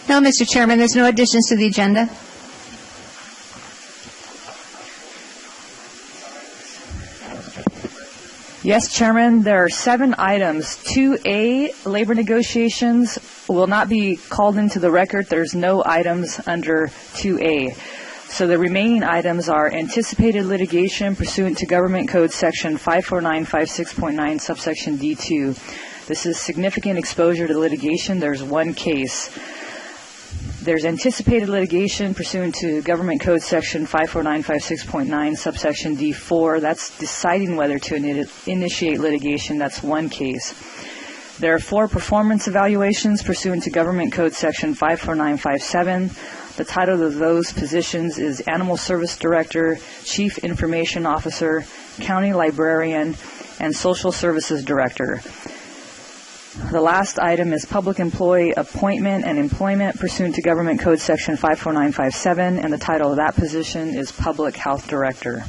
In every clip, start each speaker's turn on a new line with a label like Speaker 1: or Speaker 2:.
Speaker 1: No, Mr. Chairman, there's no additions to the agenda.
Speaker 2: Yes, Chairman, there are 7 items. 2A, labor negotiations, will not be called into the record. There's no items under 2A. So the remaining items are anticipated litigation pursuant to Government Code Section 54956.9, subsection D2. This is significant exposure to litigation. There's 1 case. There's anticipated litigation pursuant to Government Code Section 54956.9, subsection D4. That's deciding whether to initiate litigation. That's 1 case. There are 4 performance evaluations pursuant to Government Code Section 54957. The title of those positions is Animal Service Director, Chief Information Officer, County Librarian, and Social Services Director. The last item is Public Employee Appointment and Employment pursuant to Government Code Section 54957, and the title of that position is Public Health Director.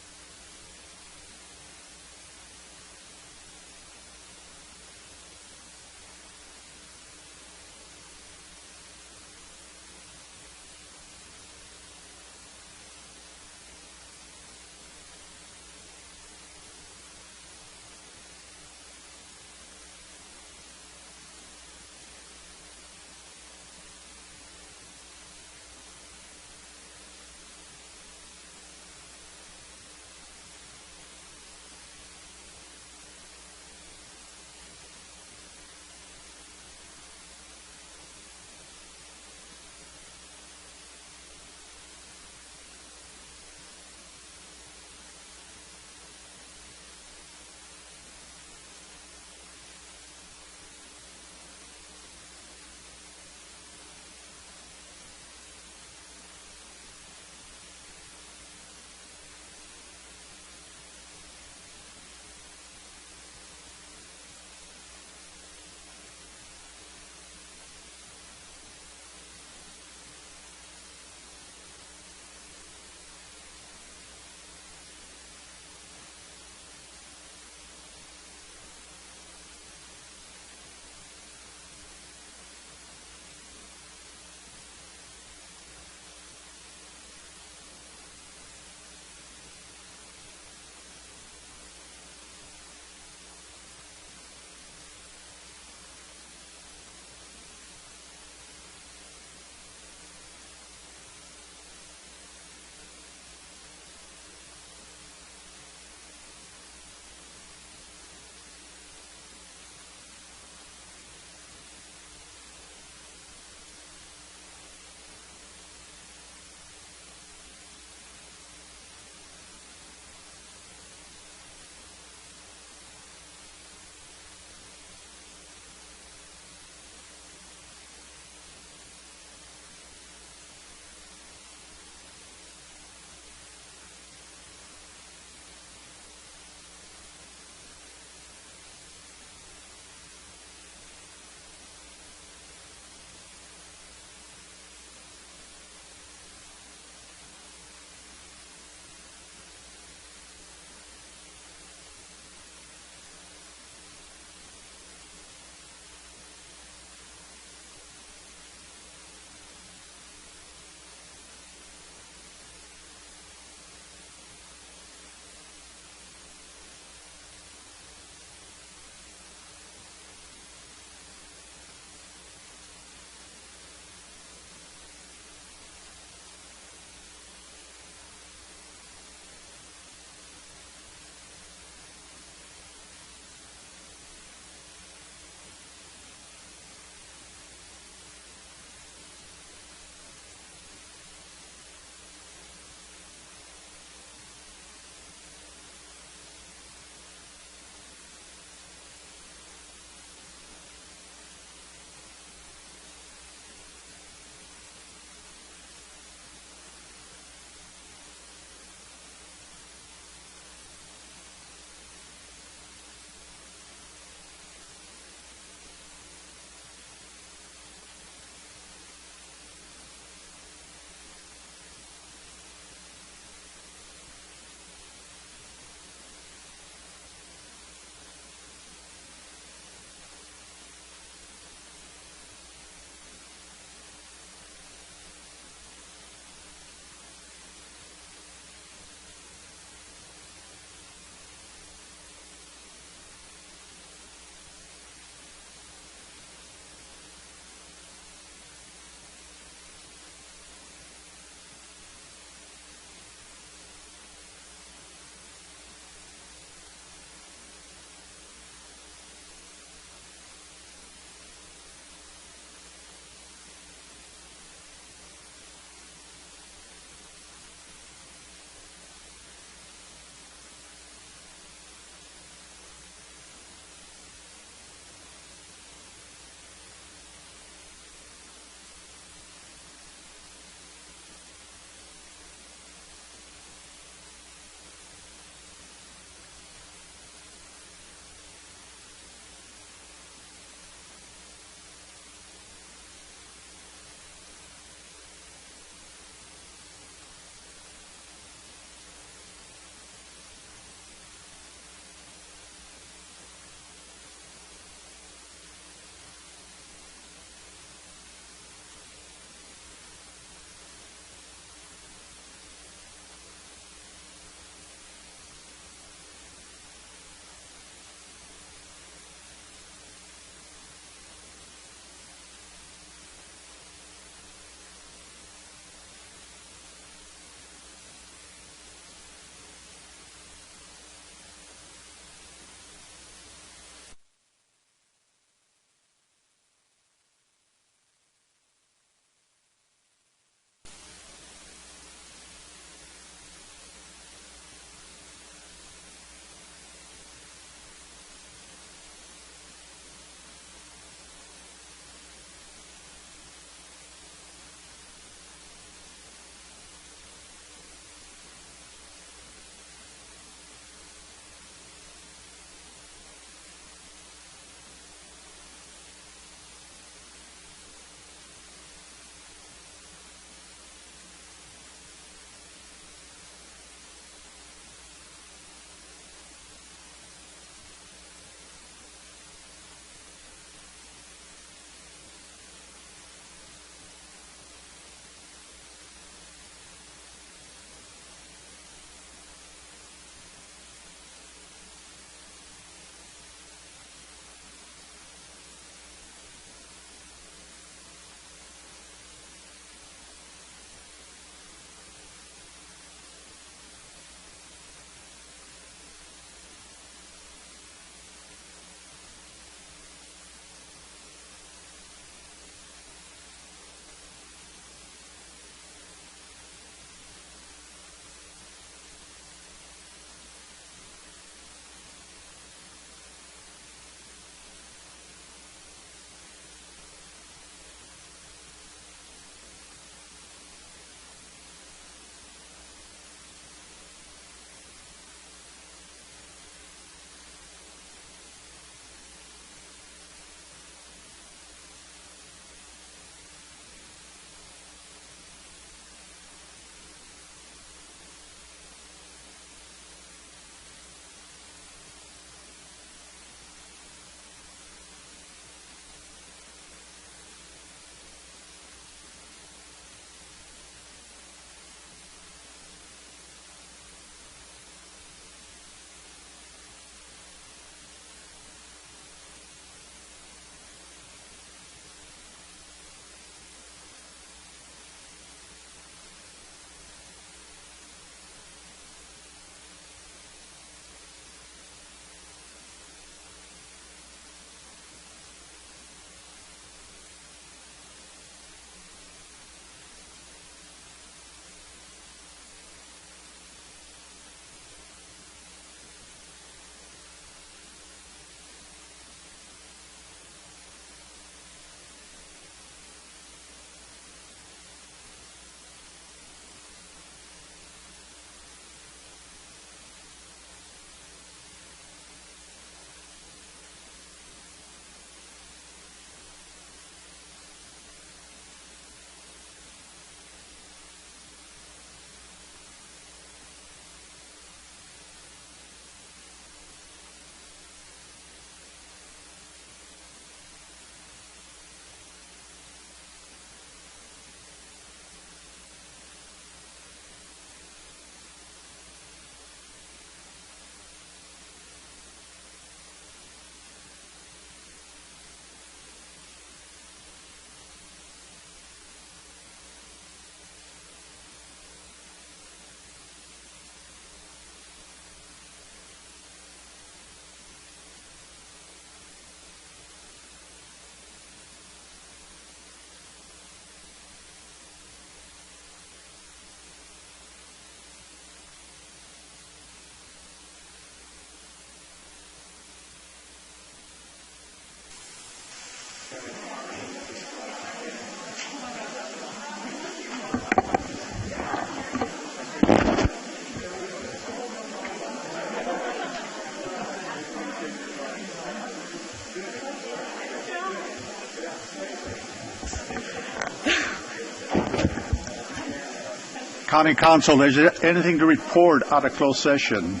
Speaker 3: County Council, is there anything to report out of closed session?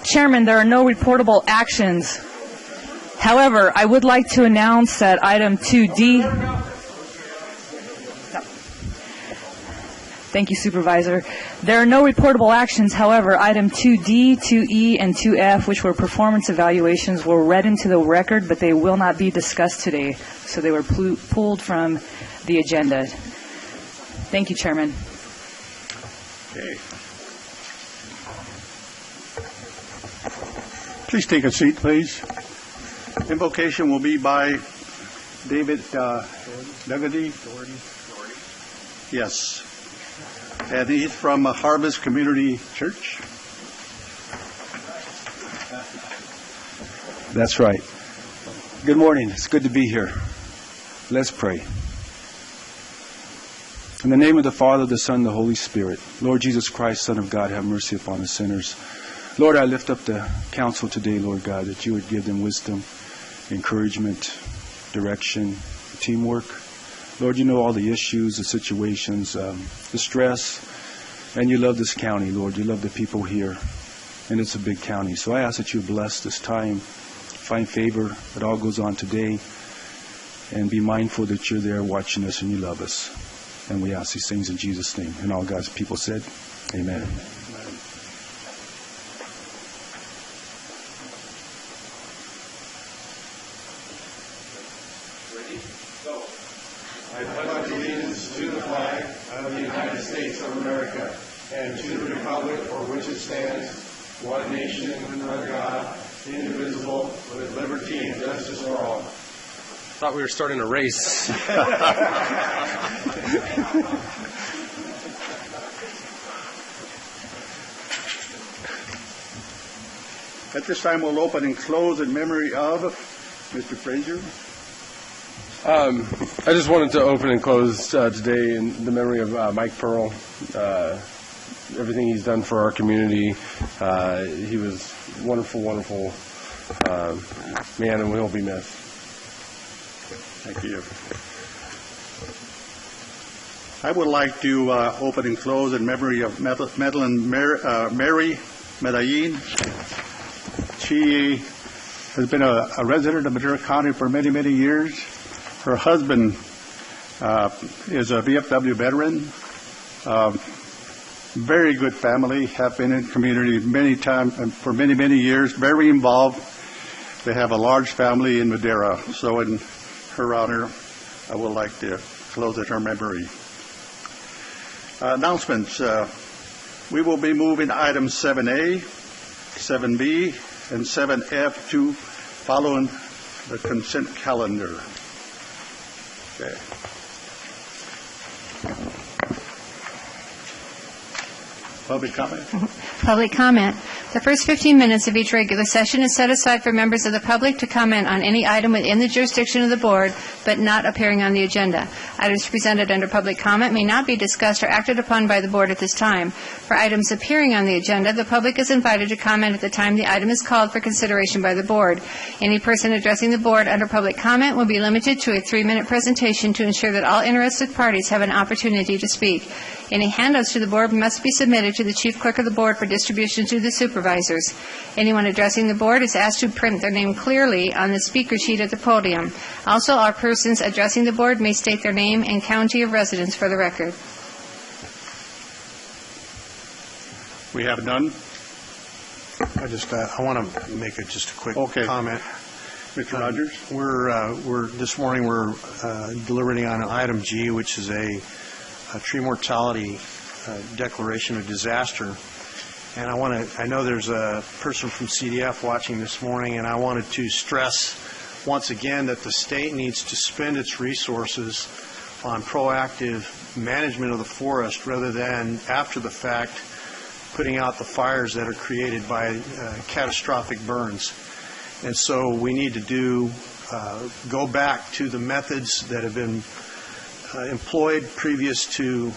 Speaker 2: Chairman, there are no reportable actions. However, I would like to announce that item 2D. Thank you, Supervisor. There are no reportable actions. However, item 2D, 2E, and 2F, which were performance evaluations, were read into the record, but they will not be discussed today. So they were pulled from the agenda. Thank you, Chairman.
Speaker 3: Okay. Please take a seat, please. Invocation will be by David Dougherty. Yes. And he's from Harvest Community Church.
Speaker 4: That's right. Good morning. It's good to be here. Let's pray. In the name of the Father, the Son, and the Holy Spirit, Lord Jesus Christ, Son of God, have mercy upon the sinners. Lord, I lift up the council today, Lord God, that you would give them wisdom, encouragement, direction, teamwork. Lord, you know all the issues, the situations, the stress, and you love this county, Lord. You love the people here, and it's a big county. So I ask that you bless this time, find favor that all goes on today, and be mindful that you're there watching us and you love us. And we ask these things in Jesus' name. And all God's people said, amen.
Speaker 3: I pledge allegiance to the flag of the United States of America and to the republic for which it stands, one nation under God, indivisible, with liberty and justice for all.
Speaker 5: Thought we were starting a race.
Speaker 3: At this time, we'll open and close in memory of Mr. Frazier.
Speaker 5: I just wanted to open and close today in the memory of Mike Pearl. Everything he's done for our community. He was wonderful, wonderful man, and will be missed.
Speaker 3: Thank you. I would like to open and close in memory of Mary Medellin. She has been a resident of Madera County for many, many years. Her husband is a VFW veteran. Very good family, have been in community many times, for many, many years, very involved. They have a large family in Madera. So in her honor, I would like to close at her memory. Announcements. We will be moving items 7A, 7B, and 7F to following the consent calendar. Okay. Public comment?
Speaker 1: Public comment. The first 15 minutes of each regular session is set aside for members of the public to comment on any item within the jurisdiction of the board, but not appearing on the agenda. Items presented under public comment may not be discussed or acted upon by the board at this time. For items appearing on the agenda, the public is invited to comment at the time the item is called for consideration by the board. Any person addressing the board under public comment will be limited to a 3-minute presentation to ensure that all interested parties have an opportunity to speak. Any handouts to the board must be submitted to the chief clerk of the board for distribution to the supervisors. Anyone addressing the board is asked to print their name clearly on the speaker sheet at the podium. Also, all persons addressing the board may state their name and county of residence for the record.
Speaker 3: We have none.
Speaker 6: I want to make just a quick comment.
Speaker 3: Mr. Rogers?
Speaker 6: We're this morning we're deliberating on item G, which is a tree mortality declaration of disaster. And I know there's a person from CDF watching this morning, and I wanted to stress once again that the state needs to spend its resources on proactive management of the forest rather than after the fact putting out the fires that are created by catastrophic burns. And so we need to go back to the methods that have been employed previous to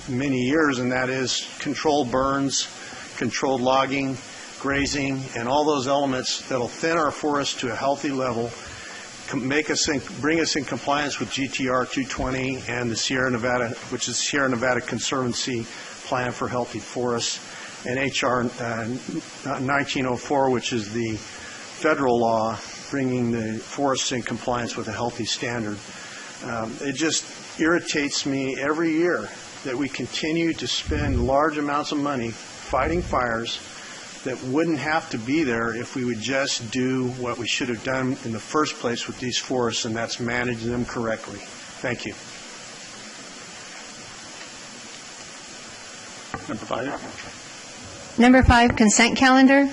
Speaker 6: many years, and that is controlled burns, controlled logging, grazing, and all those elements that will thin our forest to a healthy level, bring us in compliance with GTR 220 and the Sierra Nevada, which is Sierra Nevada Conservancy Plan for Healthy Forests, and HR 1904, which is the federal law bringing the forests in compliance with a healthy standard. It just irritates me every year that we continue to spend large amounts of money fighting fires that wouldn't have to be there if we would just do what we should have done in the first place with these forests, and that's manage them correctly. Thank you.
Speaker 3: Number 5.
Speaker 1: Number 5, consent calendar.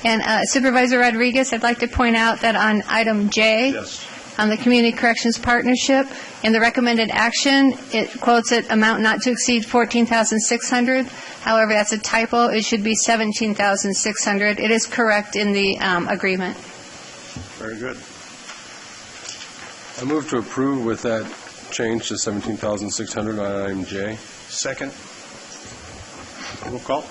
Speaker 1: And Supervisor Rodriguez, I'd like to point out that on item J,
Speaker 3: Yes.
Speaker 1: on the Community Corrections Partnership, in the recommended action, it quotes it amount not to exceed $14,600. However, that's a typo. It should be $17,600. It is correct in the agreement.
Speaker 3: Very good.
Speaker 5: I move to approve with that change to $17,600 on item J.
Speaker 6: Second.
Speaker 3: Roll call.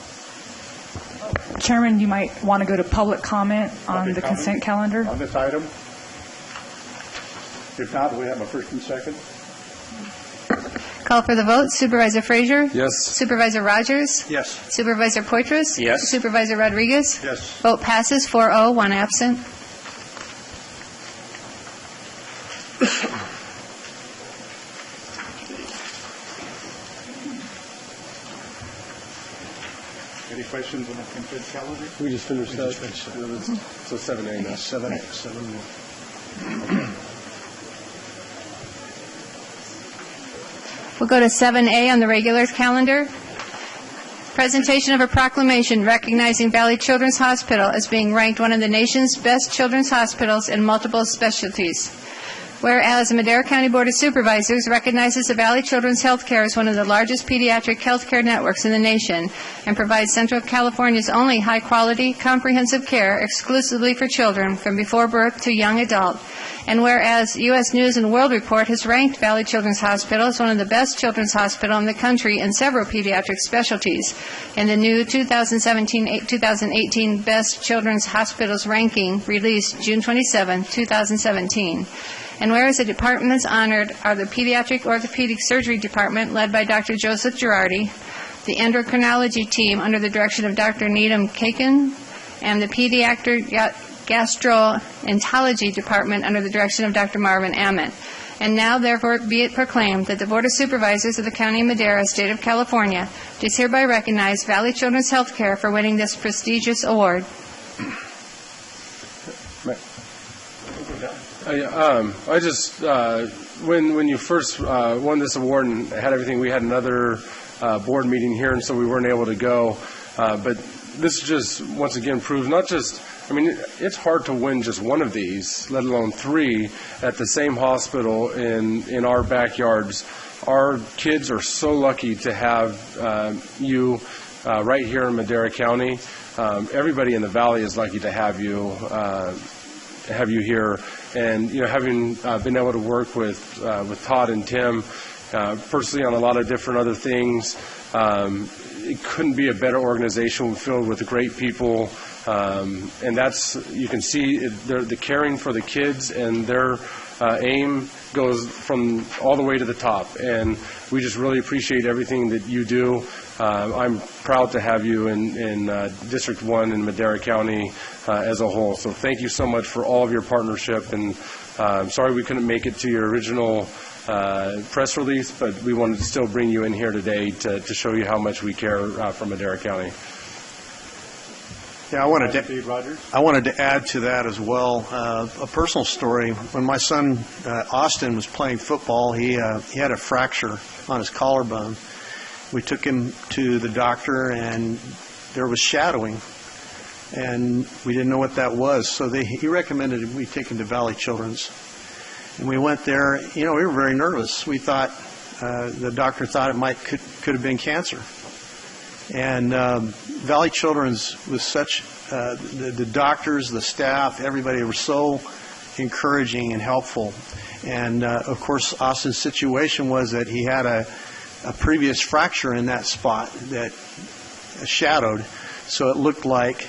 Speaker 2: Chairman, you might want to go to public comment on
Speaker 3: Public
Speaker 2: the
Speaker 3: comment
Speaker 2: consent calendar.
Speaker 3: On this item? If not, do we have a first and second?
Speaker 1: Call for the vote. Supervisor Frazier?
Speaker 5: Yes.
Speaker 1: Supervisor Rogers?
Speaker 6: Yes.
Speaker 1: Supervisor Poitras?
Speaker 5: Yes.
Speaker 1: Supervisor Rodriguez?
Speaker 3: Yes.
Speaker 1: Vote passes 4-0, 1 absent.
Speaker 3: Any questions on the consent calendar?
Speaker 5: We just finished that.
Speaker 6: just finished that.
Speaker 5: So 7A now.
Speaker 6: 7.
Speaker 1: We'll go to 7A on the regular calendar. Presentation of a proclamation recognizing Valley Children's Hospital as being ranked one of the nation's best children's hospitals in multiple specialties. Whereas the Madera County Board of Supervisors recognizes the Valley Children's Healthcare as one of the largest pediatric healthcare networks in the nation and provides Central California's only high-quality, comprehensive care exclusively for children from before birth to young adult. And whereas U.S. News and World Report has ranked Valley Children's Hospital as one of the best children's hospitals in the country in several pediatric specialties in the new 2017-2018 Best Children's Hospitals ranking released June 27, 2017. And whereas the departments honored are the Pediatric Orthopedic Surgery Department, led by Dr. Joseph Girardi, the Endocrinology Team under the direction of Dr. Needham Kaken, and the Pediatric Gastroenterology Department under the direction of Dr. Marvin Ammett. And now, therefore, be it proclaimed that the Board of Supervisors of the County of Madera, State of California, does hereby recognize Valley Children's Healthcare for winning this prestigious award.
Speaker 5: I just, when you first won this award and had everything, we had another board meeting here, and so we weren't able to go. But this just, once again, proves not just, I mean, it's hard to win just one of these, let alone 3 at the same hospital in our backyards. Our kids are so lucky to have you right here in Madera County. Everybody in the Valley is lucky to have you here. And, you know, having been able to work with Todd and Tim personally on a lot of different other things, it couldn't be a better organization filled with great people. And that's, you can see the caring for the kids, and their aim goes from all the way to the top. And we just really appreciate everything that you do. I'm proud to have you in District 1 in Madera County as a whole. So thank you so much for all of your partnership. And I'm sorry we couldn't make it to your original press release, but we wanted to still bring you in here today to show you how much we care for Madera County.
Speaker 6: Yeah, I wanted to add to that as well a personal story. When my son Austin was playing football, he had a fracture on his collarbone. We took him to the doctor, and there was shadowing, and we didn't know what that was. So he recommended we take him to Valley Children's, and we went there. You know, we were very nervous. We thought the doctor thought it could have been cancer. And Valley Children's was such, the doctors, the staff, everybody were so encouraging and helpful. And, of course, Austin's situation was that he had a previous fracture in that spot that shadowed. So it looked like,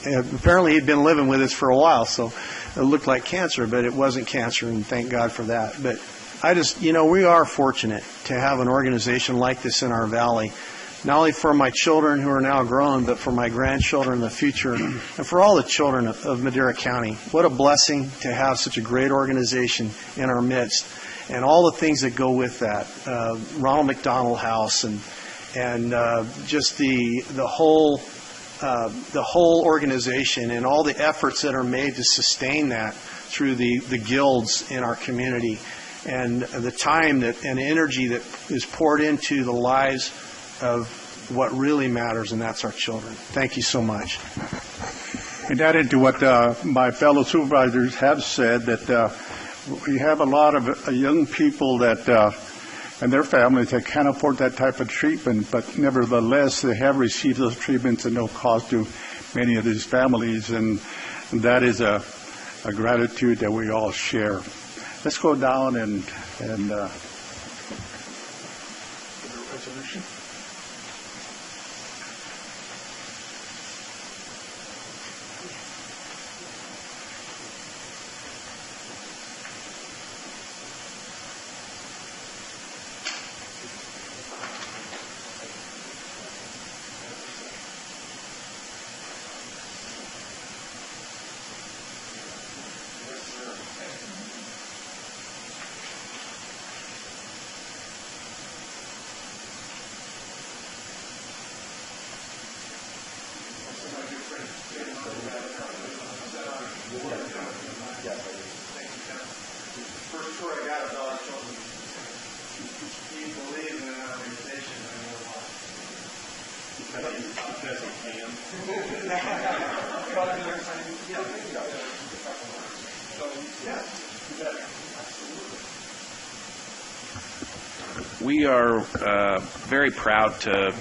Speaker 6: apparently he'd been living with us for a while. So it looked like cancer, but it wasn't cancer, and thank God for that. But I just, we are fortunate to have an organization like this in our valley, not only for my children who are now grown, but for my grandchildren in the future, and for all the children of Madera County. What a blessing to have such a great organization in our midst, and all the things that go with that. Ronald McDonald House, and just the whole organization, and all the efforts that are made to sustain that through the guilds in our community, and the time and energy that is poured into the lives of what really matters, and that's our children. Thank you so much.
Speaker 3: And adding to what my fellow supervisors have said, that we have a lot of young people that and their families that can't afford that type of treatment, but nevertheless they have received those treatments at no cost to many of these families, and that is a gratitude that we all share. Let's go down and resolution.
Speaker 7: We are very proud to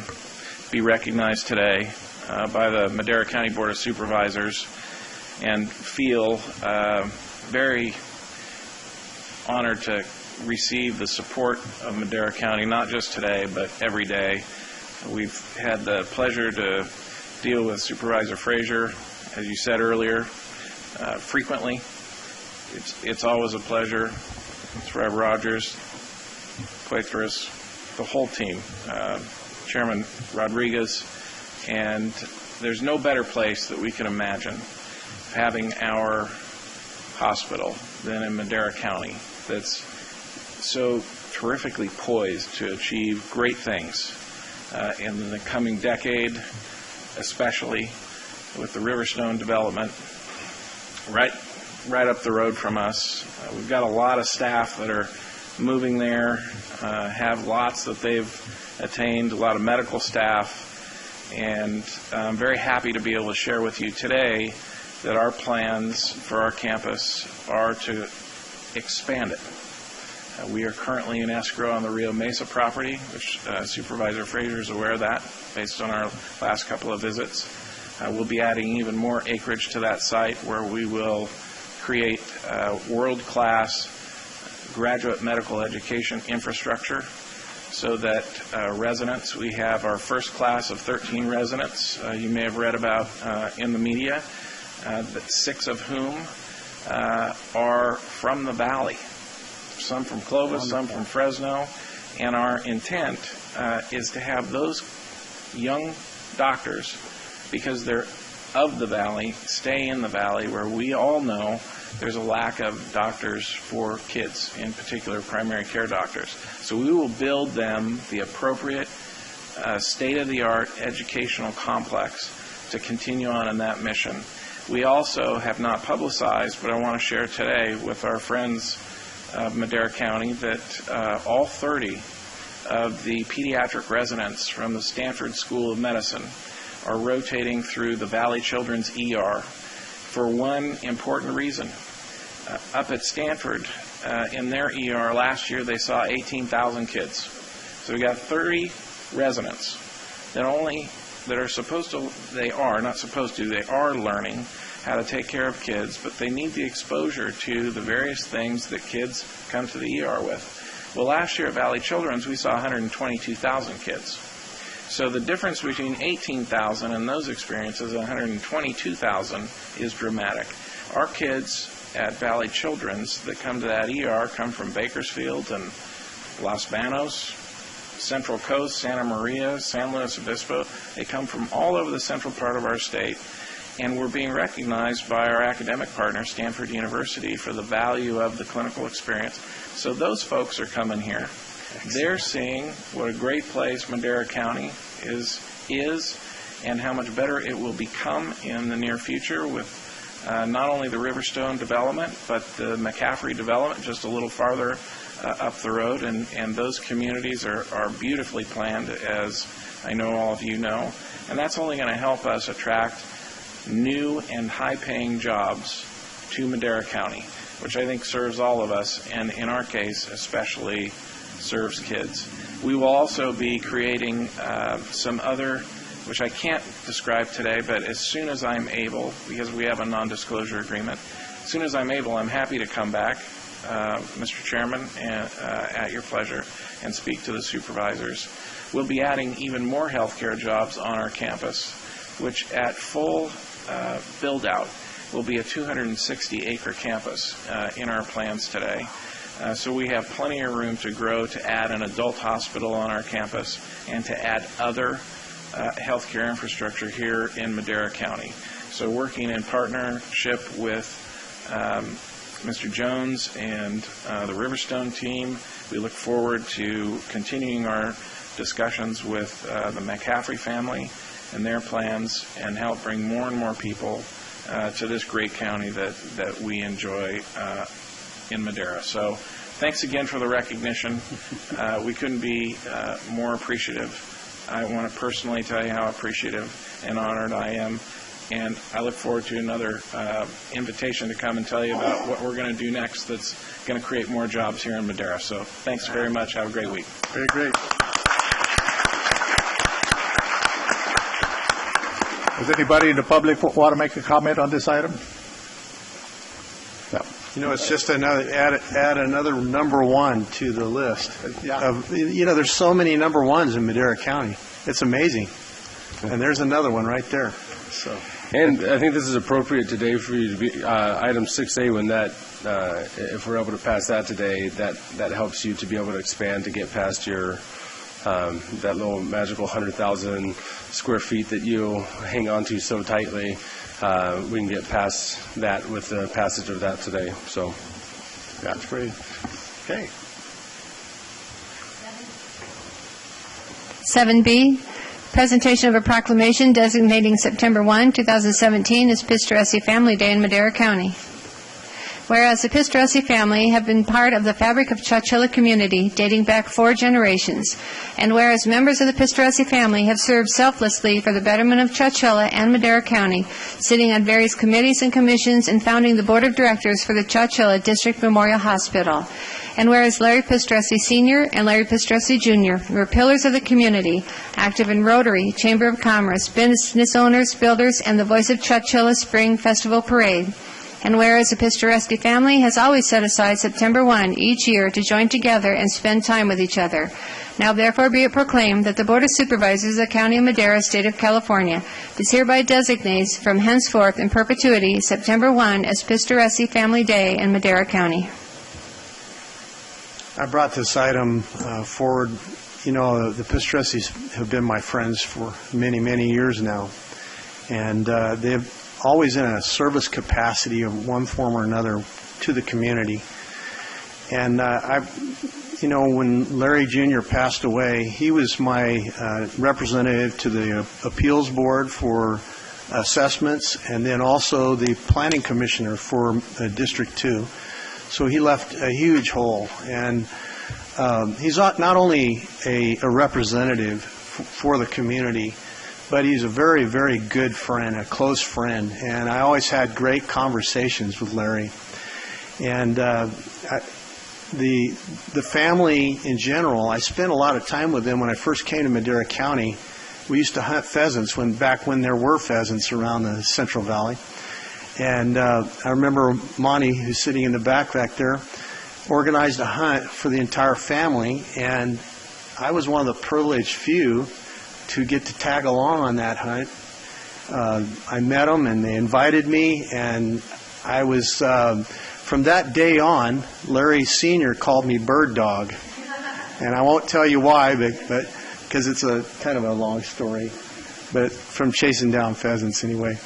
Speaker 7: be recognized today by the Madera County Board of Supervisors, and feel very honored to receive the support of Madera County, not just today, but every day. We've had the pleasure to deal with Supervisor Frazier, as you said earlier, frequently. It's always a pleasure. It's Rev. Rogers, Quaithrus, the whole team, Chairman Rodriguez, and there's no better place that we can imagine having our hospital than in Madera County, that's so terrifically poised to achieve great things in the coming decade, especially with the Riverstone development right up the road from us. We've got a lot of staff that are moving there, have lots that they've attained, a lot of medical staff, and I'm very happy to be able to share with you today that our plans for our campus are to expand it. We are currently in escrow on the Rio Mesa property, which Supervisor Frazier is aware of that based on our last couple of visits. We'll be adding even more acreage to that site, where we will create world-class graduate medical education infrastructure, so that residents, we have our first class of 13 residents you may have read about in the media, but 6 of whom are from the Valley, some from Clovis, some from Fresno, and our intent is to have those young doctors, because they're of the Valley, stay in the Valley, where we all know there's a lack of doctors for kids, in particular primary care doctors. So we will build them the appropriate state-of-the-art educational complex to continue on in that mission. We also have not publicized, but I want to share today with our friends of Madera County, that all 30 of the pediatric residents from the Stanford School of Medicine are rotating through the Valley Children's ER for one important reason. Up at Stanford, in their ER last year, they saw 18,000 kids. So we got 30 residents that are supposed to, they are learning how to take care of kids, but they need the exposure to the various things that kids come to the ER with. Well, last year at Valley Children's, we saw 122,000 kids. So the difference between 18,000 and those experiences, 122,000, is dramatic. Our kids at Valley Children's that come to that ER come from Bakersfield and Los Banos, Central Coast, Santa Maria, San Luis Obispo. They come from all over the central part of our state. And we're being recognized by our academic partner, Stanford University, for the value of the clinical experience. So those folks are coming here. They're seeing what a great place Madera County is, and how much better it will become in the near future with not only the Riverstone development, but the McCaffrey development just a little farther up the road. And those communities are beautifully planned, as I know all of you know. And that's only going to help us attract new and high-paying jobs to Madera County, which I think serves all of us, and in our case, especially serves kids. We will also be creating some other, which I can't describe today, but as soon as I'm able, because we have a non-disclosure agreement, as soon as I'm able, I'm happy to come back, Mr. Chairman, and, at your pleasure, and speak to the supervisors. We'll be adding even more healthcare jobs on our campus, which at full build-out will be a 260-acre campus in our plans today. So we have plenty of room to grow, to add an adult hospital on our campus, and to add other healthcare infrastructure here in Madera County. So working in partnership with Mr. Jones and the Riverstone team, we look forward to continuing our discussions with the McCaffrey family and their plans, and help bring more and more people to this great county that we enjoy in Madera. So thanks again for the recognition. We couldn't be more appreciative. I want to personally tell you how appreciative and honored I am, and I look forward to another invitation to come and tell you about what we're going to do next that's going to create more jobs here in Madera. So thanks very much. Have a great week.
Speaker 3: Very great. Does anybody in the public want to make a comment on this item? No.
Speaker 6: You know, it's just another add another number one to the list.
Speaker 3: Yeah.
Speaker 6: There's so many number ones in Madera County. It's amazing. And there's another one right there. So.
Speaker 5: And I think this is appropriate today for you to be item 6A, when that, if we're able to pass that today, that helps you to be able to expand to get past your that little magical 100,000 square feet that you hang on to so tightly. We can get past that with the passage of that today. So
Speaker 3: that's great. Okay.
Speaker 1: 7B, presentation of a proclamation designating September 1, 2017 as Pistoresi Family Day in Madera County. Whereas the Pistoresi family have been part of the fabric of Chowchilla community dating back 4 generations, and whereas members of the Pistoresi family have served selflessly for the betterment of Chowchilla and Madera County, sitting on various committees and commissions and founding the board of directors for the Chowchilla District Memorial Hospital, and whereas Larry Pistoresi Sr. and Larry Pistoresi Jr. were pillars of the community, active in Rotary, Chamber of Commerce, business owners, builders, and the voice of Chowchilla Spring Festival Parade. And whereas the Pistoresi family has always set aside September 1 each year to join together and spend time with each other. Now therefore be it proclaimed that the Board of Supervisors of the County of Madera, State of California, does hereby designates from henceforth in perpetuity September 1 as Pistoresi Family Day in Madera County.
Speaker 6: I brought this item forward. You know, the Pistoresis have been my friends for many, many years now. And they've always in a service capacity of one form or another to the community. And when Larry Jr. passed away, he was my representative to the appeals board for assessments, and then also the planning commissioner for District 2. So he left a huge hole. And he's not only a representative for the community, but he's a very, very good friend, a close friend, and I always had great conversations with Larry. And the family in general, I spent a lot of time with them when I first came to Madera County. We used to hunt pheasants back when there were pheasants around the Central Valley. And I remember Monty, who's sitting in the back there, organized a hunt for the entire family, and I was one of the privileged few to get to tag along on that hunt. I met them, and they invited me, and I was, from that day on, Larry Sr. called me Bird Dog. And I won't tell you why, but because it's a kind of a long story, but from chasing down pheasants anyway.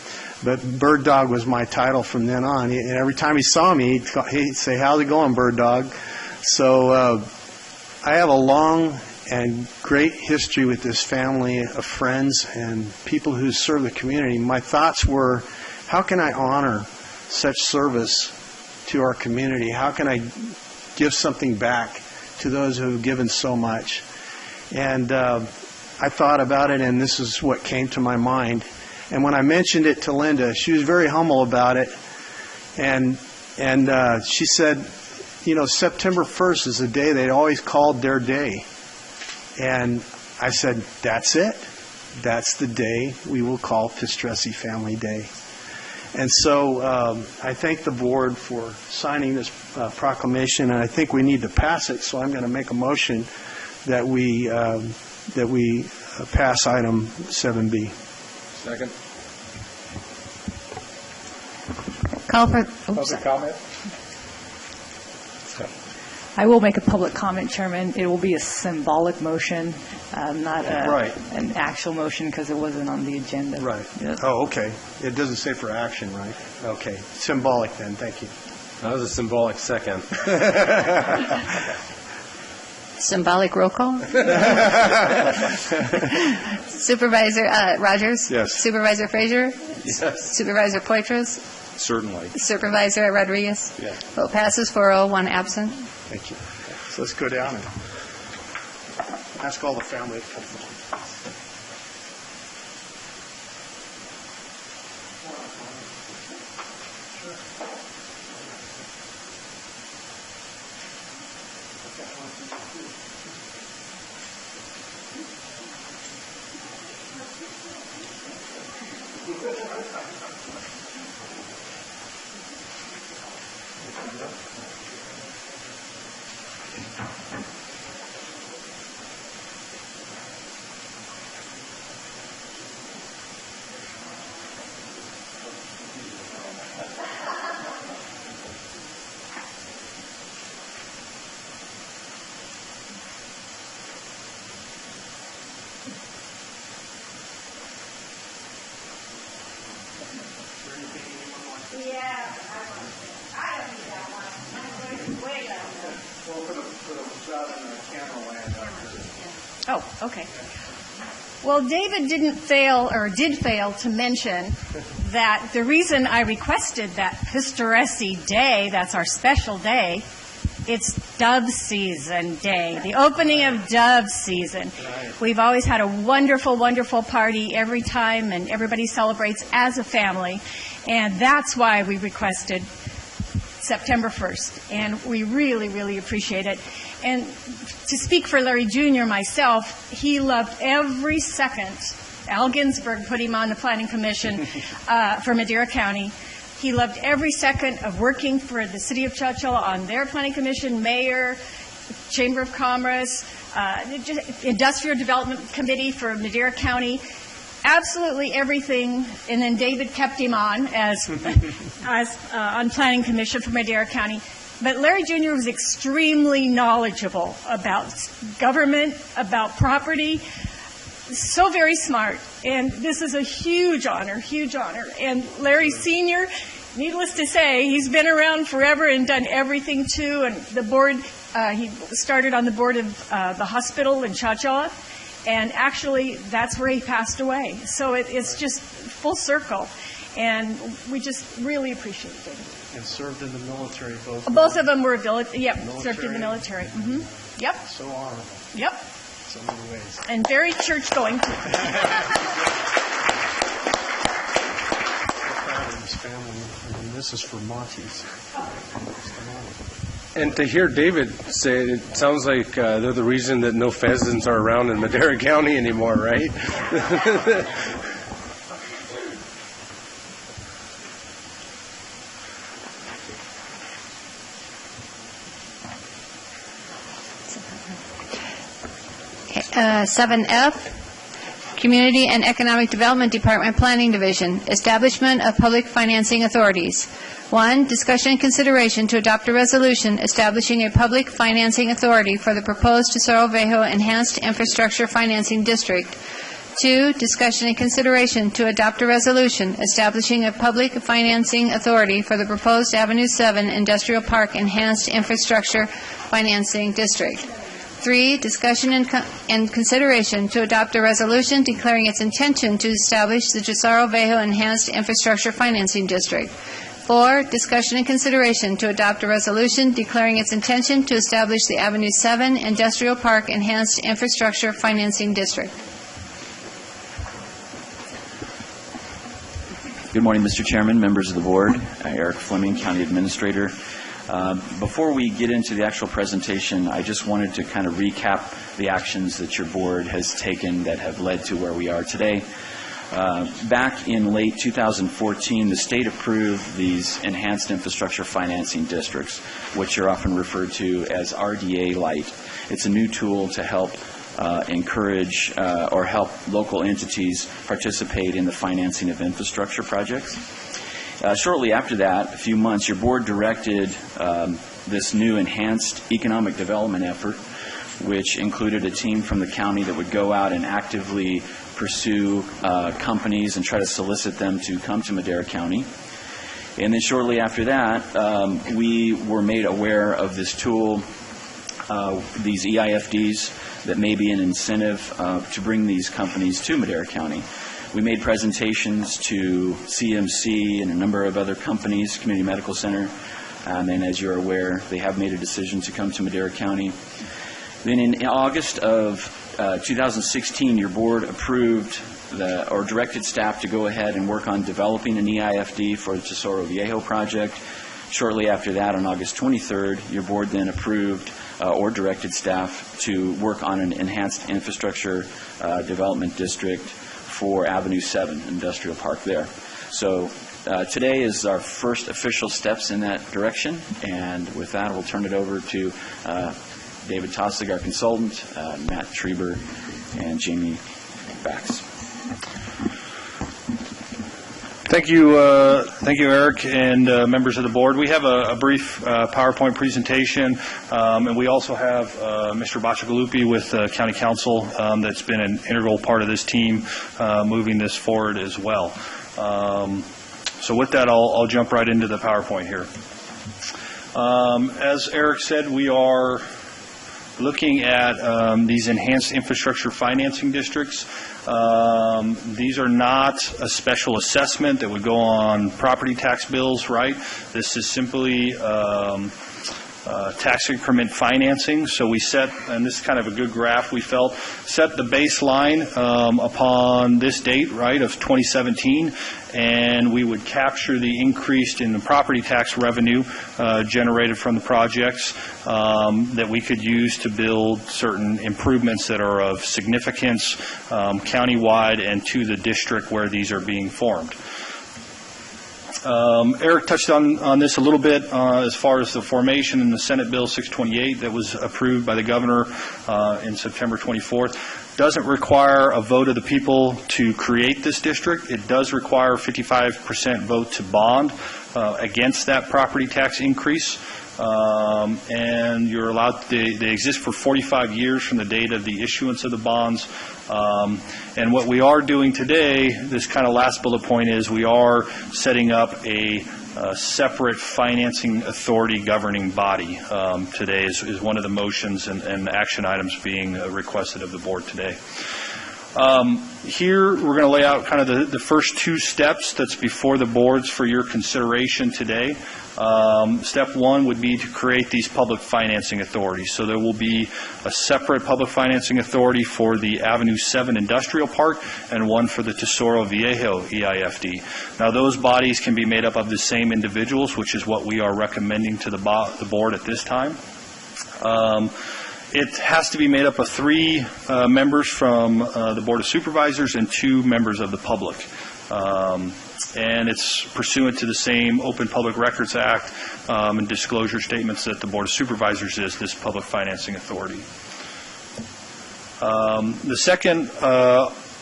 Speaker 6: But Bird Dog was my title from then on. And every time he saw me, he'd say, "How's it going, Bird Dog?" So I have a long and great history with this family of friends and people who serve the community. My thoughts were, how can I honor such service to our community? How can I give something back to those who have given so much? And I thought about it, and this is what came to my mind. And when I mentioned it to Linda, she was very humble about it. And she said, you know, September 1st is the day they always called their day. And I said, that's it. That's the day we will call Pistresi Family Day. And so I thank the board for signing this proclamation, and I think we need to pass it. So I'm going to make a motion that we pass item 7B.
Speaker 5: Second.
Speaker 1: Call for
Speaker 5: Public comment?
Speaker 2: I will make a public comment, Chairman. It will be a symbolic motion, not an actual motion, because it wasn't on the agenda.
Speaker 6: Right.
Speaker 2: Yes.
Speaker 6: Oh, okay. It doesn't say for action, right? Okay. Symbolic then. Thank you.
Speaker 5: That was a symbolic second.
Speaker 1: symbolic roll call. Supervisor Rogers?
Speaker 4: Yes.
Speaker 1: Supervisor Frazier?
Speaker 5: Yes.
Speaker 1: Supervisor Poitras?
Speaker 4: Certainly.
Speaker 1: Supervisor Rodriguez?
Speaker 4: Yes.
Speaker 1: Vote passes 4-0, 1 absent.
Speaker 6: Thank you. So let's go down and ask all the family to come forward.
Speaker 8: Oh, okay. Well, David did fail to mention that the reason I requested that Pistresi Day, that's our special day, it's dove season day, the opening of dove season. We've always had a wonderful, wonderful party every time, and everybody celebrates as a family, and that's why we requested September 1st, and we really, really appreciate it. And to speak for Larry Jr., myself, he loved every second. Al Ginsberg put him on the Planning Commission for Madera County. He loved every second of working for the City of Chowchilla on their Planning Commission, Mayor, Chamber of Commerce, Industrial Development Committee for Madera County. Absolutely everything, and then David kept him on as on Planning Commission for Madera County. But Larry Jr. was extremely knowledgeable about government, about property, so very smart. And this is a huge honor, huge honor. And Larry Sr., needless to say, he's been around forever and done everything too. And the board, he started on the board of the hospital in Chowchilla. And actually, that's where he passed away. So it's just full circle. And we just really appreciate it.
Speaker 6: And served in the military, both.
Speaker 8: Both of them were, served in the military. Mm-hmm. Yep.
Speaker 6: So honorable.
Speaker 8: Yep.
Speaker 6: So many ways.
Speaker 8: And very church-going, too.
Speaker 6: I'm proud of his family, and this is for Monty's.
Speaker 5: And to hear David say it, it sounds like they're the reason that no pheasants are around in Madera County anymore, right?
Speaker 1: Okay, 7F, Community and Economic Development Department Planning Division, Establishment of Public Financing Authorities. 1, discussion and consideration to adopt a resolution establishing a public financing authority for the proposed Tesoro Viejo Enhanced Infrastructure Financing District. 2, discussion and consideration to adopt a resolution establishing a public financing authority for the proposed Avenue 7 Industrial Park Enhanced Infrastructure Financing District. 3, discussion and consideration to adopt a resolution declaring its intention to establish the Tesoro Viejo Enhanced Infrastructure Financing District. 4, discussion and consideration to adopt a resolution declaring its intention to establish the Avenue 7 Industrial Park Enhanced Infrastructure Financing District.
Speaker 9: Good morning, Mr. Chairman, members of the board. Eric Fleming, County Administrator. Before we get into the actual presentation, I just wanted to kind of recap the actions that your board has taken that have led to where we are today. Back in late 2014, the state approved these Enhanced Infrastructure Financing Districts, which are often referred to as RDA Light. It's a new tool to help encourage or help local entities participate in the financing of infrastructure projects. Shortly after that, a few months, your board directed this new enhanced economic development effort, which included a team from the county that would go out and actively pursue companies and try to solicit them to come to Madera County. And then shortly after that, we were made aware of this tool, these EIFDs, that may be an incentive to bring these companies to Madera County. We made presentations to CMC and a number of other companies, Community Medical Center, and as you're aware, they have made a decision to come to Madera County. Then in August of 2016, your board approved or directed staff to go ahead and work on developing an EIFD for the Tesoro Viejo project. Shortly after that, on August 23rd, your board then approved or directed staff to work on an enhanced infrastructure development district for Avenue 7 Industrial Park there. So today is our first official steps in that direction, and with that, we'll turn it over to David Tossig, our consultant, Matt Treber, and Jamie Bax.
Speaker 10: Thank you, Eric, and members of the board. We have a brief PowerPoint presentation, and we also have Mr. Bacigalupi with County Council that's been an integral part of this team moving this forward as well. So with that, I'll jump right into the PowerPoint here. As Eric said, we are looking at these enhanced infrastructure financing districts. These are not a special assessment that would go on property tax bills, right? This is simply tax increment financing. So we set, and this is kind of a good graph, we felt, set the baseline upon this date, right, of 2017, and we would capture the increase in the property tax revenue generated from the projects that we could use to build certain improvements that are of significance countywide and to the district where these are being formed. Eric touched on this a little bit as far as the formation in the Senate Bill 628 that was approved by the governor in September 24th. Doesn't require a vote of the people to create this district. It does require a 55% vote to bond against that property tax increase. And you're allowed, they exist for 45 years from the date of the issuance of the bonds. And what we are doing today, this kind of last bullet point, is we are setting up a separate financing authority governing body. Today is one of the motions and action items being requested of the board today. Here we're going to lay out kind of the first two steps that's before the boards for your consideration today. Step one would be to create these public financing authorities. So there will be a separate public financing authority for the Avenue 7 Industrial Park and one for the Tesoro Viejo EIFD. Now those bodies can be made up of the same individuals, which is what we are recommending to the board at this time. It has to be made up of 3 members from the Board of Supervisors and 2 members of the public. And it's pursuant to the same Open Public Records Act and disclosure statements that the Board of Supervisors is this public financing authority. The second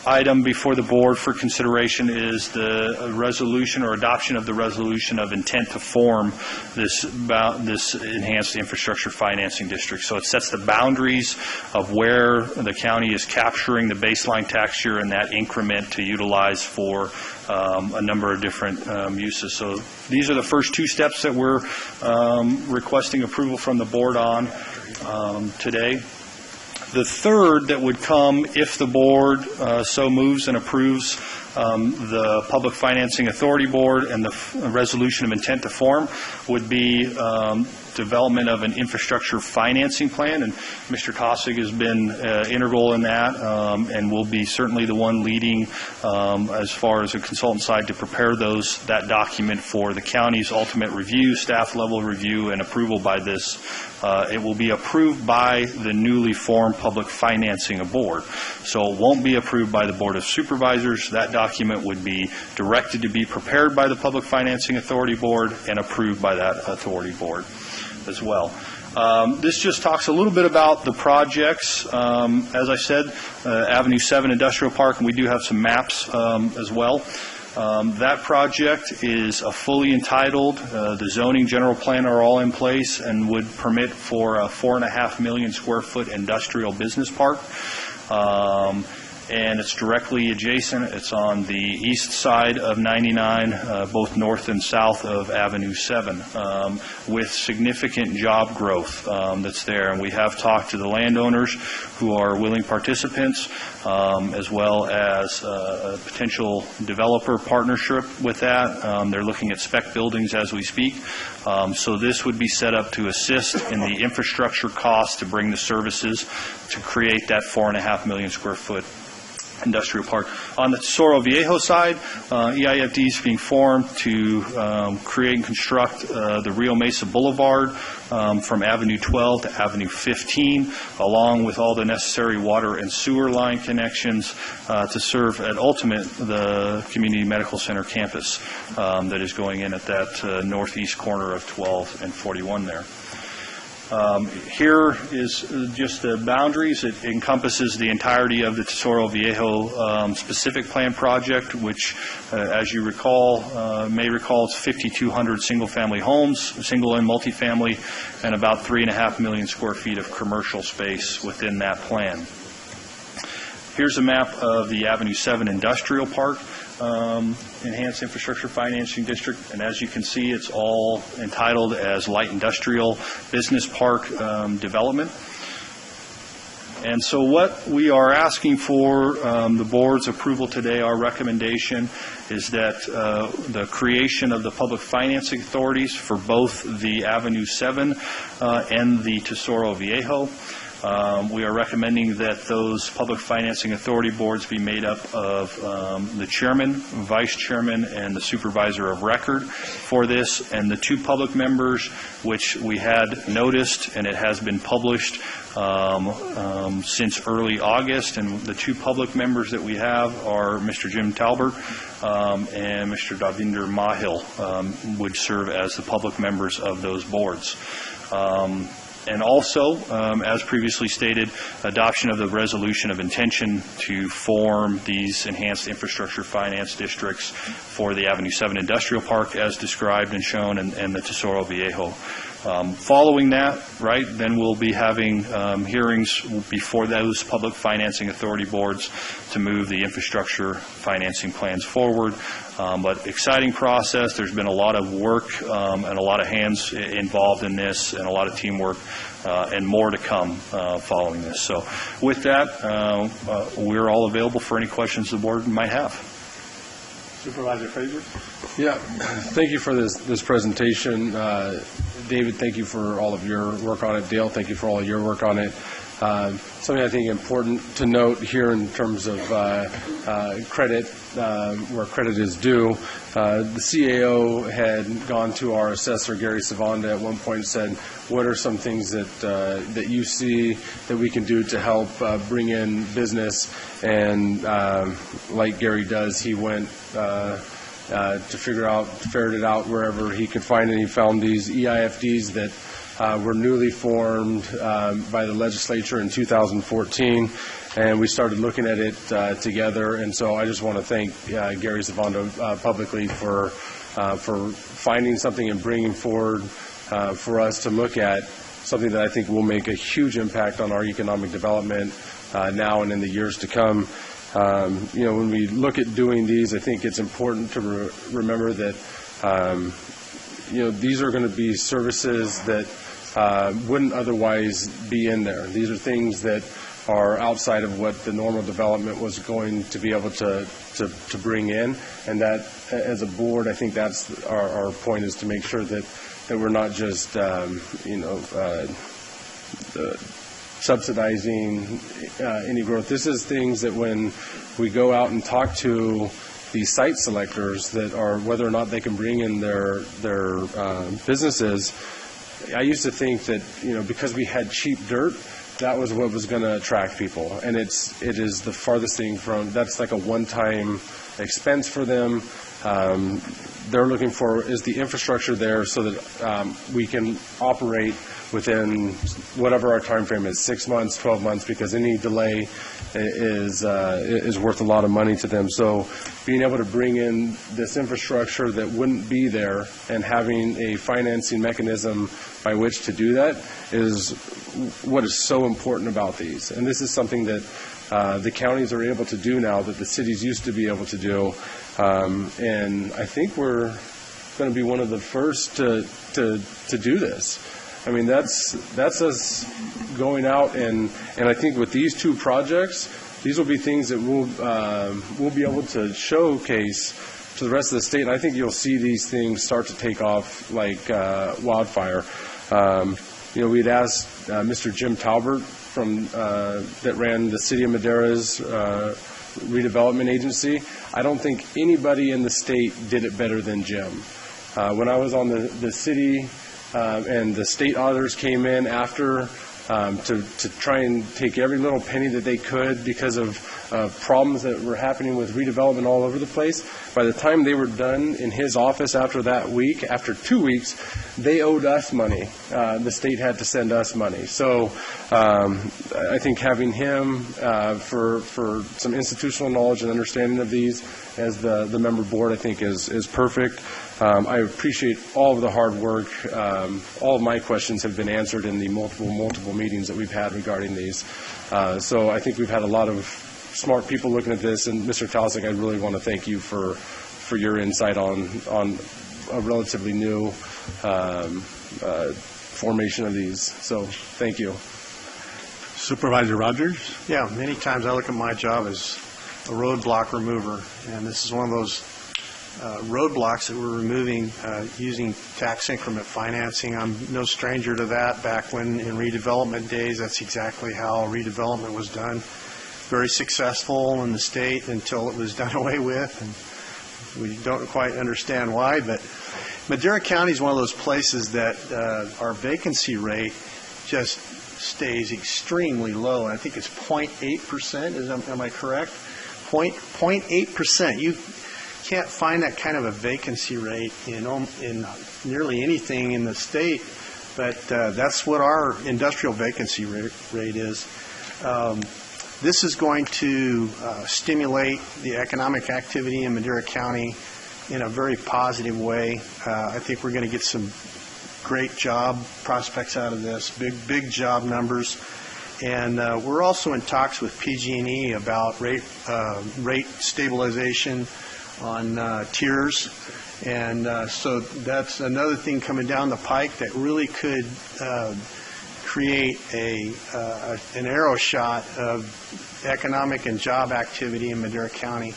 Speaker 10: item before the board for consideration is the resolution or adoption of the resolution of intent to form this enhanced infrastructure financing district. So it sets the boundaries of where the county is capturing the baseline tax year and that increment to utilize for a number of different uses. So these are the first two steps that we're requesting approval from the board on today. The third that would come if the board so moves and approves the Public Financing Authority Board and the resolution of intent to form would be development of an infrastructure financing plan, and Mr. Kosig has been integral in that and will be certainly the one leading as far as a consultant side to prepare that document for the county's ultimate review, staff level review, and approval by this. It will be approved by the newly formed Public Financing Board. So it won't be approved by the Board of Supervisors. That document would be directed to be prepared by the Public Financing Authority Board and approved by that authority board as well. This just talks a little bit about the projects. As I said, Avenue 7 Industrial Park, and we do have some maps as well. That project is a fully entitled. The zoning general plan are all in place and would permit for a 4.5 million square foot industrial business park. And it's directly adjacent. It's on the east side of 99, both north and south of Avenue 7, with significant job growth that's there. And we have talked to the landowners who are willing participants, as well as a potential developer partnership with that. They're looking at spec buildings as we speak. So this would be set up to assist in the infrastructure costs to bring the services to create that 4.5 million square foot industrial park. On the Tesoro Viejo side, EIFD is being formed to create and construct the Rio Mesa Boulevard from Avenue 12 to Avenue 15, along with all the necessary water and sewer line connections to serve at ultimate the Community Medical Center campus that is going in at that northeast corner of 12 and 41 there. Here is just the boundaries. It encompasses the entirety of the Tesoro Viejo specific plan project, which, as you may recall, it's 5,200 single-family homes, single and multifamily, and about 3.5 million square feet of commercial space within that plan. Here's a map of the Avenue 7 Industrial Park. Enhanced Infrastructure Financing District, and as you can see, it's all entitled as Light Industrial Business Park Development. And so what we are asking for the board's approval today, our recommendation is that the creation of the public financing authorities for both the Avenue 7 and the Tesoro Viejo. We are recommending that those public financing authority boards be made up of the chairman, vice chairman, and the supervisor of record for this, and the two public members, which we had noticed, and it has been published since early August. And the two public members that we have are Mr. Jim Talbert and Mr. Davinder Mahil would serve as the public members of those boards. And also, as previously stated, adoption of the resolution of intention to form these enhanced infrastructure finance districts for the Avenue 7 Industrial Park as described and shown, and the Tesoro Viejo. Following that, right, then we'll be having hearings before those public financing authority boards to move the infrastructure financing plans forward. But exciting process. There's been a lot of work and a lot of hands involved in this, and a lot of teamwork, and more to come following this. So with that, we're all available for any questions the board might have.
Speaker 3: Supervisor Fraser?
Speaker 5: Yeah, thank you for this presentation. David, thank you for all of your work on it. Dale, thank you for all of your work on it. Something I think important to note here in terms of credit, where credit is due. The CAO had gone to our assessor, Gary Savanda, at one point and said, what are some things that you see that we can do to help bring in business? And like Gary does, he went to ferret it out wherever he could find it. He found these EIFDs that were newly formed by the legislature in 2014, and we started looking at it together. And so I just want to thank Gary Zavando publicly for finding something and bringing forward for us to look at something that I think will make a huge impact on our economic development now and in the years to come. When we look at doing these, I think it's important to remember that these are going to be services that wouldn't otherwise be in there. These are things that are outside of what the normal development was going to be able to bring in, and that as a board, I think that's our point, is to make sure that we're not just subsidizing any growth. This is things that when we go out and talk to these site selectors, that are whether or not they can bring in their businesses. I used to think that because we had cheap dirt, that was what was going to attract people, and it is the farthest thing from. That's like a one-time expense for them. They're looking for, is the infrastructure there so that we can operate within whatever our time frame is, 6 months, 12 months, because any delay is worth a lot of money to them. So being able to bring in this infrastructure that wouldn't be there and having a financing mechanism by which to do that is what is so important about these. And this is something that the counties are able to do now that the cities used to be able to do. And I think we're going to be one of the first to do this. I mean, that's us going out, and I think with these two projects, these will be things that we'll be able to showcase to the rest of the state. And I think you'll see these things start to take off like wildfire. We had asked Mr. Jim Talbert that ran the City of Madeira's redevelopment agency. I don't think anybody in the state did it better than Jim. When I was on the city and the state auditors came in after to try and take every little penny that they could because of problems that were happening with redevelopment all over the place. By the time they were done in his office after that week, after 2 weeks, they owed us money. The state had to send us money. So I think having him for some institutional knowledge and understanding of these as the member board, I think is perfect. I appreciate all of the hard work. All of my questions have been answered in the multiple meetings that we've had regarding these. So I think we've had a lot of smart people looking at this. And Mr. Talasek, I really want to thank you for your insight on a relatively new formation of these. So thank you.
Speaker 3: Supervisor Rogers?
Speaker 6: Yeah, many times I look at my job as a roadblock remover, and this is one of those roadblocks that we're removing using tax increment financing. I'm no stranger to that. Back when in redevelopment days, that's exactly how redevelopment was done. Very successful in the state until it was done away with, and we don't quite understand why. But Madera County is one of those places that our vacancy rate just stays extremely low. I think it's 0.8%. Am I correct? 0.8%. You can't find that kind of a vacancy rate in nearly anything in the state, but that's what our industrial vacancy rate is. This is going to stimulate the economic activity in Madera County in a very positive way. I think we're going to get some great job prospects out of this, big job numbers. And we're also in talks with PG&E about rate stabilization on tiers. And so that's another thing coming down the pike that really could create an arrow shot of economic and job activity in Madera County.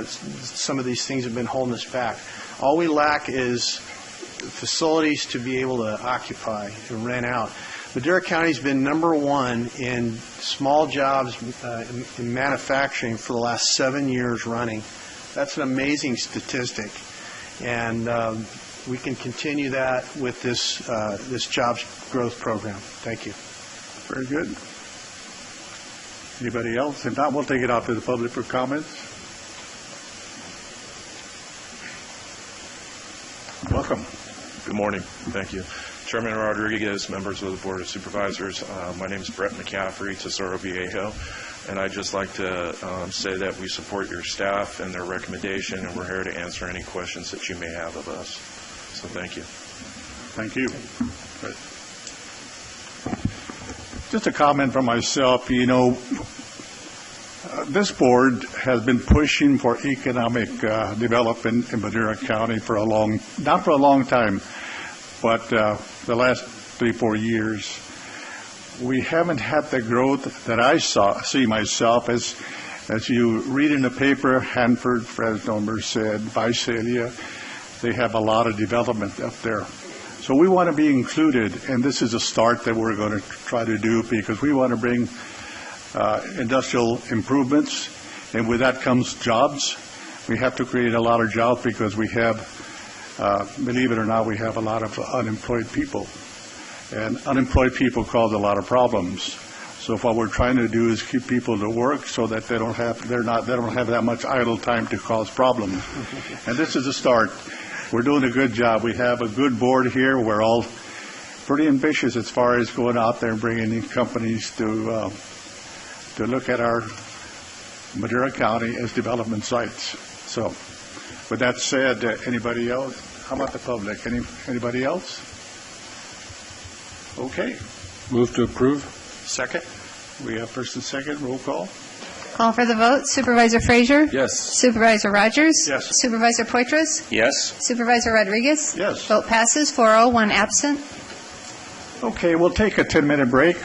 Speaker 6: Some of these things have been holding us back. All we lack is facilities to be able to occupy and rent out. Madera County's been number one in small jobs in manufacturing for the last 7 years running. That's an amazing statistic, and we can continue that with this jobs growth program. Thank you.
Speaker 3: Very good. Anybody else? If not, we'll take it out to the public for comments. Welcome.
Speaker 11: Good morning. Thank you. Chairman Rodriguez, members of the Board of Supervisors, my name is Brett McCaffrey, Tesoro Viejo, and I'd just like to say that we support your staff and their recommendation, and we're here to answer any questions that you may have of us. So thank you.
Speaker 3: Thank you. Just a comment from myself. This board has been pushing for economic development in Madera County not for a long time, but the last 3-4 years. We haven't had the growth that I see myself as you read in the paper, Hanford, Fresno, Merced, Visalia, they have a lot of development up there. So we want to be included, and this is a start that we're going to try to do because we want to bring industrial improvements, and with that comes jobs. We have to create a lot of jobs because we have, believe it or not, we have a lot of unemployed people, and unemployed people cause a lot of problems. So what we're trying to do is keep people to work so that they don't have that much idle time to cause problems. And this is a start. We're doing a good job. We have a good board here. We're all pretty ambitious as far as going out there and bringing in companies to look at our Madera County as development sites. So, with that said, anybody else? How about the public? Anybody else? Okay.
Speaker 5: Move to approve.
Speaker 6: Second?
Speaker 3: We have first and second. Roll call.
Speaker 1: Call for the vote. Supervisor Frazier?
Speaker 5: Yes.
Speaker 1: Supervisor Rogers?
Speaker 3: Yes.
Speaker 1: Supervisor Poitras?
Speaker 11: Yes.
Speaker 1: Supervisor Rodriguez?
Speaker 3: Yes.
Speaker 1: Vote passes 4-0, 1 absent.
Speaker 3: Okay, we'll take a 10-minute break.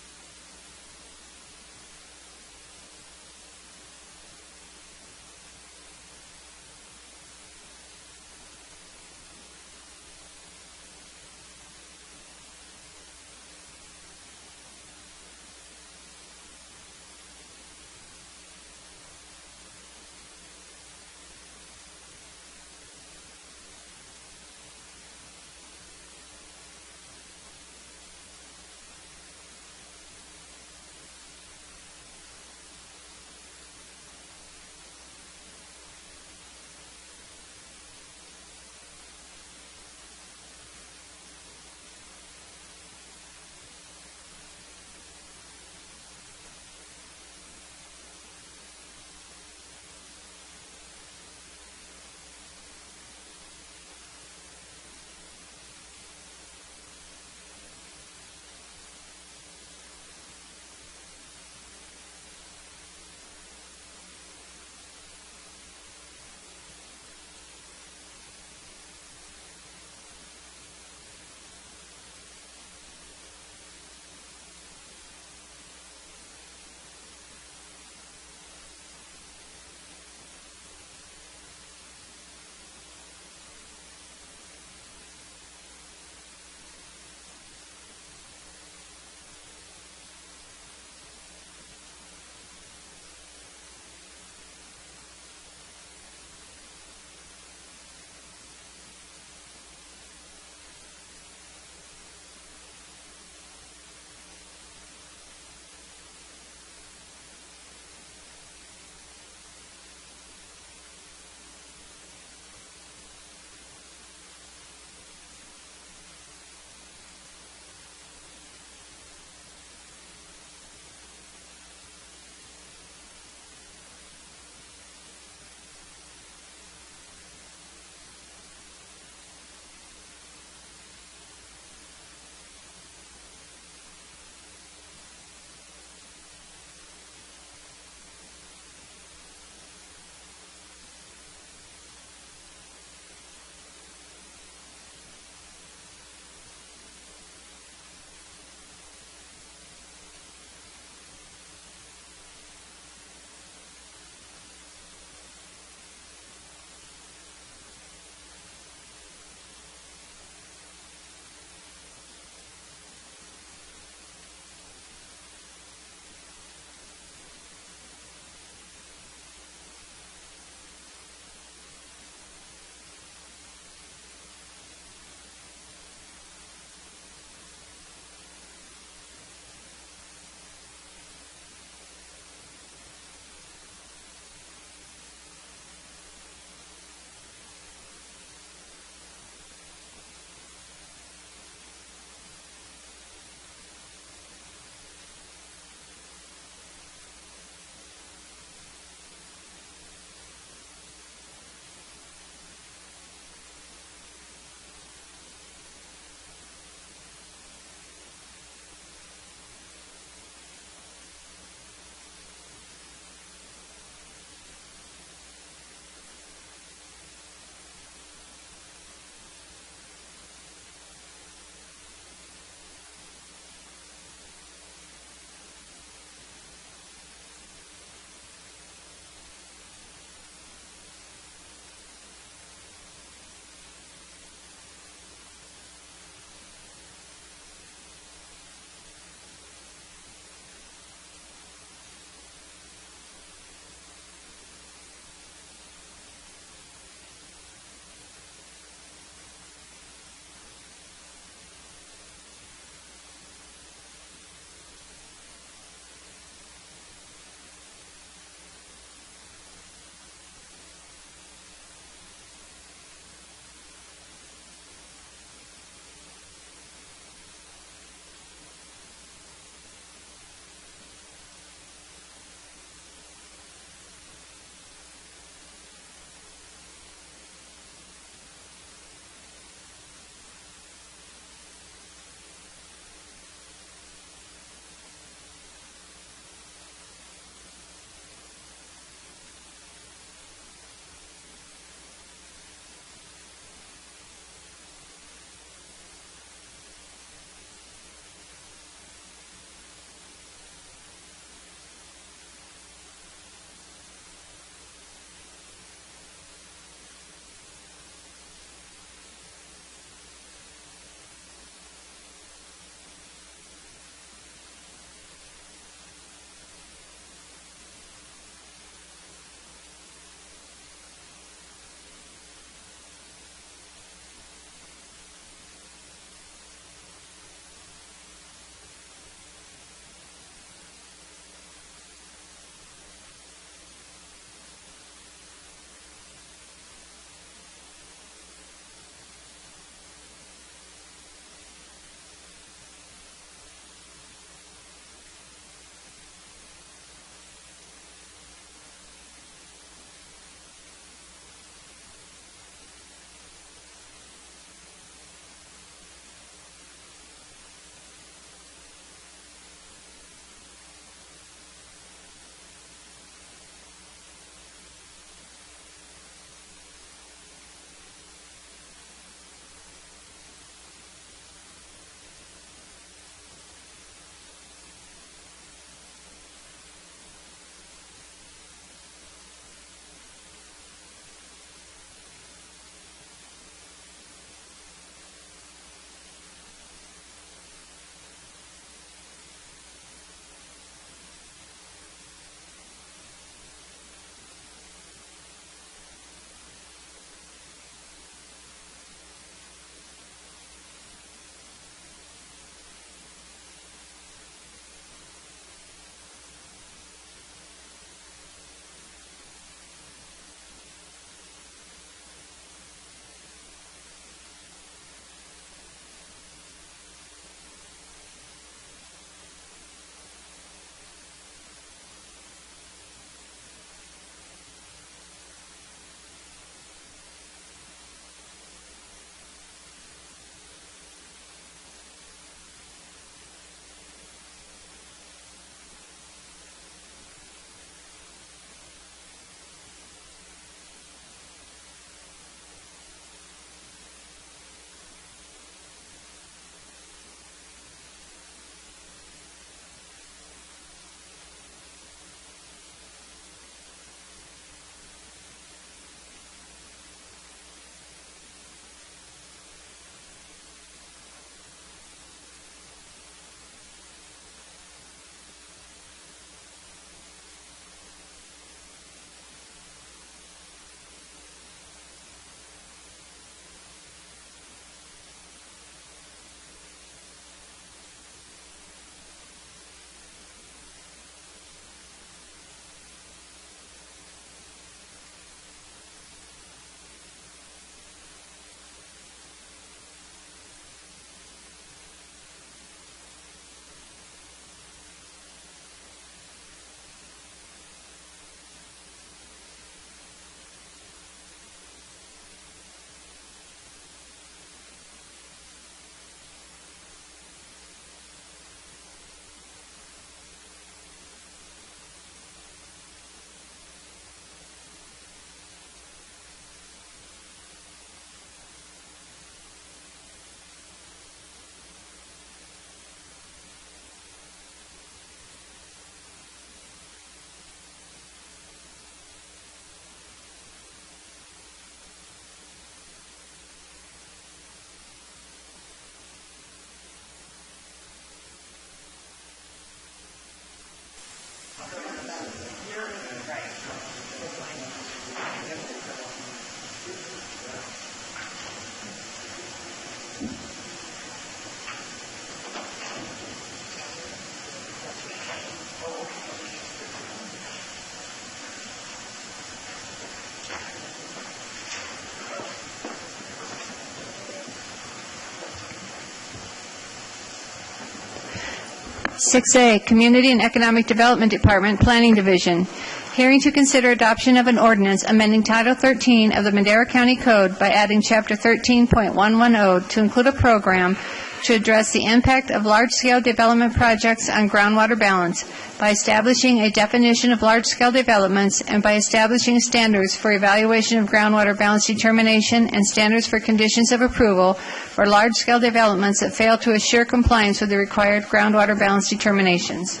Speaker 1: 6A, Community and Economic Development Department, Planning Division. Hearing to consider adoption of an ordinance amending Title 13 of the Madera County Code by adding Chapter 13.110 to include a program to address the impact of large-scale development projects on groundwater balance by establishing a definition of large-scale developments and by establishing standards for evaluation of groundwater balance determination and standards for conditions of approval for large-scale developments that fail to assure compliance with the required groundwater balance determinations.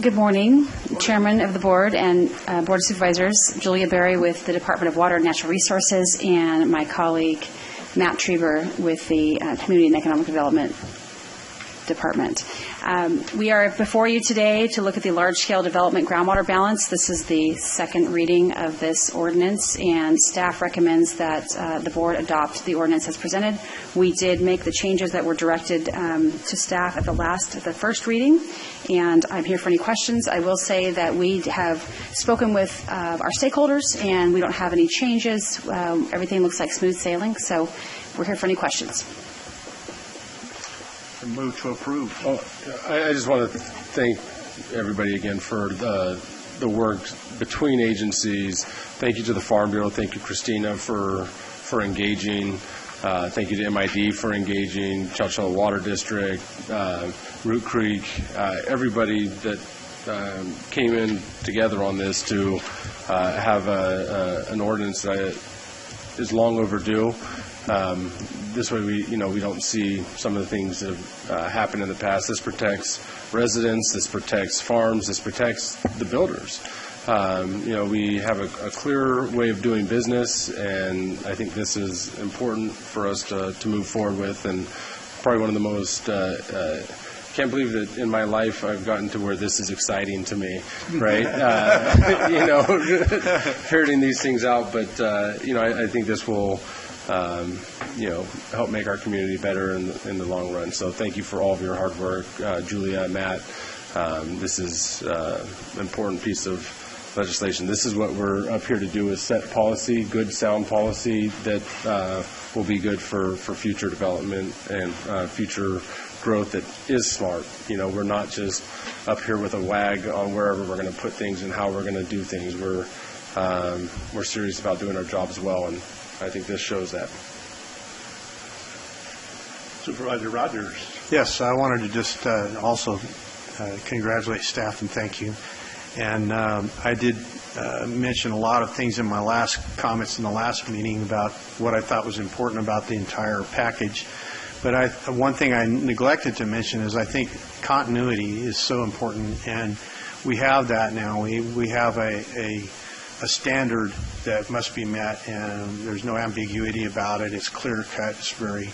Speaker 12: Good morning, Chairman of the Board and Board of Supervisors. Julia Berry with the Department of Water and Natural Resources and my colleague Matt Treber with the Community and Economic Development Department. We are before you today to look at the large-scale development groundwater balance. This is the second reading of this ordinance, and staff recommends that the board adopt the ordinance as presented. We did make the changes that were directed to staff at the first reading, and I'm here for any questions. I will say that we have spoken with our stakeholders, and we don't have any changes. Everything looks like smooth sailing, so we're here for any questions.
Speaker 3: Move to approve.
Speaker 5: I just want to thank everybody again for the work between agencies. Thank you to the Farm Bureau. Thank you, Christina, for engaging. Thank you to MID for engaging, Chowchilla Water District, Root Creek, everybody that came in together on this to have an ordinance that is long overdue. This way we don't see some of the things that have happened in the past. This protects residents, this protects farms, this protects the builders. We have a clear way of doing business, and I think this is important for us to move forward with, and probably one of the most can't believe that in my life I've gotten to where this is exciting to me, right? Ferreting these things out, but I think this will help make our community better in the long run. So thank you for all of your hard work, Julia and Matt. This is an important piece of legislation. This is what we're up here to do, is set policy, good, sound policy that will be good for future development and future growth that is smart. We're not just up here with a wag on wherever we're going to put things and how we're going to do things. We're serious about doing our jobs well, and I think this shows that.
Speaker 3: Supervisor Rogers.
Speaker 6: Yes, I wanted to just also congratulate staff and thank you. And I did mention a lot of things in my last comments in the last meeting about what I thought was important about the entire package. But one thing I neglected to mention is I think continuity is so important, and we have that now. We have a standard that must be met, and there's no ambiguity about it. It's clear cut. It's very,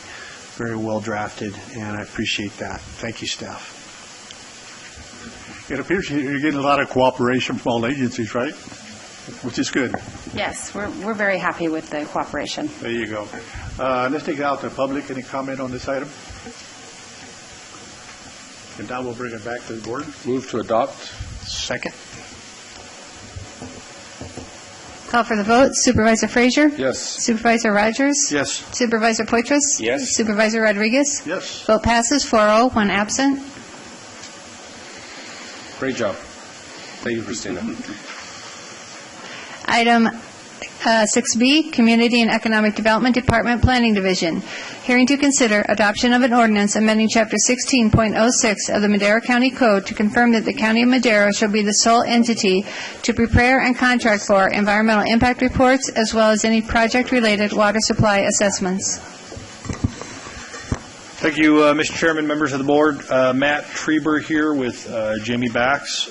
Speaker 6: very well drafted, and I appreciate that. Thank you, staff.
Speaker 3: It appears you're getting a lot of cooperation from all agencies, right? Which is good.
Speaker 12: Yes, we're very happy with the cooperation.
Speaker 3: There you go. Let's take it out to the public. Any comment on this item? And now we'll bring it back to the board.
Speaker 5: Move to adopt.
Speaker 6: Second.
Speaker 1: Call for the vote. Supervisor Frazier?
Speaker 5: Yes.
Speaker 1: Supervisor Rogers?
Speaker 6: Yes.
Speaker 1: Supervisor Poitras?
Speaker 5: Yes.
Speaker 1: Supervisor Rodriguez?
Speaker 3: Yes.
Speaker 1: Vote passes 4-0, one absent.
Speaker 5: Great job. Thank you, Christina.
Speaker 1: Item 6B, Community and Economic Development Department, Planning Division. Hearing to consider adoption of an ordinance amending Chapter 16.06 of the Madera County Code to confirm that the County of Madera shall be the sole entity to prepare and contract for environmental impact reports as well as any project-related water supply assessments.
Speaker 10: Thank you, Mr. Chairman, members of the board. Matt Treber here with Jamie Bax.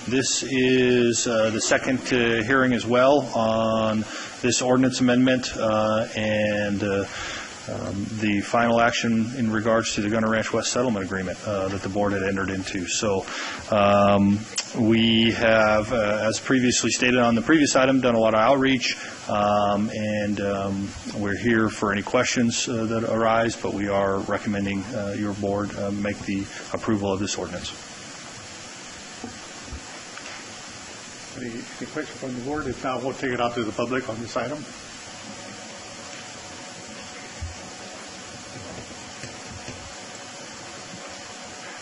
Speaker 10: This is the second hearing as well on this ordinance amendment, and the final action in regards to the Gunner Ranch West Settlement Agreement that the board had entered into. So we have, as previously stated on the previous item, done a lot of outreach, and we're here for any questions that arise, but we are recommending your board make the approval of this ordinance.
Speaker 3: Any questions from the board? If not, we'll take it out to the public on this item.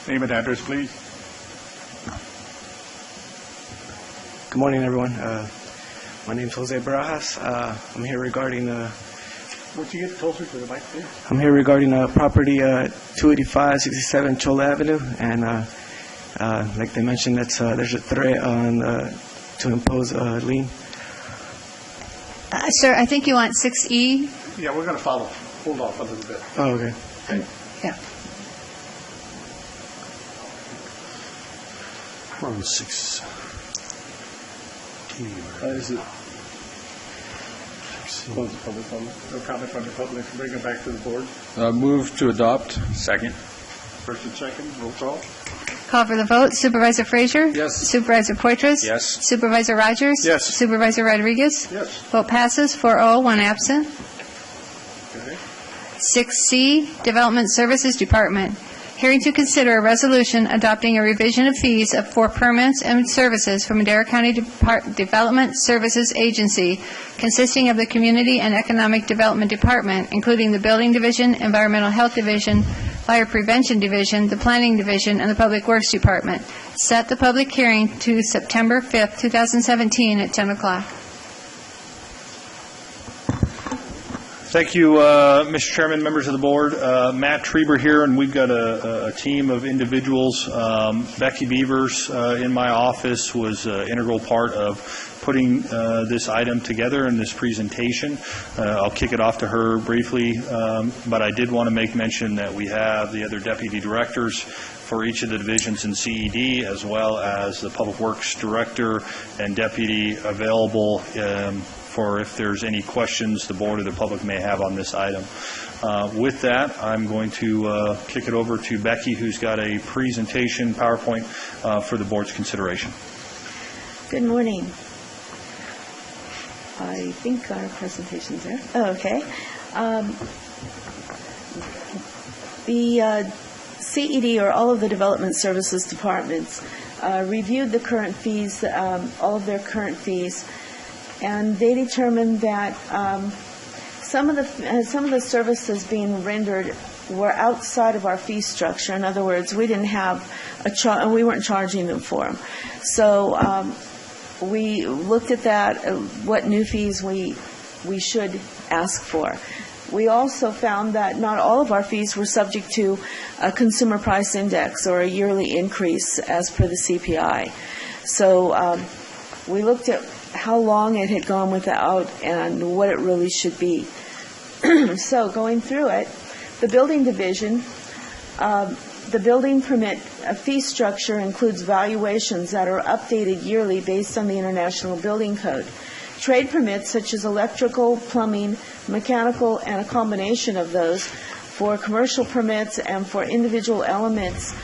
Speaker 3: Name and address, please.
Speaker 13: Good morning, everyone. My name is Jose Barajas. I'm here regarding
Speaker 3: Would you get closer to the mic, please?
Speaker 13: I'm here regarding property 285-67 Chola Avenue, and like they mentioned, that's there's a threat on to impose a lien.
Speaker 1: Sir, I think you want 6E.
Speaker 3: Yeah, we're going to follow. Hold off a little bit.
Speaker 13: Oh, okay.
Speaker 1: Yeah.
Speaker 6: We're on 6.
Speaker 5: Is it? Close the public comment.
Speaker 3: No comment from the public. Bring it back to the board.
Speaker 5: Move to adopt.
Speaker 4: Second.
Speaker 3: First and second, roll call.
Speaker 1: Call for the vote. Supervisor Frazier?
Speaker 5: Yes.
Speaker 1: Supervisor Poitras?
Speaker 4: Yes.
Speaker 1: Supervisor Rogers?
Speaker 3: Yes.
Speaker 1: Supervisor Rodriguez?
Speaker 3: Yes.
Speaker 1: Vote passes 4-0, 1 absent.
Speaker 3: Okay.
Speaker 1: 6C, Development Services Department. Hearing to consider a resolution adopting a revision of fees for permits and services from Madera County Development Services Agency consisting of the Community and Economic Development Department, including the Building Division, Environmental Health Division, Fire Prevention Division, the Planning Division, and the Public Works Department. Set the public hearing to September 5th, 2017 at 10 o'clock.
Speaker 10: Thank you, Mr. Chairman, members of the board. Matt Trieber here, and we've got a team of individuals. Becky Beavers in my office was an integral part of putting this item together in this presentation. I'll kick it off to her briefly, but I did want to make mention that we have the other deputy directors for each of the divisions in CED, as well as the Public Works Director and Deputy available for if there's any questions the board or the public may have on this item. With that, I'm going to kick it over to Becky, who's got a presentation PowerPoint for the board's consideration.
Speaker 14: Good morning. I think our presentation's there. Oh, okay. The CED, or all of the Development Services Departments, reviewed the current fees, all of their current fees, and they determined that some of the services being rendered were outside of our fee structure. In other words, we didn't have we weren't charging them for them. So we looked at that, what new fees we should ask for. We also found that not all of our fees were subject to a consumer price index or a yearly increase as per the CPI. So we looked at how long it had gone without and what it really should be. So going through it, the building division, the building permit fee structure includes valuations that are updated yearly based on the International Building Code. Trade permits such as electrical, plumbing, mechanical, and a combination of those for commercial permits and for individual elements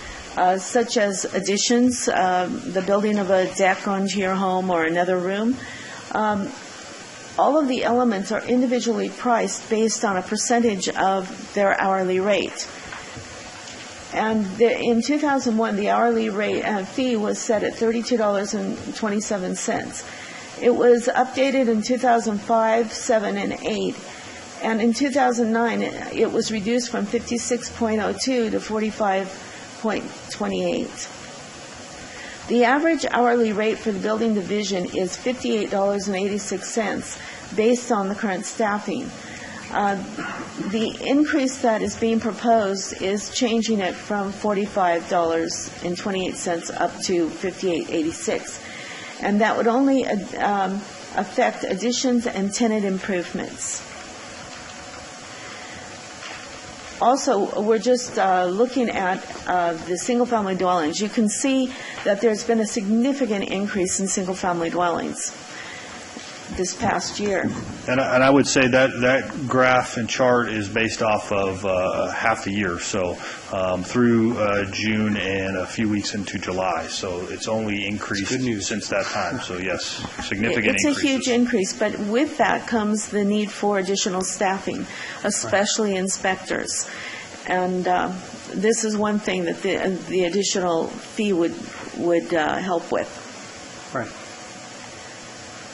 Speaker 14: such as additions, the building of a deck onto your home or another room. All of the elements are individually priced based on a percentage of their hourly rate. And in 2001, the hourly rate fee was set at $32.27. It was updated in 2005, 7, and 8. And in 2009, it was reduced from 56.02 to 45.28. The average hourly rate for the building division is $58.86 based on the current staffing. The increase that is being proposed is changing it from $45.28 up to $58.86. And that would only affect additions and tenant improvements. Also, we're just looking at the single-family dwellings. You can see that there's been a significant increase in single-family dwellings. this past year.
Speaker 10: And I would say that graph and chart is based off of half the year, so through June and a few weeks into July. So it's only increased since that time. So yes, significant
Speaker 14: It's
Speaker 10: increases.
Speaker 14: a huge increase, but with that comes the need for additional staffing, especially inspectors. And this is one thing that the additional fee would help with.
Speaker 6: Right.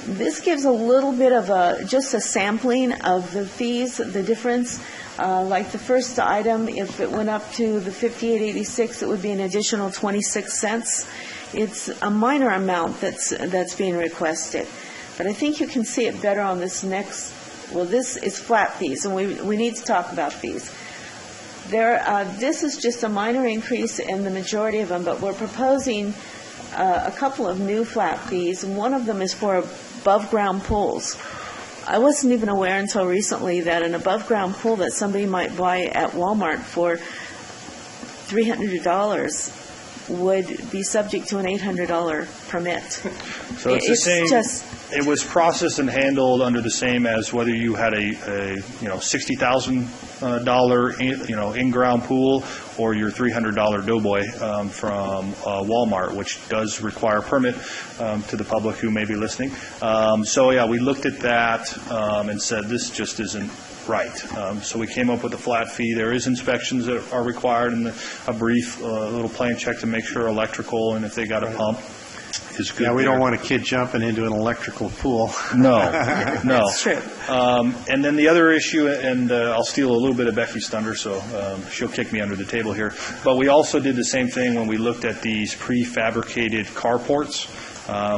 Speaker 14: This gives a little bit of just a sampling of the fees, the difference. Like the first item, if it went up to the $58.86, it would be an additional 26 cents. It's a minor amount that's being requested. But I think you can see it better on this next, well, this is flat fees, and we need to talk about fees. This is just a minor increase in the majority of them, but we're proposing a couple of new flat fees, and one of them is for above-ground pools. I wasn't even aware until recently that an above-ground pool that somebody might buy at Walmart for $300 would be subject to an $800 permit.
Speaker 10: So it's the same. It was processed and handled under the same as whether you had a $60,000 in-ground pool or your $300 doughboy from Walmart, which does require a permit to the public who may be listening. So yeah, we looked at that and said this just isn't right. So we came up with a flat fee. There is inspections that are required and a brief little plan check to make sure electrical and if they got a pump is good.
Speaker 6: Yeah, we
Speaker 10: there.
Speaker 6: don't want a kid jumping into an electrical pool.
Speaker 10: No, no.
Speaker 14: That's true.
Speaker 10: And then the other issue, and I'll steal a little bit of Becky's thunder, so she'll kick me under the table here. But we also did the same thing when we looked at these prefabricated carports,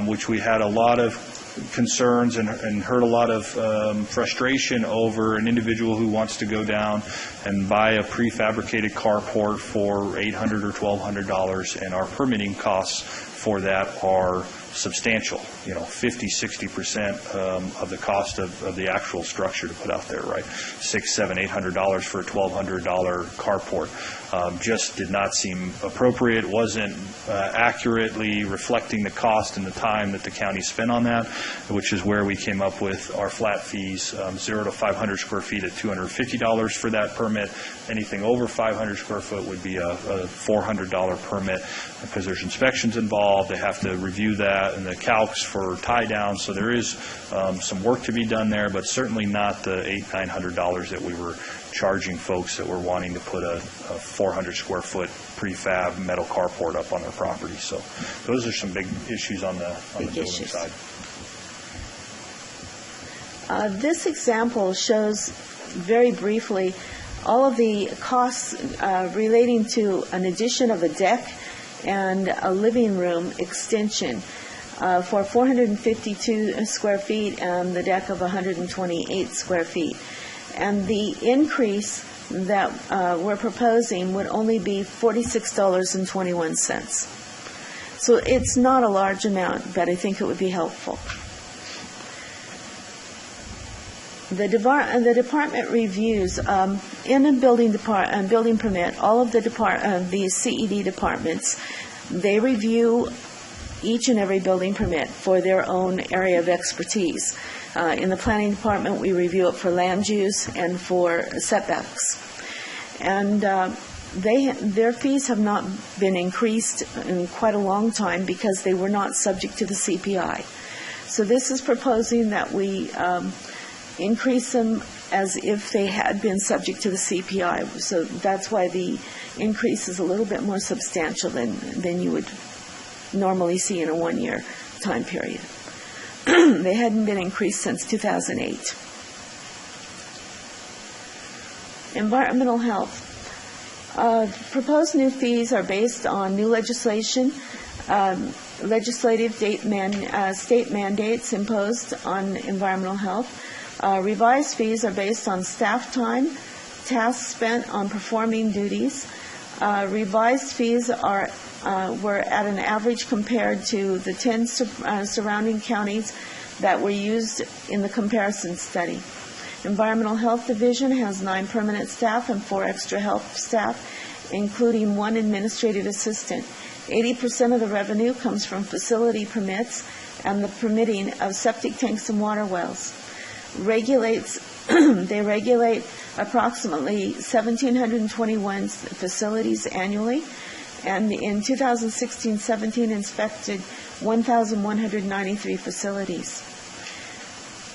Speaker 10: which we had a lot of concerns and heard a lot of frustration over an individual who wants to go down and buy a prefabricated carport for $800 or $1,200, and our permitting costs for that are substantial, 50, 60% of the cost of the actual structure to put out there, right? $600, $700, $800 for a $1,200 carport. Just did not seem appropriate, wasn't accurately reflecting the cost and the time that the county spent on that, which is where we came up with our flat fees, 0 to 500 square feet at $250 for that permit. Anything over 500 square foot would be a $400 permit because there's inspections involved. They have to review that and the calcs for tie down. So there is some work to be done there, but certainly not the $800, $900 that we were charging folks that were wanting to put a 400 square foot prefab metal carport up on their property. So those are some big issues on the building side.
Speaker 14: This example shows very briefly all of the costs relating to an addition of a deck and a living room extension for 452 square feet and the deck of 128 square feet. And the increase that we're proposing would only be $46.21. So it's not a large amount, but I think it would be helpful. The department reviews in a building permit. All of the CED departments, they review each and every building permit for their own area of expertise. In the planning department, we review it for land use and for setbacks. And their fees have not been increased in quite a long time because they were not subject to the CPI. So this is proposing that we increase them as if they had been subject to the CPI. So that's why the increase is a little bit more substantial than you would normally see in a one-year time period. They hadn't been increased since 2008. Environmental health. Proposed new fees are based on new legislation, legislative state mandates imposed on environmental health. Revised fees are based on staff time, tasks spent on performing duties. Revised fees were at an average compared to the 10 surrounding counties that were used in the comparison study. Environmental Health Division has 9 permanent staff and 4 extra health staff, including 1 administrative assistant. 80% of the revenue comes from facility permits, and the permitting of septic tanks and water wells. They regulate approximately 1,721 facilities annually, and in 2016-17 inspected 1,193 facilities.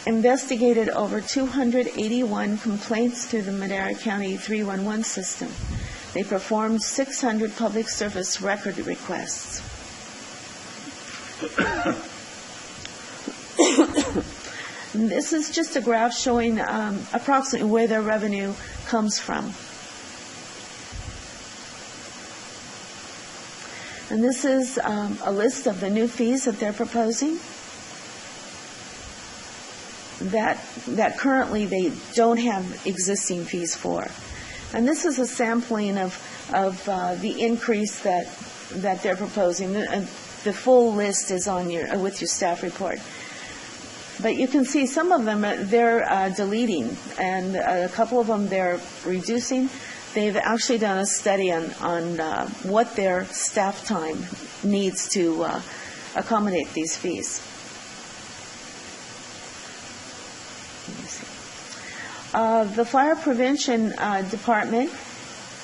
Speaker 14: Investigated over 281 complaints through the Madera County 311 system. They performed 600 public service record requests. This is just a graph showing approximately where their revenue comes from. And this is a list of the new fees that they're proposing that currently they don't have existing fees for. And this is a sampling of the increase that they're proposing. The full list is on with your staff report. But you can see some of them they're deleting, and a couple of them they're reducing. They've actually done a study on what their staff time needs to accommodate these fees. The Fire Prevention Department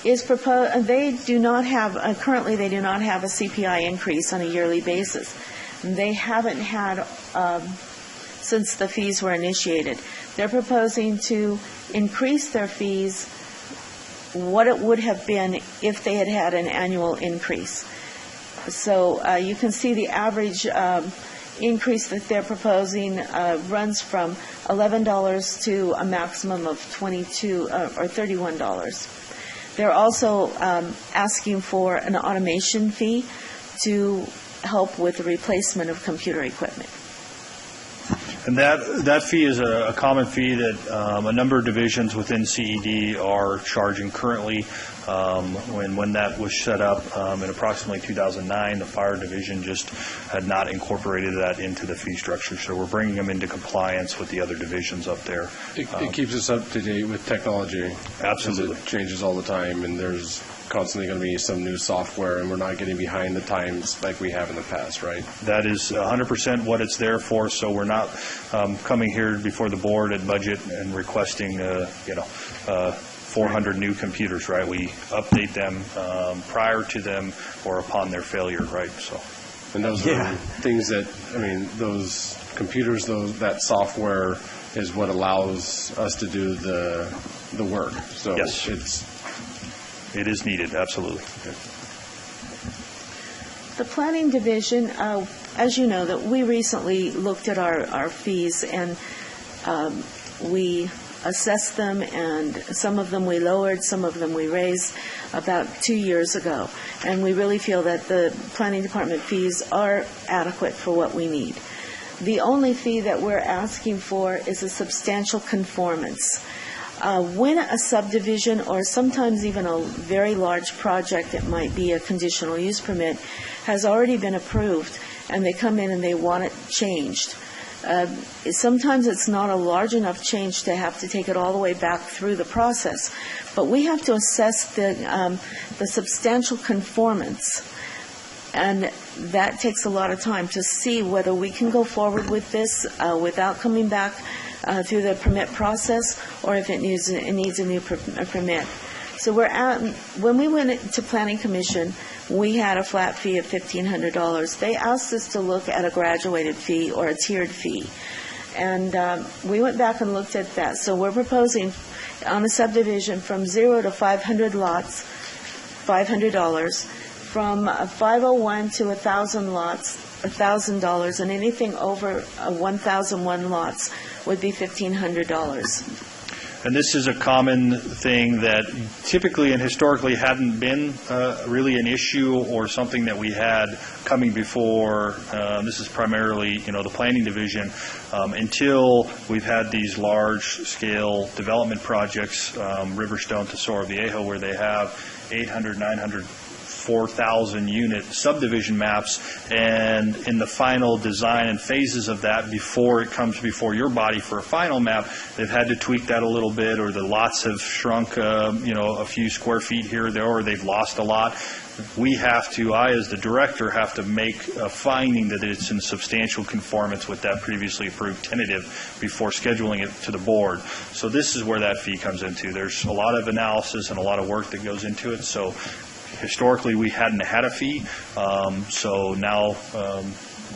Speaker 14: is proposed. They do not have currently. They do not have a CPI increase on a yearly basis. They haven't had since the fees were initiated. They're proposing to increase their fees what it would have been if they had had an annual increase. So you can see the average increase that they're proposing runs from $11 to a maximum of $22 or $31. They're also asking for an automation fee to help with the replacement of computer equipment.
Speaker 10: And that fee is a common fee that a number of divisions within CED are charging currently. When that was set up in approximately 2009, the fire division just had not incorporated that into the fee structure. So we're bringing them into compliance with the other divisions up there.
Speaker 5: It keeps us up to date with technology.
Speaker 10: Absolutely.
Speaker 5: It changes all the time, and there's constantly going to be some new software, and we're not getting behind the times like we have in the past, right?
Speaker 10: That is 100% what it's there for. So we're not coming here before the board at budget and requesting 400 new computers, right? We update them prior to them or upon their failure, right? So,
Speaker 5: and those are things that, those computers, that software is what allows us to do the work. So
Speaker 10: yes, it is needed, absolutely.
Speaker 5: Okay.
Speaker 14: The planning division, as you know, that we recently looked at our fees, and we assessed them, and some of them we lowered, some of them we raised about 2 years ago. And we really feel that the planning department fees are adequate for what we need. The only fee that we're asking for is a substantial conformance. When a subdivision, or sometimes even a very large project, it might be a conditional use permit, has already been approved, and they come in and they want it changed, sometimes it's not a large enough change to have to take it all the way back through the process. But we have to assess the substantial conformance, and that takes a lot of time to see whether we can go forward with this without coming back through the permit process, or if it needs a new permit. So when we went to Planning Commission, we had a flat fee of $1,500. They asked us to look at a graduated fee or a tiered fee. And we went back and looked at that. So we're proposing on a subdivision from 0 to 500 lots, $500. From 501 to 1,000 lots, $1,000. And anything over 1,001 lots would be $1,500.
Speaker 10: And this is a common thing that typically and historically hadn't been really an issue or something that we had coming before. This is primarily, the planning division until we've had these large-scale development projects, Riverstone to Cerro Viejo, where they have 800, 900 4,000 unit subdivision maps, and in the final design and phases of that, before it comes before your body for a final map, they've had to tweak that a little bit, or the lots have shrunk, a few square feet here or there, or they've lost a lot. We have to, I as the director, have to make a finding that it's in substantial conformance with that previously approved tentative before scheduling it to the board. So this is where that fee comes into. There's a lot of analysis and a lot of work that goes into it. So historically, we hadn't had a fee. So now,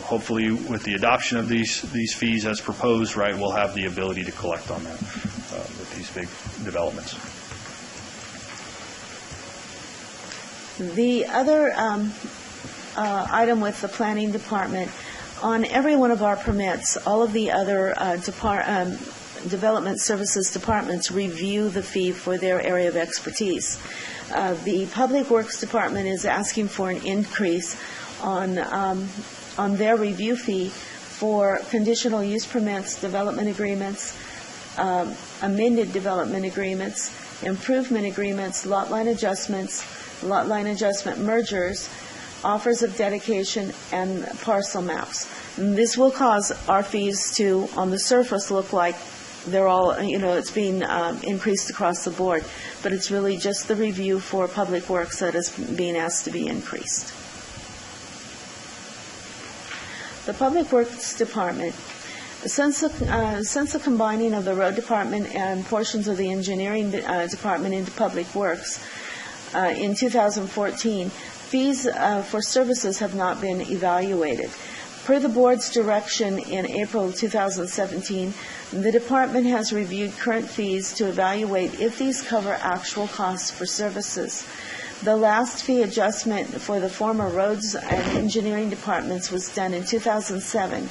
Speaker 10: hopefully, with the adoption of these fees as proposed, right, we'll have the ability to collect on that with these big developments.
Speaker 14: The other item with the planning department, on every one of our permits, all of the other development services departments review the fee for their area of expertise. The Public Works Department is asking for an increase on their review fee for conditional use permits, development agreements, amended development agreements, improvement agreements, lot line adjustment mergers, offers of dedication, and parcel maps. And this will cause our fees to, on the surface, look like they're all, it's being increased across the board. But it's really just the review for Public Works that is being asked to be increased. The Public Works Department, since the combining of the Road Department and portions of the Engineering Department into Public Works, in 2014, fees for services have not been evaluated. Per the board's direction in April 2017, the department has reviewed current fees to evaluate if these cover actual costs for services. The last fee adjustment for the former roads and engineering departments was done in 2007.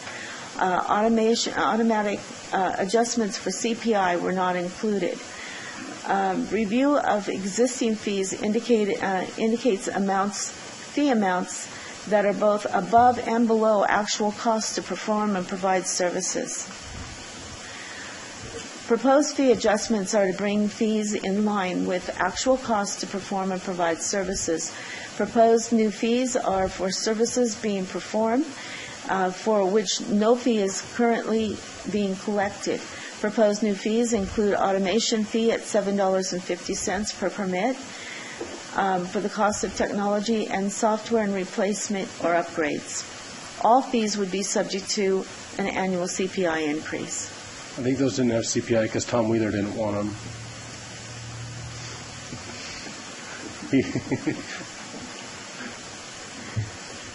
Speaker 14: Automatic adjustments for CPI were not included. Review of existing fees indicates fee amounts that are both above and below actual costs to perform and provide services. Proposed fee adjustments are to bring fees in line with actual costs to perform and provide services. Proposed new fees are for services being performed for which no fee is currently being collected. Proposed new fees include automation fee at $7.50 per permit for the cost of technology and software and replacement or upgrades. All fees would be subject to an annual CPI increase.
Speaker 5: I think those didn't have CPI because Tom Wheeler didn't want them.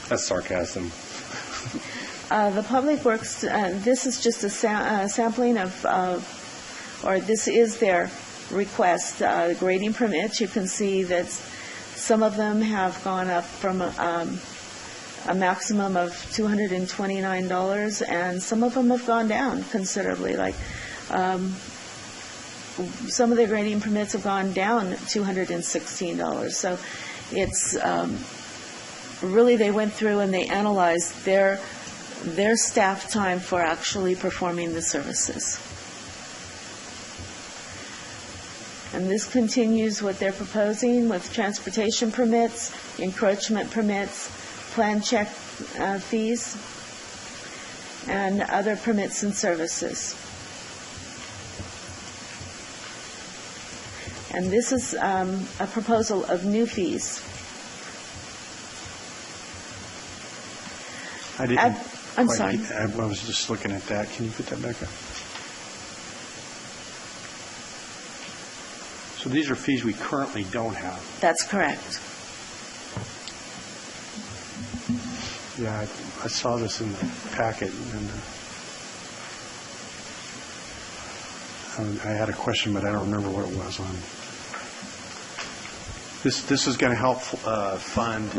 Speaker 5: That's sarcasm.
Speaker 14: The Public Works, this is just a sampling of, or this is their request. Grading permits, you can see that some of them have gone up from a maximum of $229, and some of them have gone down considerably. Like some of the grading permits have gone down $216. So it's really, they went through and they analyzed their staff time for actually performing the services. And this continues what they're proposing with transportation permits, encroachment permits, plan check fees, and other permits and services. And this is a proposal of new fees. I'm sorry.
Speaker 6: I was just looking at that. Can you put that back up? So these are fees we currently don't have.
Speaker 14: That's correct.
Speaker 6: Yeah, I saw this in the packet, and I had a question, but I don't remember what it was on. This is going to help fund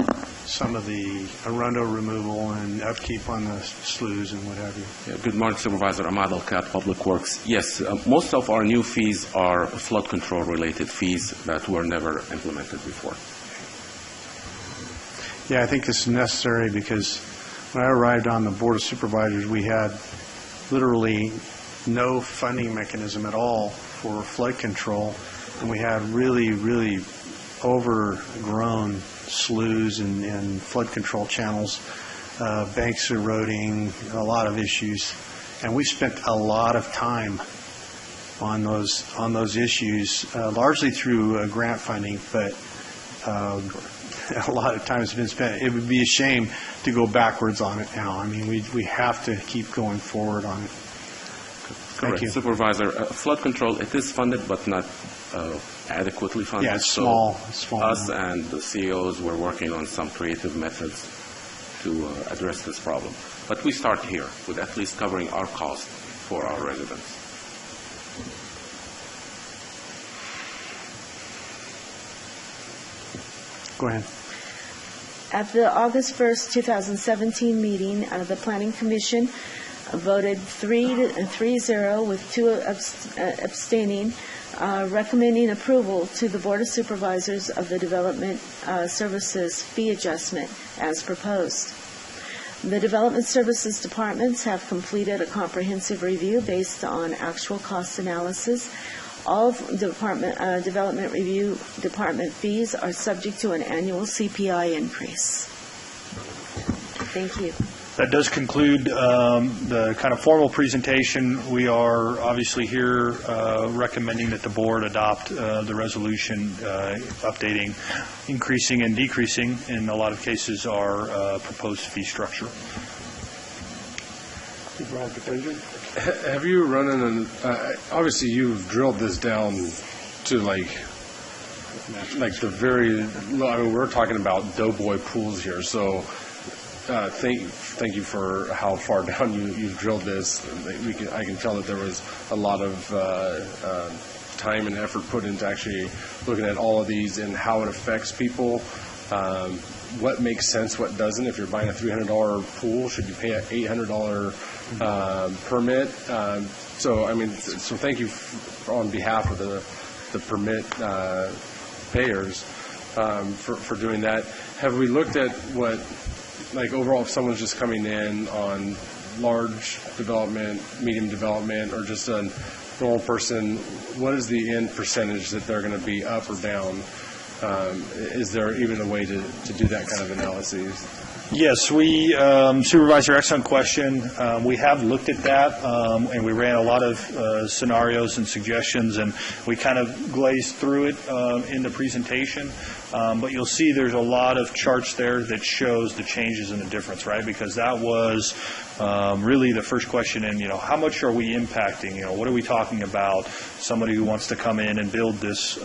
Speaker 6: some of the arundo removal and upkeep on the sloughs and what have you.
Speaker 15: Yeah, good morning, Supervisor Ahmad Al-Khat, Public Works. Yes, most of our new fees are flood control related fees that were never implemented before.
Speaker 6: Yeah, I think this is necessary because when I arrived on the Board of Supervisors, we had literally no funding mechanism at all for flood control, and we had really, really overgrown sloughs and flood control channels, banks eroding, a lot of issues. And we spent a lot of time on those issues, largely through grant funding, but a lot of time has been spent. It would be a shame to go backwards on it now. I mean, we have to keep going forward on it. Thank you.
Speaker 15: Supervisor, flood control, it is funded, but not adequately funded.
Speaker 6: Yeah, it's small.
Speaker 15: Us and the CEOs were working on some creative methods to address this problem. But we start here with at least covering our cost for our residents.
Speaker 6: Go ahead.
Speaker 14: At the August 1st, 2017 meeting, the Planning Commission voted 3-0 with 2 abstaining, recommending approval to the Board of Supervisors of the Development Services fee adjustment as proposed. The Development Services departments have completed a comprehensive review based on actual cost analysis. All development review department fees are subject to an annual CPI increase. Thank you.
Speaker 10: That does conclude the kind of formal presentation. We are obviously here recommending that the board adopt the resolution updating, increasing, and decreasing, in a lot of cases, our proposed fee structure.
Speaker 5: Have you run in obviously you've drilled this down to like the very, I mean, we're talking about doughboy pools here, so thank you for how far down you've drilled this. I can tell that there was a lot of time and effort put into actually looking at all of these and how it affects people. What makes sense, what doesn't. If you're buying a $300 pool, should you pay an $800 permit? So thank you on behalf of the permit payers for doing that. Have we looked at what, like overall, if someone's just coming in on large development, medium development, or just a normal person, what is the end percentage that they're going to be up or down? Is there even a way to do that kind of analysis?
Speaker 10: Yes, we, Supervisor, excellent question. We have looked at that, and we ran a lot of scenarios and suggestions, and we kind of glazed through it in the presentation. But you'll see there's a lot of charts there that shows the changes and the difference, right? Because that was really the first question in, how much are we impacting? What are we talking about? Somebody who wants to come in and build this,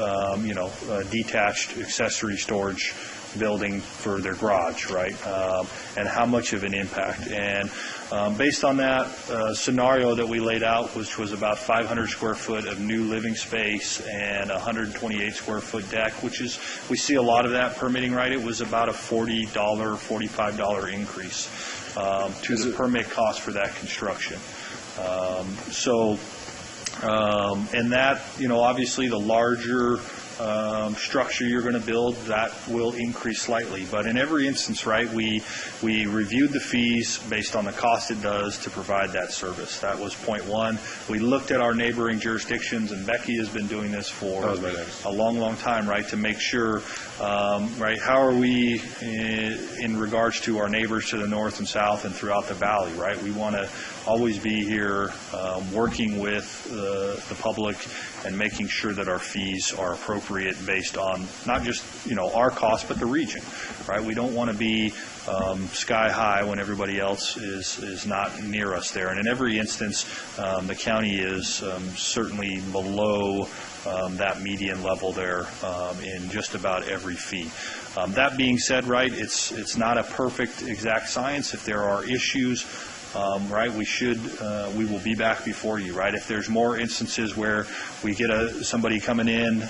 Speaker 10: detached accessory storage building for their garage, right? And how much of an impact. And based on that scenario that we laid out, which was about 500 square foot of new living space and 128 square foot deck, which is, we see a lot of that permitting, right? It was about a $40, $45 increase to the permit cost for that construction. And that, obviously the larger structure you're going to build, that will increase slightly. But in every instance, right, we reviewed the fees based on the cost it does to provide that service. That was point one. We looked at our neighboring jurisdictions, and Becky has been doing this for a long, long time, right, to make sure, right, how are we in regards to our neighbors to the north and south and throughout the valley, right? We want to always be here working with the public and making sure that our fees are appropriate based on not just, our costs, but the region, right? We don't want to be sky high when everybody else is not near us there. And in every instance, the county is certainly below that median level there in just about every fee. That being said, right, it's not a perfect exact science. If there are issues, right, we will be back before you, right? If there's more instances where we get somebody coming in,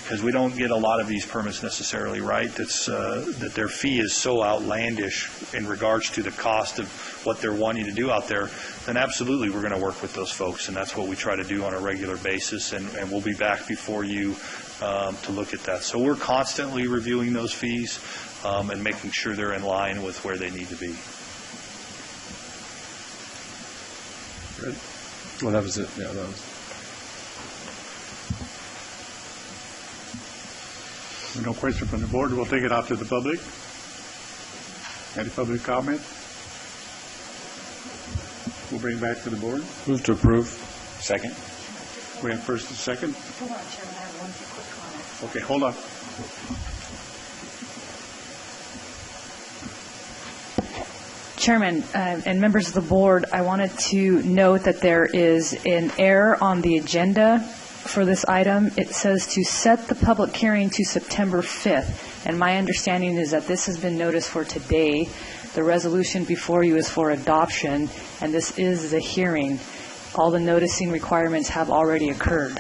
Speaker 10: because we don't get a lot of these permits necessarily, right, that their fee is so outlandish in regards to the cost of what they're wanting to do out there, then absolutely we're going to work with those folks, and that's what we try to do on a regular basis, and we'll be back before you to look at that. So we're constantly reviewing those fees and making sure they're in line with where they need to be.
Speaker 5: Good. Well, that was it. Yeah, that was.
Speaker 3: No question from the board. We'll take it out to the public. Any public comment? We'll bring it back to the board.
Speaker 5: Move to approve.
Speaker 9: Second.
Speaker 3: We have first and second.
Speaker 2: Hold on, Chairman, I have one quick comment.
Speaker 3: Okay, hold on.
Speaker 2: Chairman and members of the board, I wanted to note that there is an error on the agenda for this item. It says to set the public hearing to September 5th, and my understanding is that this has been noticed for today. The resolution before you is for adoption, and this is the hearing. All the noticing requirements have already occurred.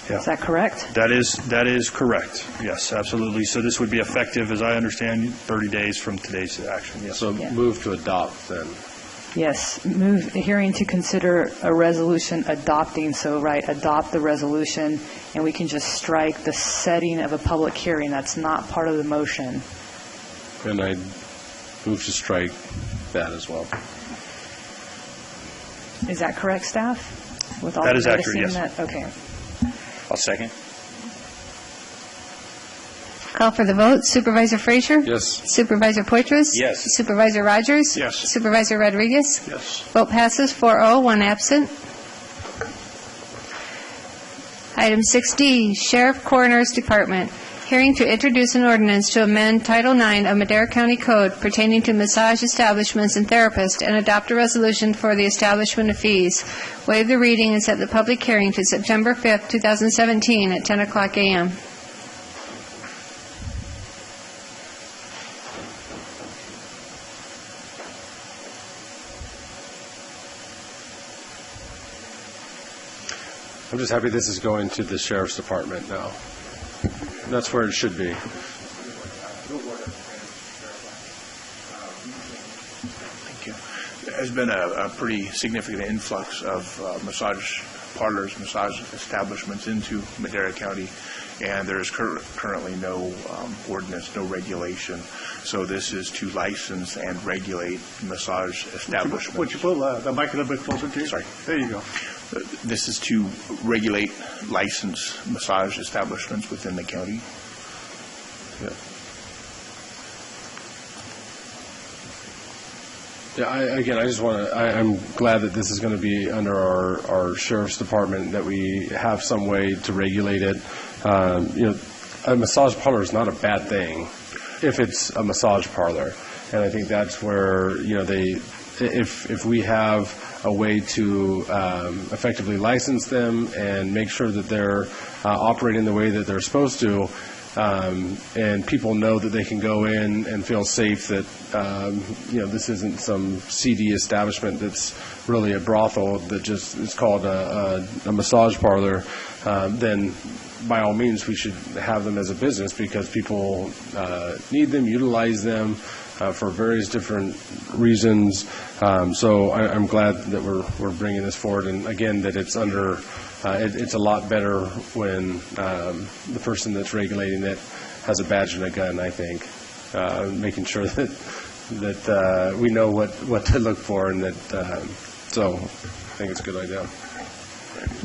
Speaker 10: Yeah.
Speaker 2: Is that correct?
Speaker 10: That is correct. Yes, absolutely. So this would be effective, as I understand, 30 days from today's action. Yes.
Speaker 5: So move to adopt then.
Speaker 2: Yes, move hearing to consider a resolution adopting, so adopt the resolution, and we can just strike the setting of a public hearing. That's not part of the motion.
Speaker 5: And I move to strike that as well.
Speaker 2: Is that correct, staff? With all
Speaker 10: That
Speaker 2: the
Speaker 10: is accurate,
Speaker 2: noticing
Speaker 10: yes.
Speaker 2: Okay.
Speaker 9: I'll second.
Speaker 1: Call for the vote. Supervisor Frazier?
Speaker 5: Yes.
Speaker 1: Supervisor Poitras?
Speaker 9: Yes.
Speaker 1: Supervisor Rogers?
Speaker 3: Yes.
Speaker 1: Supervisor Rodriguez?
Speaker 3: Yes.
Speaker 1: Vote passes 4-0, one absent. Item 6D, Sheriff Coroner's Department. Hearing to introduce an ordinance to amend Title IX of Madera County Code pertaining to massage establishments and therapists and adopt a resolution for the establishment of fees. Waive the reading and set the public hearing to September 5th, 2017 at 10 o'clock a.m.
Speaker 5: I'm just happy this is going to the Sheriff's Department now. That's where it should be.
Speaker 16: Thank you. There's been a pretty significant influx of massage parlors, massage establishments into Madera County, and there is currently no ordinance, no regulation. So this is to license and regulate massage establishments.
Speaker 3: Would you pull the mic a little bit closer to you?
Speaker 16: Sorry.
Speaker 3: There you go.
Speaker 16: This is to regulate licensed massage establishments within the county.
Speaker 5: Yeah, I just want to, I'm glad that this is going to be under our Sheriff's Department, that we have some way to regulate it. A massage parlor is not a bad thing if it's a massage parlor. And I think that's where, if we have a way to effectively license them and make sure that they're operating the way that they're supposed to, and people know that they can go in and feel safe that this isn't some seedy establishment that's really a brothel that just is called a massage parlor, then by all means we should have them as a business, because people need them, utilize them for various different reasons. So I'm glad that we're bringing this forward, and again that it's under. It's a lot better when the person that's regulating it has a badge and a gun, I think, making sure that we know what to look for, and that so I think it's a good idea.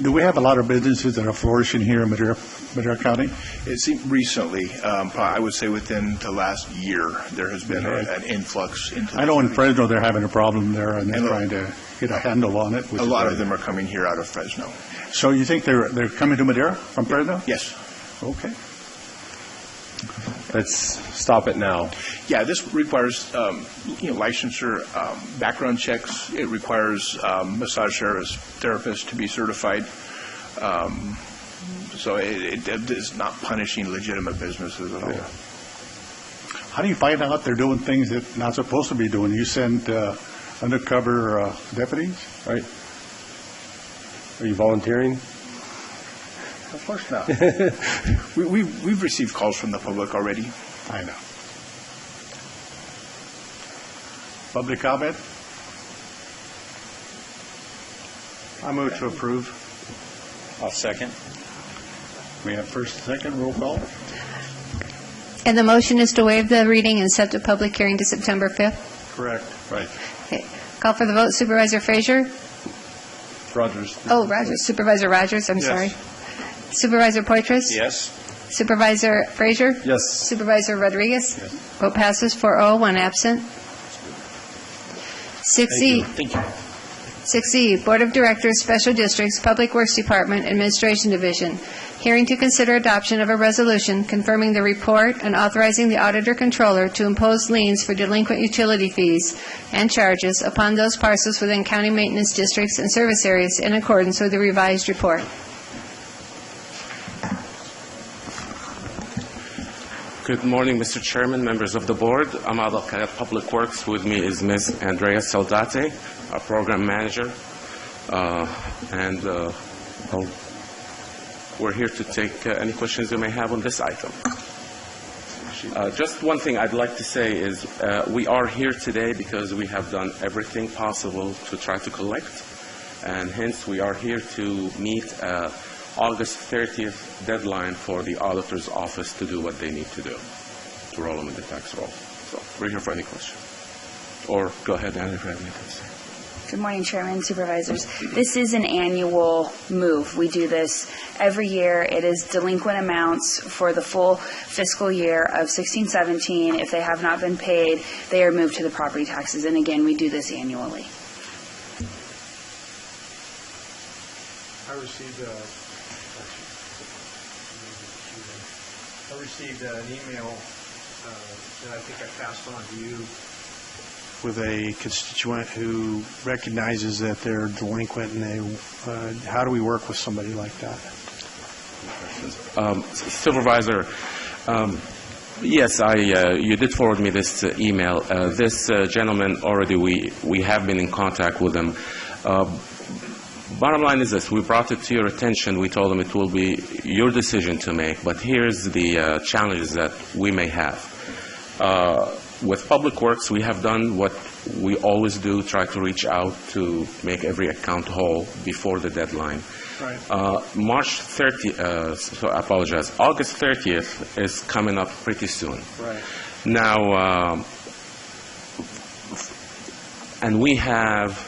Speaker 3: Do we have a lot of businesses that are flourishing here in Madera County?
Speaker 16: It seemed recently, I would say within the last year, there has been an influx into the
Speaker 3: I know in
Speaker 16: community.
Speaker 3: Fresno they're having a problem there, and they're trying to get a handle on it.
Speaker 16: A lot of them are coming here out of Fresno.
Speaker 3: So you think they're coming to Madera from Fresno?
Speaker 16: Yes.
Speaker 3: Okay.
Speaker 5: Let's stop it now.
Speaker 16: Yeah, this requires licensure, background checks. It requires massage therapists to be certified. So it is not punishing legitimate businesses at all.
Speaker 3: How do you find out they're doing things that they're not supposed to be doing? You send undercover deputies?
Speaker 5: Right. Are you volunteering?
Speaker 3: Of course not.
Speaker 16: We've received calls from the public already.
Speaker 3: I know. Public comment?
Speaker 6: I move to approve.
Speaker 9: I'll second.
Speaker 3: We have first and second. Roll call.
Speaker 1: And the motion is to waive the reading and set the public hearing to September 5th?
Speaker 6: Correct.
Speaker 3: Right.
Speaker 1: Okay. Call for the vote. Supervisor Frazier?
Speaker 5: Rogers.
Speaker 1: Oh, Rogers. Supervisor Rogers, I'm
Speaker 6: Yes.
Speaker 1: sorry. Supervisor Poitras?
Speaker 9: Yes.
Speaker 1: Supervisor Frazier?
Speaker 4: Yes.
Speaker 1: Supervisor Rodriguez?
Speaker 4: Yes.
Speaker 1: Vote passes 4-0, one absent. 6E.
Speaker 10: Thank you.
Speaker 1: 6E, Board of Directors, Special Districts, Public Works Department, Administration Division. Hearing to consider adoption of a resolution confirming the report and authorizing the Auditor-Controller to impose liens for delinquent utility fees and charges upon those parcels within county maintenance districts and service areas in accordance with the revised report.
Speaker 15: Good morning, Mr. Chairman, members of the board. I'm Adel Kayat, Public Works. With me is Ms. Andrea Saldate, our program manager. We're here to take any questions you may have on this item. Just one thing I'd like to say is we are here today because we have done everything possible to try to collect, and hence we are here to meet August 30th deadline for the auditor's office to do what they need to do, to roll them in the tax roll. So we're here for any question. Or go ahead, Anna, if you have anything to say.
Speaker 17: Good morning, Chairman, Supervisors. This is an annual move. We do this every year. It is delinquent amounts for the full fiscal year of 16-17. If they have not been paid, they are moved to the property taxes. And again, we do this annually.
Speaker 6: I received an email that I think I passed on to you with a constituent who recognizes that they're delinquent, and how do we work with somebody like that?
Speaker 15: Supervisor, yes, you did forward me this email. This gentleman already, we have been in contact with him. Bottom line is this: we brought it to your attention. We told him it will be your decision to make, but here's the challenges that we may have. With Public Works, we have done what we always do, try to reach out to make every account whole before the deadline.
Speaker 6: Right.
Speaker 15: March 30th, so I apologize, August 30th is coming up pretty soon.
Speaker 6: Right.
Speaker 15: Now, and we have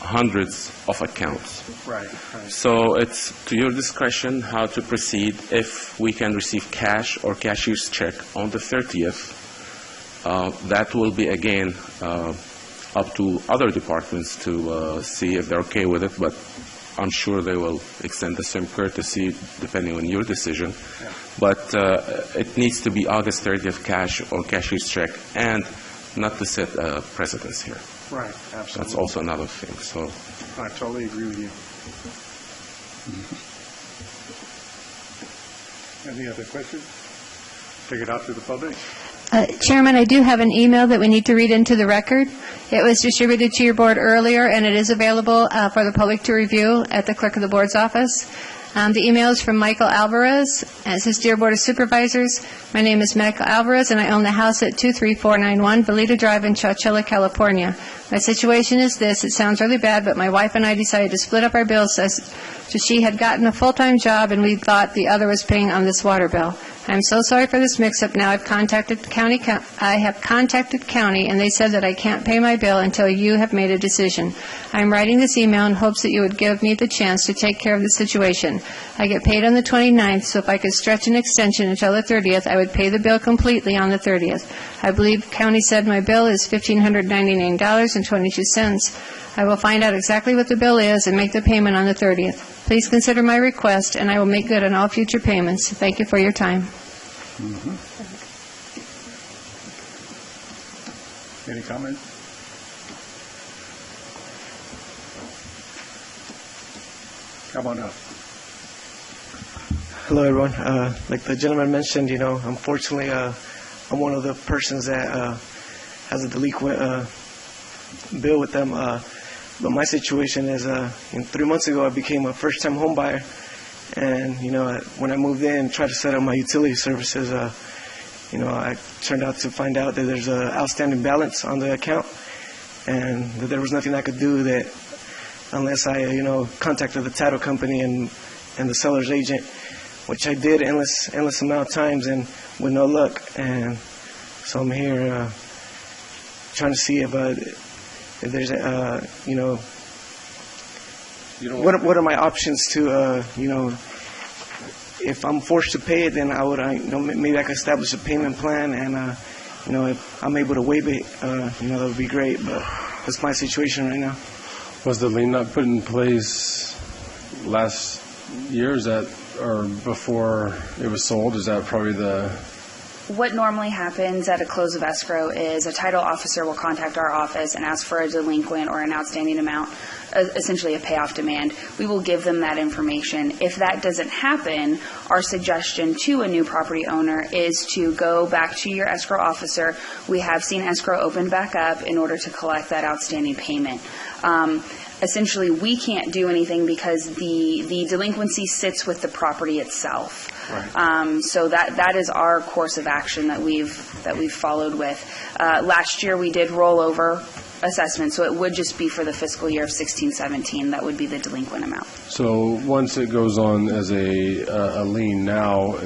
Speaker 15: hundreds of accounts.
Speaker 6: Right.
Speaker 15: So it's to your discretion how to proceed. If we can receive cash or cashier's check on the 30th, that will be, again, up to other departments to see if they're okay with it, but I'm sure they will extend the same courtesy depending on your decision.
Speaker 6: Yeah.
Speaker 15: But it needs to be August 30th cash or cashier's check, and not to set precedence here.
Speaker 6: Right, absolutely.
Speaker 15: That's also another thing. So
Speaker 6: I totally agree with you.
Speaker 3: Any other questions? Take it out to the public.
Speaker 1: Chairman, I do have an email that we need to read into the record. It was distributed to your board earlier, and it is available for the public to review at the clerk of the board's office. The email is from Michael Alvarez, and it says, Dear Board of Supervisors, my name is Michael Alvarez, and I own the house at 23491 Belita Drive in Chowchilla, California. My situation is this. It sounds really bad, but my wife and I decided to split up our bills so she had gotten a full-time job, and we thought the other was paying on this water bill. I'm so sorry for this mix-up. Now I have contacted county, and they said that I can't pay my bill until you have made a decision. I'm writing this email in hopes that you would give me the chance to take care of the situation. I get paid on the 29th, so if I could stretch an extension until the 30th, I would pay the bill completely on the 30th. I believe county said my bill is $1,599.22. I will find out exactly what the bill is and make the payment on the 30th. Please consider my request, and I will make good on all future payments. Thank you for your time.
Speaker 3: Mm-hmm. Any comments? Come on up.
Speaker 13: Hello, everyone. Like the gentleman mentioned, unfortunately, I'm one of the persons that has a delinquent bill with them. But my situation is, 3 months ago, I became a first-time home buyer. And, when I moved in, tried to set up my utility services, I turned out to find out that there's an outstanding balance on the account, and that there was nothing I could do that unless I, contacted the title company and the seller's agent, which I did endless amount of times and with no luck. And so I'm here trying to see if there's what are my options to if I'm forced to pay it, then I would, maybe I could establish a payment plan, and if I'm able to waive it, that would be great. But that's my situation right now.
Speaker 5: Was the lien not put in place last year? Is that, or before it was sold? Is that probably the...
Speaker 17: What normally happens at a close of escrow is a title officer will contact our office and ask for a delinquent or an outstanding amount, essentially a payoff demand. We will give them that information. If that doesn't happen, our suggestion to a new property owner is to go back to your escrow officer. We have seen escrow opened back up in order to collect that outstanding payment. Essentially, we can't do anything because the delinquency sits with the property itself. Right. So that is our course of action that we've followed with. Last year, we did roll over assessment, so it would just be for the fiscal year of 16-17. That would be the delinquent amount.
Speaker 5: So once it goes on as a lien now,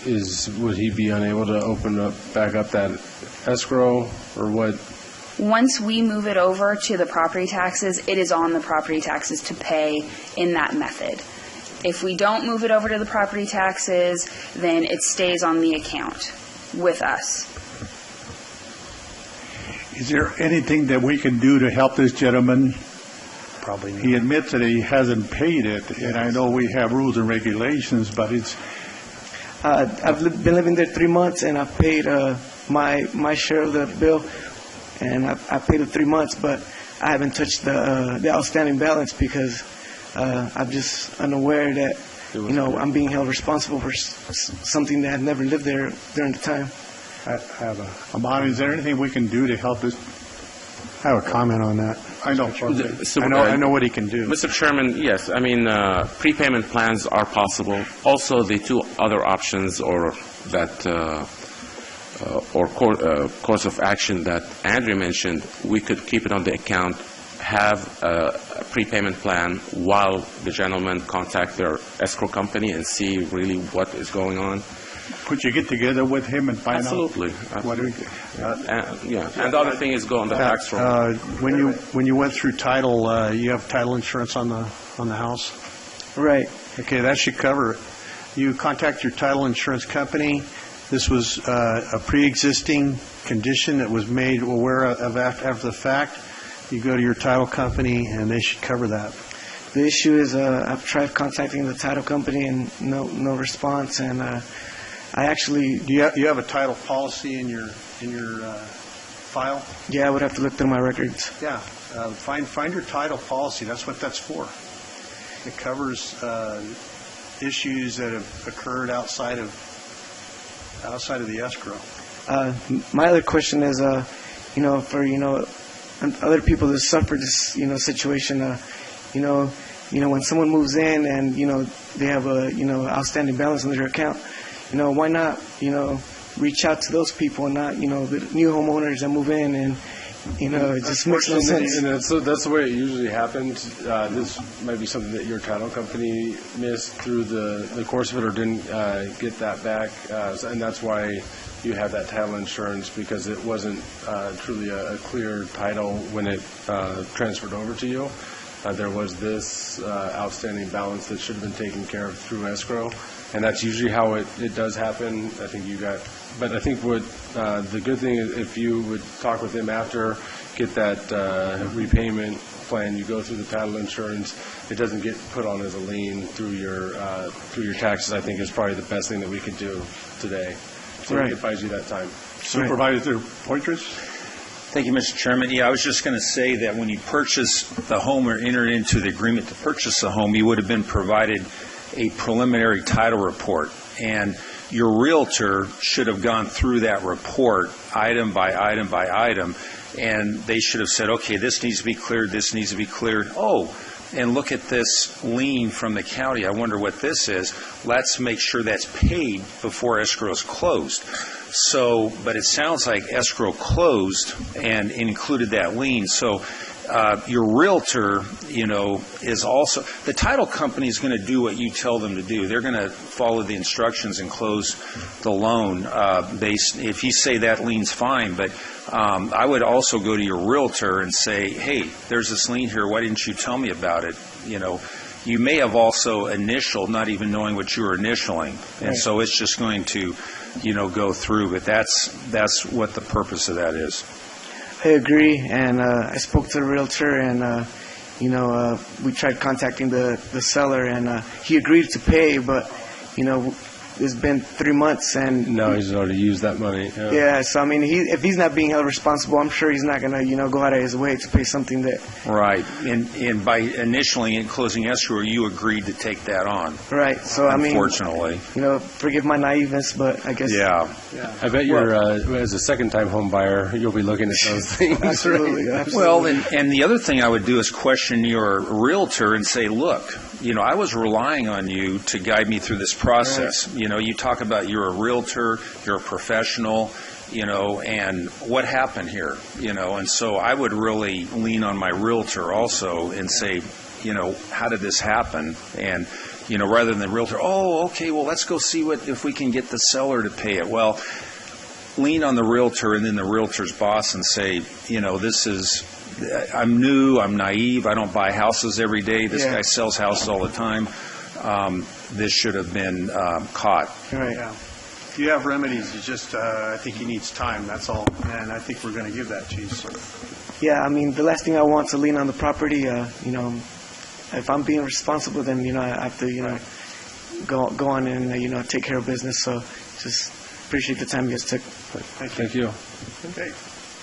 Speaker 5: would he be unable to open back up that escrow, or what?
Speaker 17: Once we move it over to the property taxes, it is on the property taxes to pay in that method. If we don't move it over to the property taxes, then it stays on the account with us.
Speaker 3: Is there anything that we can do to help this gentleman?
Speaker 6: Probably not.
Speaker 3: He admits that he hasn't paid it, and I know we have rules and regulations, but it's...
Speaker 13: I've been living there 3 months, and I've paid my share of the bill, and I've paid it 3 months, but I haven't touched the outstanding balance because I'm just unaware that I'm being held responsible for something that I've never lived there during the time.
Speaker 3: Amon, is there anything we can do to help this?
Speaker 6: I have a comment on that.
Speaker 3: I know.
Speaker 6: I know what he can do.
Speaker 15: Mr. Chairman, yes. I mean, prepayment plans are possible. Also, the two other options or course of action that Andrew mentioned, we could keep it on the account, have a prepayment plan while the gentleman contact their escrow company and see really what is going on.
Speaker 3: Could you get together with him and find
Speaker 15: Absolutely.
Speaker 3: out? Absolutely.
Speaker 15: And the other thing is go on the tax roll.
Speaker 6: When you went through title, you have title insurance on the house?
Speaker 13: Right.
Speaker 6: Okay, that should cover it. You contact your title insurance company. This was a pre-existing condition that was made aware of after the fact. You go to your title company, and they should cover that.
Speaker 13: The issue is I've tried contacting the title company and no response, and I actually...
Speaker 6: Do you have a title policy in your file?
Speaker 13: Yeah, I would have to look through my records.
Speaker 6: Yeah, find your title policy. That's what that's for. It covers issues that have occurred outside of the escrow.
Speaker 13: My other question is, for other people that suffer this situation, when someone moves in and they have a outstanding balance on their account, why not reach out to those people and not the new homeowners that move in, and it just makes no sense.
Speaker 5: And that's the way it usually happens. This might be something that your title company missed through the course of it or didn't get that back, and that's why you have that title insurance, because it wasn't truly a clear title when it transferred over to you. There was this outstanding balance that should have been taken care of through escrow, and that's usually how it does happen. I think but I think what the good thing is, if you would talk with him after, get that repayment plan, you go through the title insurance, it doesn't get put on as a lien through your taxes, I think is probably the best thing that we could do today. So
Speaker 10: Right.
Speaker 5: it buys you that time.
Speaker 3: Supervisor Poitras?
Speaker 10: Thank you, Mr. Chairman. Yeah, I was just going to say that when you purchase the home or enter into the agreement to purchase the home, you would have been provided a preliminary title report. And your realtor should have gone through that report item by item by item, and they should have said, okay, this needs to be cleared, this needs to be cleared. Oh, and look at this lien from the county. I wonder what this is. Let's make sure that's paid before escrow is closed. So, but it sounds like escrow closed and included that lien. So your realtor, is also, the title company is going to do what you tell them to do. They're going to follow the instructions and close the loan. If you say that lien's fine, but I would also go to your realtor and say, hey, there's this lien here. Why didn't you tell me about it?
Speaker 18: you may have also initialed, not even knowing what you were initialing. And
Speaker 13: Right.
Speaker 18: so it's just going to, go through. But that's what the purpose of that is.
Speaker 13: I agree, and I spoke to the realtor, and we tried contacting the seller, and he agreed to pay, but it's been 3 months, and
Speaker 5: Now he's already used that money.
Speaker 13: yeah. So I mean, if he's not being held responsible, I'm sure he's not gonna go out of his way to pay something that.
Speaker 18: Right. And by initialing and closing escrow, you agreed to take that on.
Speaker 13: Right. So I mean,
Speaker 18: Unfortunately.
Speaker 13: forgive my naiveness, but I guess.
Speaker 18: Yeah.
Speaker 5: I bet you're, as a second-time home buyer, you'll be looking at those things.
Speaker 13: Absolutely.
Speaker 5: Right?
Speaker 13: Absolutely.
Speaker 18: Well, and the other thing I would do is question your realtor and say, look, I was relying on you to guide me through this process.
Speaker 13: Right.
Speaker 18: You talk about you're a realtor, you're a professional, and what happened here, and so I would really lean on my realtor also and say, how did this happen? And, rather than the realtor, oh, okay, well, let's go see if we can get the seller to pay it. Well, lean on the realtor and then the realtor's boss and say, I'm new, I'm naive, I don't buy houses every day. This guy sells houses all the time. This should have been caught.
Speaker 13: Right.
Speaker 6: Yeah. If you have remedies, it's just, I think he needs time, that's all. And I think we're going to give that to you. So.
Speaker 13: Yeah, I mean, the last thing I want to lean on the property. If I'm being responsible, then I have to go on and take care of business. So just appreciate the time you guys took.
Speaker 5: Thank you.
Speaker 6: Okay.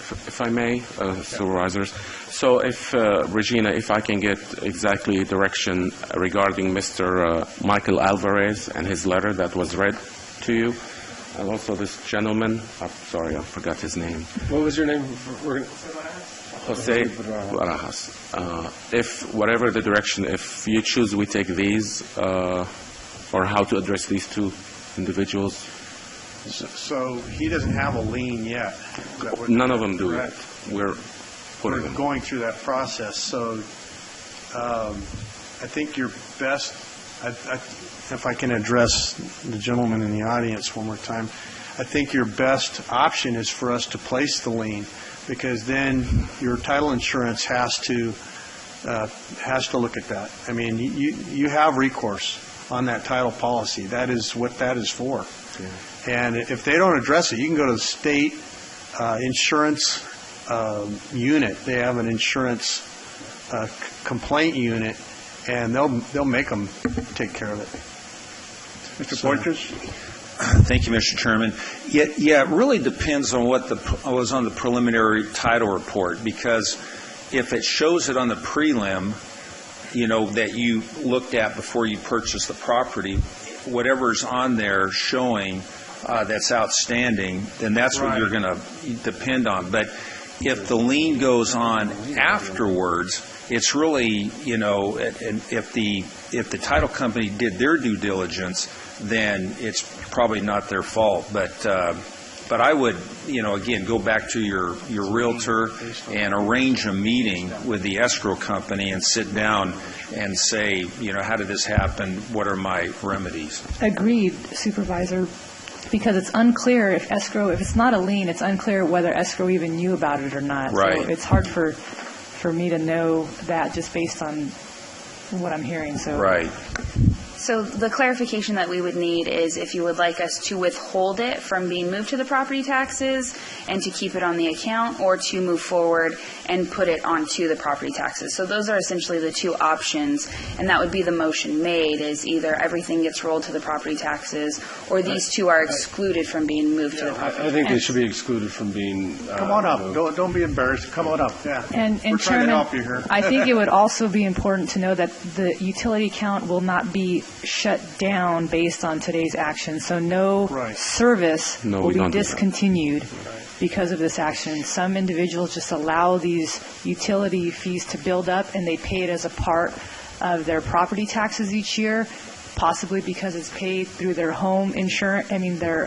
Speaker 15: If I may, supervisors. So if, Regina, if I can get exactly direction regarding Mr. Michael Alvarez and his letter that was read to you, and also this gentleman, I'm sorry, I forgot his name.
Speaker 5: What was your name?
Speaker 15: Jose Barajas. If, whatever the direction, if you choose we take these, or how to address these two individuals.
Speaker 6: So he doesn't have a lien yet.
Speaker 15: None of them do.
Speaker 6: Correct.
Speaker 15: We're putting
Speaker 6: We're
Speaker 15: them.
Speaker 6: going through that process. So I think your best, if I can address the gentleman in the audience one more time, I think your best option is for us to place the lien, because then your title insurance has to look at that. I mean, you have recourse on that title policy. That is what that is for.
Speaker 15: Yeah.
Speaker 6: And if they don't address it, you can go to the state insurance unit. They have an insurance complaint unit, and they'll make them take care of it. Mr. Porteous?
Speaker 18: Thank you, Mr. Chairman. Yeah, it really depends on what was on the preliminary title report, because if it shows it on the prelim, that you looked at before you purchased the property, whatever's on there showing that's outstanding, then that's what you're going to depend on. But if the lien goes on afterwards, it's really, and if the title company did their due diligence, then it's probably not their fault. But I would, again, go back to your realtor and arrange a meeting with the escrow company and sit down and say, how did this happen? What are my remedies?
Speaker 2: Agreed, Supervisor, because it's unclear if it's not a lien, it's unclear whether escrow even knew about it or not.
Speaker 18: Right.
Speaker 2: So it's hard for me to know that just based on what I'm hearing. So.
Speaker 18: Right.
Speaker 17: So the clarification that we would need is if you would like us to withhold it from being moved to the property taxes and to keep it on the account, or to move forward and put it onto the property taxes. So those are essentially the two options, and that would be the motion made, is either everything gets rolled to the property taxes, or these two are excluded from being moved to the property taxes.
Speaker 5: I think they should be excluded from being...
Speaker 6: Come on up. Don't be embarrassed. Come on up. Yeah.
Speaker 2: And
Speaker 6: We're trying
Speaker 2: Chairman,
Speaker 6: to help you here.
Speaker 2: I think it would also be important to know that the utility account will not be shut down based on today's action. So no service will be discontinued because of this action. Some individuals just allow these utility fees to build up, and they pay it as a part of their property taxes each year, possibly because it's paid through their home insurance, their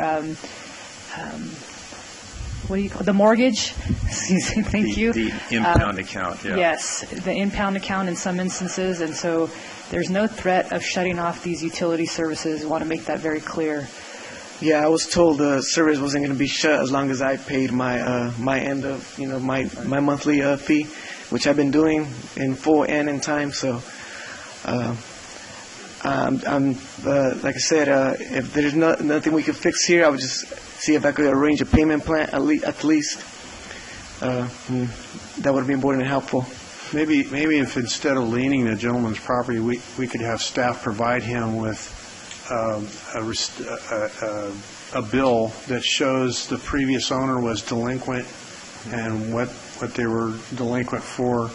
Speaker 2: what do you call the mortgage? Thank you.
Speaker 18: The impound account, yeah.
Speaker 2: Yes, the impound account in some instances, and so there's no threat of shutting off these utility services. I want to make that very clear.
Speaker 13: Yeah, I was told the service wasn't going to be shut as long as I paid my my end of my monthly fee, which I've been doing in full and in time. So Like I said, if there's nothing we can fix here, I would just see if I could arrange a payment plan at least. That would be important and helpful.
Speaker 6: Maybe if instead of leaning the gentleman's property, we could have staff provide him with a bill that shows the previous owner was delinquent and what they were delinquent for,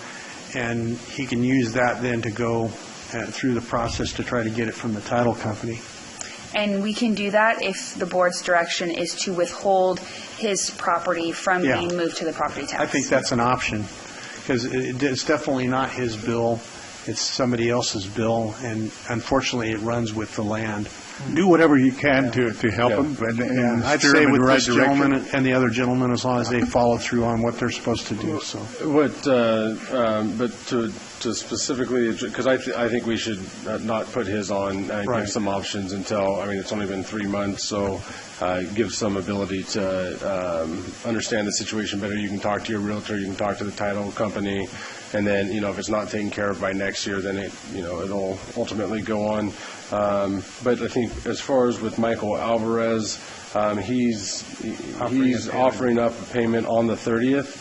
Speaker 6: and he can use that then to go through the process to try to get it from the title company.
Speaker 17: And we can do that if the board's direction is to withhold his property from being moved to the property tax.
Speaker 6: I think that's an option, because it's definitely not his bill. It's somebody else's bill, and unfortunately it runs with the land.
Speaker 3: Do whatever you can to help them. And
Speaker 6: I'd say with this gentleman and the other gentleman, as long as they follow through on what they're supposed to do. So,
Speaker 5: but to specifically, because I think we should not put his on, give some options until, it's only been 3 months, so give some ability to understand the situation better. You can talk to your realtor, you can talk to the title company, and then, if it's not taken care of by next year, then it'll ultimately go on. But I think as far as with Michael Alvarez, he's offering up a payment on the 30th.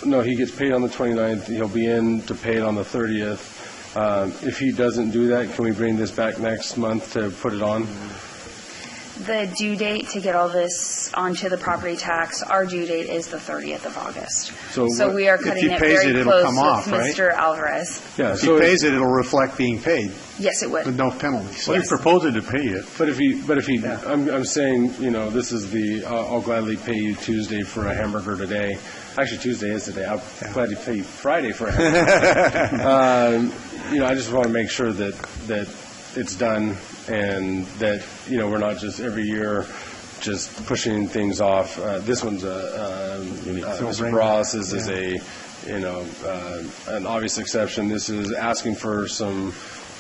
Speaker 5: No, he gets paid on the 29th. He'll be in to pay it on the 30th. If he doesn't do that, can we bring this back next month to put it on?
Speaker 17: The due date to get all this onto the property tax, our due date is the 30th of August. So we are cutting it very close with Mr. Alvarez.
Speaker 6: Yeah, if he pays it, it'll reflect being paid.
Speaker 17: Yes, it would.
Speaker 6: With no penalties.
Speaker 3: Well, he's proposing to pay it.
Speaker 5: But if he, I'm saying, this is I'll gladly pay you Tuesday for a hamburger today. Actually, Tuesday is today. I'll gladly pay you Friday for a hamburger. I just want to make sure that it's done, and that we're not just every year just pushing things off. This one's Mr. Ross is an obvious exception. This is asking for some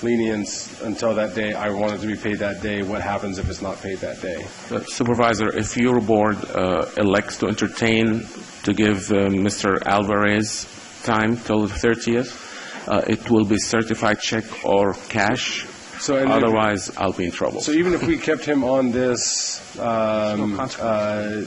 Speaker 5: lenience until that day. I want it to be paid that day. What happens if it's not paid that day?
Speaker 15: Supervisor, if your board elects to entertain to give Mr. Alvarez time till the 30th, it will be certified check or cash. Otherwise, I'll be in trouble.
Speaker 5: So even if we kept him on this to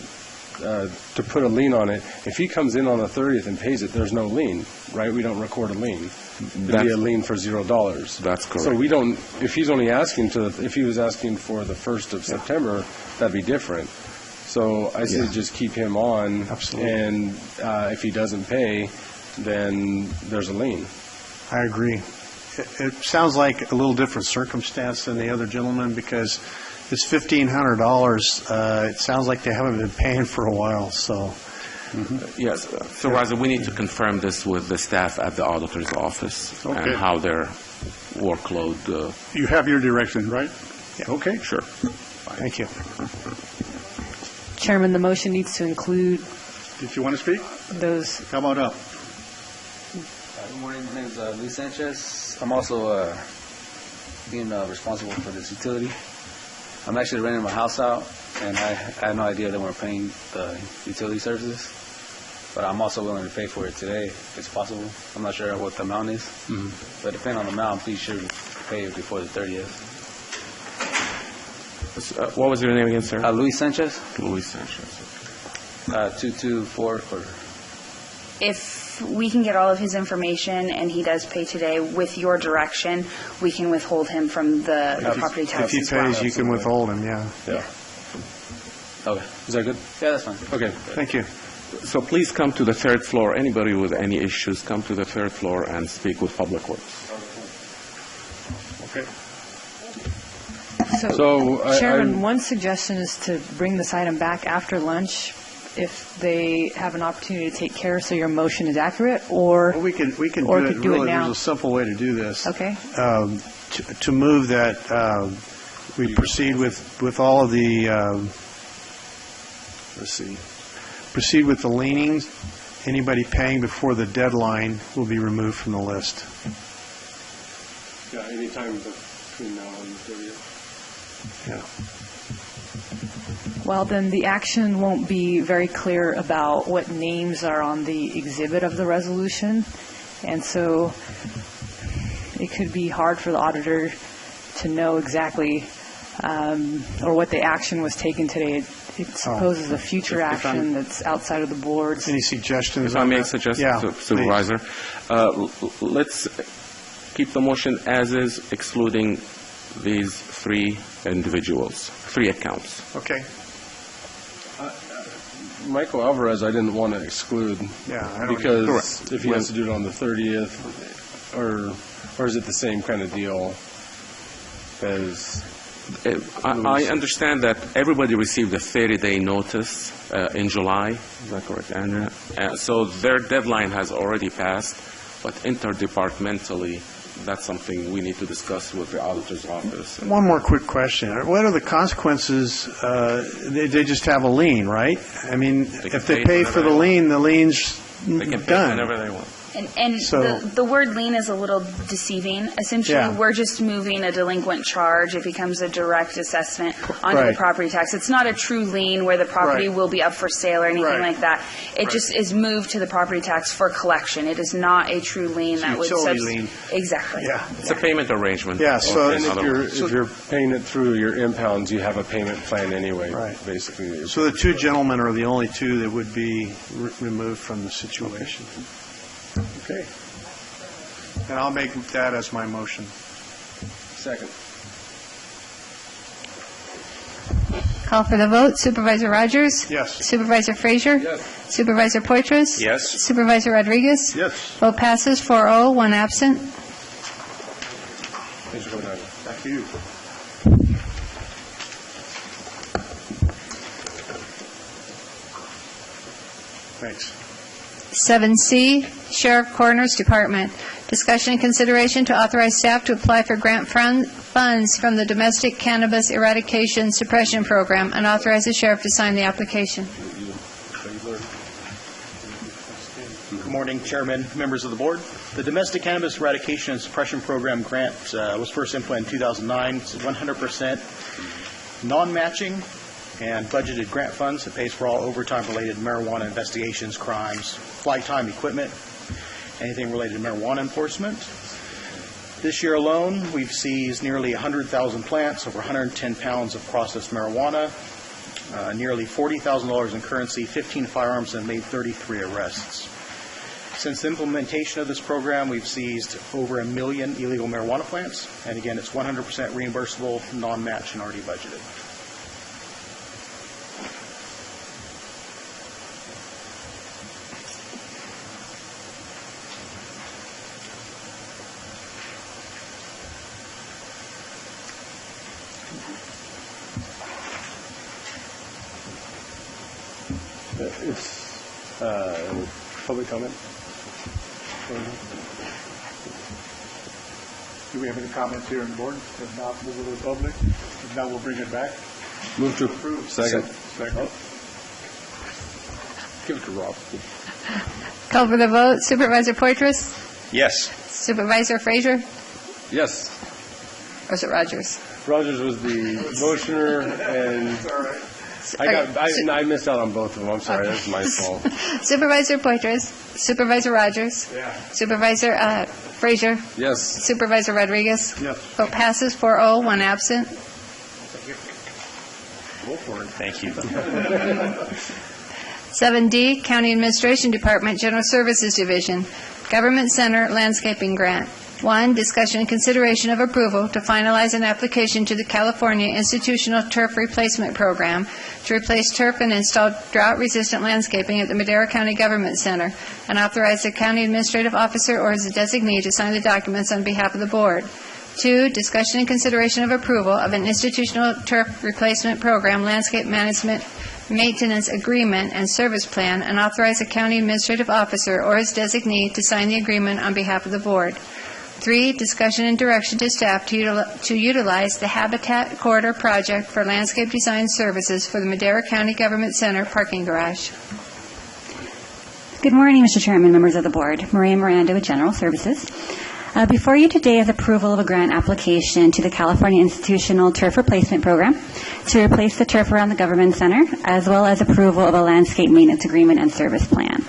Speaker 5: put a lien on it, if he comes in on the 30th and pays it, there's no lien, right? We don't record a lien. There'd be a lien for $0.
Speaker 15: That's correct.
Speaker 5: So we don't. If he's only asking if he was asking for the 1st of September, that'd be different. So I say just keep him on.
Speaker 6: Absolutely.
Speaker 5: And if he doesn't pay, then there's a lien.
Speaker 6: I agree. It sounds like a little different circumstance than the other gentleman, because it's $1,500. It sounds like they haven't been paying for a while. So,
Speaker 15: yes, Supervisor, we need to confirm this with the staff at the auditor's office and how their workload.
Speaker 3: You have your direction, right?
Speaker 6: Yeah.
Speaker 3: Okay.
Speaker 15: Sure.
Speaker 6: Thank you.
Speaker 2: Chairman, the motion needs to include.
Speaker 3: Did you want to speak?
Speaker 2: Those.
Speaker 3: Come on up.
Speaker 19: Good morning. My name is Luis Sanchez. I'm also being responsible for this utility. I'm actually renting my house out, and I had no idea that we were paying the utility services. But I'm also willing to pay for it today, if it's possible. I'm not sure what the amount is, but depending on the amount, I'm pretty sure to pay it before the 30th.
Speaker 15: What was your name again, sir?
Speaker 19: Luis Sanchez.
Speaker 15: Luis Sanchez.
Speaker 19: 224.
Speaker 17: If we can get all of his information and he does pay today, with your direction, we can withhold him from the property tax.
Speaker 6: If he pays, you can withhold him,
Speaker 5: Yeah.
Speaker 19: Okay.
Speaker 5: Is that good?
Speaker 19: Yeah, that's fine.
Speaker 5: Okay.
Speaker 6: Thank you.
Speaker 15: So please come to the 3rd floor. Anybody with any issues, come to the 3rd floor and speak with Public Works.
Speaker 3: Okay.
Speaker 2: So Chairman, one suggestion is to bring this item back after lunch if they have an opportunity to take care so your motion is accurate, or
Speaker 6: we can do it now. There's a simple way to do this.
Speaker 2: Okay.
Speaker 6: To move that we proceed with all of the proceed with the leanings. Anybody paying before the deadline will be removed from the list.
Speaker 5: Yeah, anytime between now and the 30th.
Speaker 6: Yeah.
Speaker 2: Well, then the action won't be very clear about what names are on the exhibit of the resolution. And so it could be hard for the auditor to know exactly or what the action was taken today. It supposes a future action that's outside of the board's.
Speaker 6: Any suggestions?
Speaker 15: If I may suggest, Supervisor, let's keep the motion as is, excluding these 3 individuals, 3 accounts.
Speaker 6: Okay.
Speaker 5: Michael Alvarez, I didn't want to exclude.
Speaker 6: Yeah, I don't
Speaker 5: because if he has to do it on the 30th, or is it the same kind of deal as?
Speaker 15: I understand that everybody received a 30-day notice in July. Is that correct, Andrea? So their deadline has already passed, but interdepartmentally, that's something we need to discuss with the auditor's office.
Speaker 6: One more quick question. What are the consequences? They just have a lien, right? I mean, if they pay for the lien's
Speaker 15: they can pay
Speaker 6: done.
Speaker 15: whenever they want.
Speaker 17: And
Speaker 6: So-
Speaker 17: the word lien is a little deceiving. Essentially,
Speaker 6: Yeah.
Speaker 17: we're just moving a delinquent charge. It becomes a direct assessment onto
Speaker 6: Right.
Speaker 17: the property tax. It's not a true lien where the property
Speaker 6: Right.
Speaker 17: will be up for sale or anything
Speaker 6: Right.
Speaker 17: like that. It just is moved to the property tax for collection. It is not a true lien
Speaker 6: It's a
Speaker 17: that would
Speaker 6: utility lien.
Speaker 17: Exactly.
Speaker 6: Yeah.
Speaker 15: It's a payment arrangement.
Speaker 6: Yeah, so-
Speaker 15: in
Speaker 5: And if
Speaker 15: other
Speaker 5: you're,
Speaker 15: words.
Speaker 5: if you're paying it through your impounds, you have a payment plan anyway,
Speaker 6: Right.
Speaker 5: basically.
Speaker 6: So the 2 gentlemen are the only 2 that would be removed from the situation. Okay. And I'll make that as my motion.
Speaker 5: Second.
Speaker 1: Call for the vote. Supervisor Rogers?
Speaker 6: Yes.
Speaker 1: Supervisor Frazier?
Speaker 5: Yes.
Speaker 1: Supervisor Poitras?
Speaker 18: Yes.
Speaker 1: Supervisor Rodriguez?
Speaker 3: Yes.
Speaker 1: Vote passes 4-0, 1 absent.
Speaker 5: Thanks for coming on.
Speaker 3: Thank you.
Speaker 6: Thanks.
Speaker 1: 7C, Sheriff Coroner's Department. Discussion and consideration to authorize staff to apply for grant funds from the Domestic Cannabis Eradication Suppression Program and authorize the sheriff to sign the application.
Speaker 10: Good morning, Chairman, members of the board. The Domestic Cannabis Eradication and Suppression Program grant was first implemented in 2009. It's 100% non-matching and budgeted grant funds. It pays for all overtime-related marijuana investigations, crimes, flight time, equipment, anything related to marijuana enforcement. This year alone, we've seized nearly 100,000 plants, over 110 pounds of processed marijuana, nearly $40,000 in currency, 15 firearms, and made 33 arrests. Since the implementation of this program, we've seized over 1 million illegal marijuana plants, and again, it's 100% reimbursable, non-match, and already budgeted.
Speaker 5: It's public comment.
Speaker 3: Do we have any comments here on the board? If not, move it to the public. If not, we'll bring it back.
Speaker 5: Move to approve. Second.
Speaker 3: Second.
Speaker 5: Give it to Rob.
Speaker 1: Call for the vote. Supervisor Poitras?
Speaker 18: Yes.
Speaker 1: Supervisor Frazier?
Speaker 5: Yes.
Speaker 1: Or is it Rogers?
Speaker 5: Rogers was the motioner, and I missed out on both of them. I'm sorry, that's my fault.
Speaker 1: Supervisor Poitras? Supervisor Rogers?
Speaker 3: Yeah.
Speaker 1: Supervisor Frazier?
Speaker 5: Yes.
Speaker 1: Supervisor Rodriguez?
Speaker 3: Yes.
Speaker 1: Vote passes 4-0, 1 absent.
Speaker 3: Go for it.
Speaker 18: Thank you.
Speaker 1: 7D, County Administration Department, General Services Division, Government Center Landscaping Grant. 1, discussion and consideration of approval to finalize an application to the California Institutional Turf Replacement Program to replace turf and install drought-resistant landscaping at the Madera County Government Center, and authorize the county administrative officer or his designee to sign the documents on behalf of the board. 2, discussion and consideration of approval of an institutional turf replacement program landscape management maintenance agreement and service plan, and authorize the county administrative officer or his designee to sign the agreement on behalf of the board. 3, discussion and direction to staff to utilize the Habitat Corridor Project for landscape design services for the Madera County Government Center parking garage.
Speaker 20: Good morning, Mr. Chairman, members of the board. Maria Miranda with General Services. Before you today is approval of a grant application to the California Institutional Turf Replacement Program to replace the turf around the Government Center, as well as approval of a landscape maintenance agreement and service plan.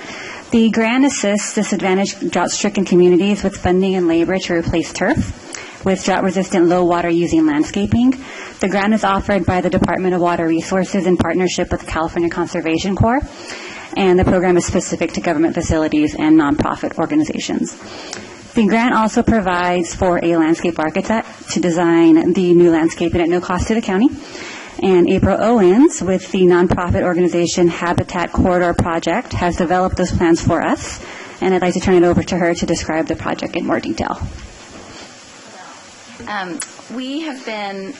Speaker 20: The grant assists disadvantaged drought-stricken communities with funding and labor to replace turf with drought-resistant low-water-using landscaping. The grant is offered by the Department of Water Resources in partnership with the California Conservation Corps, and the program is specific to government facilities and nonprofit organizations. The grant also provides for a landscape architect to design the new landscaping at no cost to the county. And April Owens, with the nonprofit organization Habitat Corridor Project, has developed those plans for us. And I'd like to turn it over to her to describe the project in more detail.
Speaker 21: We have been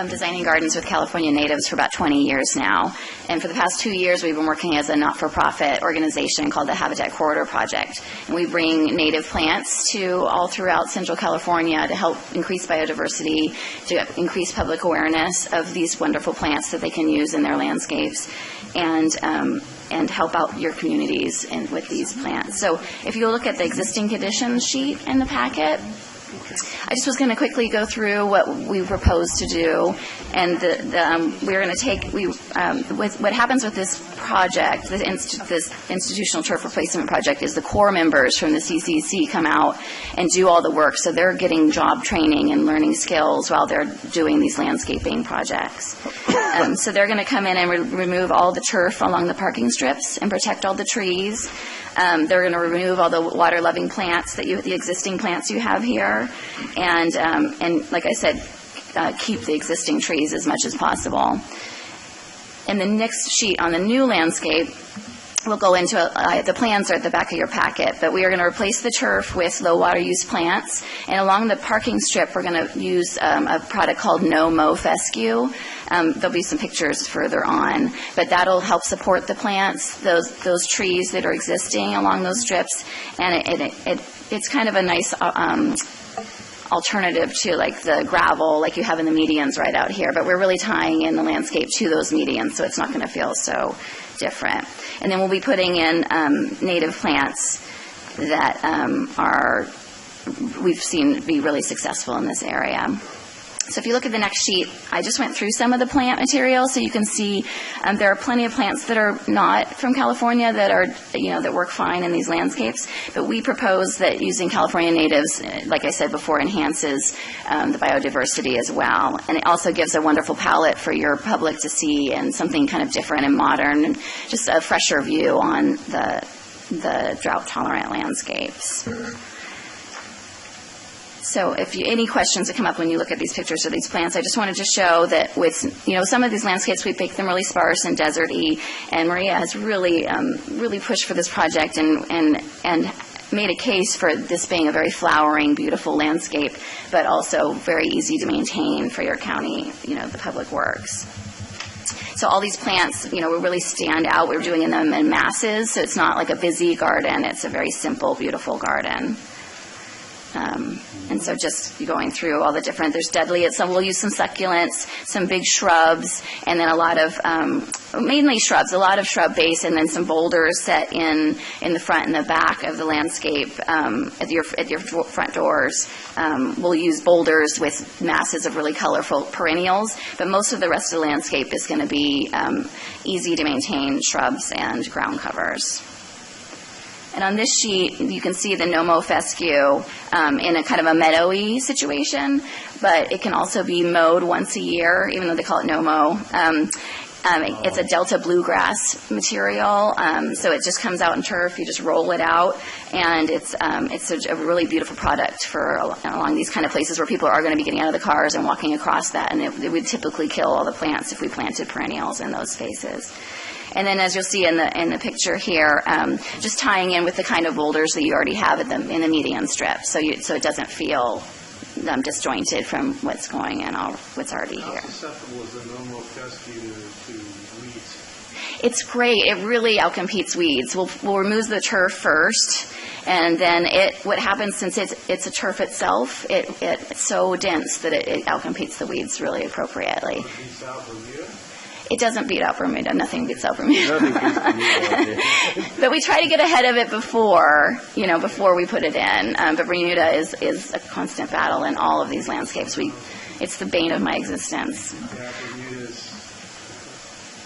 Speaker 21: designing gardens with California natives for about 20 years now. And for the past 2 years, we've been working as a not-for-profit organization called the Habitat Corridor Project. And we bring native plants to all throughout Central California to help increase biodiversity, to increase public awareness of these wonderful plants that they can use in their landscapes, and help out your communities with these plants. So if you look at the existing conditions sheet in the packet, I just was going to quickly go through what we propose to do, and we're going to take what happens with this project, this institutional turf replacement project, is the core members from the CCC come out and do all the work, so they're getting job training and learning skills while they're doing these landscaping projects. So they're going to come in and remove all the turf along the parking strips and protect all the trees. They're going to remove all the water-loving plants the existing plants you have here, and like I said, keep the existing trees as much as possible. In the next sheet on the new landscape, we'll go into the plans are at the back of your packet, but we are going to replace the turf with low water use plants, and along the parking strip we're going to use a product called No Mow Fescue. There'll be some pictures further on, but that'll help support the plants, those trees that are existing along those strips, and it's kind of a nice alternative to like the gravel like you have in the medians right out here, but we're really tying in the landscape to those medians, so it's not going to feel so different. And then we'll be putting in native plants that we've seen be really successful in this area. So if you look at the next sheet, I just went through some of the plant material, so you can see there are plenty of plants that are not from California that are, that work fine in these landscapes. But we propose that using California natives, like I said before, enhances the biodiversity as well, and it also gives a wonderful palette for your public to see and something kind of different and modern, and just a fresher view on the drought-tolerant landscapes. So if any questions that come up when you look at these pictures of these plants, I just wanted to show that with, some of these landscapes, we make them really sparse and desert-y, and Maria has really pushed for this project and made a case for this being a very flowering, beautiful landscape, but also very easy to maintain for your county, the public works. So all these plants, we really stand out. We're doing them in masses, so it's not like a busy garden. It's a very simple, beautiful garden. And so just going through all the different, there's deadly, we'll use some succulents, some big shrubs, and then a lot of, mainly shrubs, a lot of shrub base, and then some boulders set in the front and the back of the landscape at your front doors. We'll use boulders with masses of really colorful perennials, but most of the rest of the landscape is going to be easy to maintain shrubs and ground covers. And on this sheet, you can see the No Mow Fescue in a kind of a meadowy situation, but it can also be mowed once a year, even though they call it no mow. It's a Delta bluegrass material, so it just comes out in turf. You just roll it out, and it's a really beautiful product for along these kind of places where people are going to be getting out of the cars and walking across that, and it would typically kill all the plants if we planted perennials in those spaces. And then, as you'll see in the picture here, just tying in with the kind of boulders that you already have in the median strip, so it doesn't feel disjointed from what's going in, what's already here.
Speaker 6: How susceptible is the No Mow Fescue to weeds?
Speaker 21: It's great. It really outcompetes weeds. We'll remove the turf first, and then what happens, since it's a turf itself, it's so dense that it outcompetes the weeds really appropriately. It doesn't beat out Bermuda. Nothing beats out Bermuda. But we try to get ahead of it before we put it in. But Bermuda is a constant battle in all of these landscapes. It's the bane of my existence.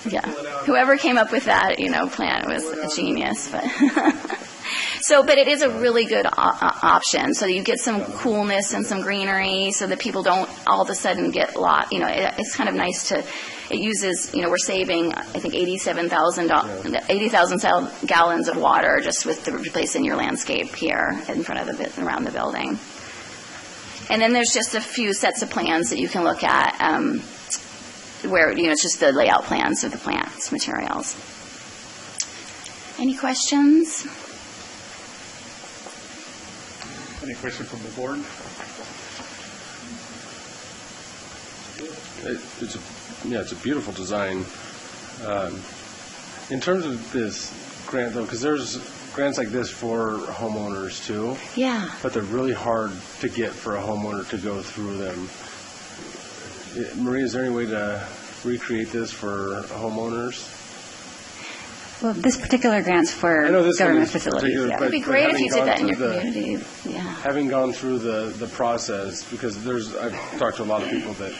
Speaker 21: Yeah. Whoever came up with that, plant was a genius. But So, but it is a really good option. So you get some coolness and some greenery, so that people don't all of a sudden get it's kind of nice to. It uses, we're saving, I think, 80,000 gallons of water just with replacing your landscape here in front of around the building. And then there's just a few sets of plans that you can look at where, it's just the layout plans of the plants, materials. Any questions?
Speaker 3: Any question from the board?
Speaker 5: It's a beautiful design. In terms of this grant, though, because there's grants like this for homeowners too.
Speaker 21: Yeah.
Speaker 5: But they're really hard to get for a homeowner to go through them. Maria, is there any way to recreate this for homeowners?
Speaker 20: Well, this particular grant's for government facilities. Yeah.
Speaker 21: It would be great if you did that in your community. Yeah.
Speaker 5: Having gone through the process, because I've talked to a lot of people that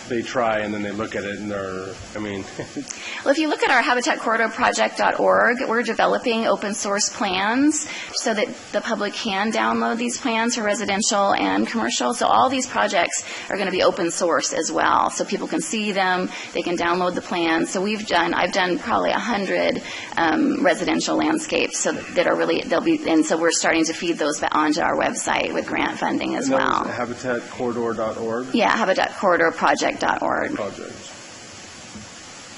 Speaker 5: they try and then they look at it and
Speaker 21: Well, if you look at our habitatcorridorproject.org, we're developing open source plans so that the public can download these plans for residential and commercial. So all these projects are going to be open source as well. So people can see them, they can download the plans. So I've done probably 100 residential landscapes so that are really, and so we're starting to feed those onto our website with grant funding as well.
Speaker 5: habitatcorridor.org?
Speaker 21: Yeah, habitatcorridorproject.org.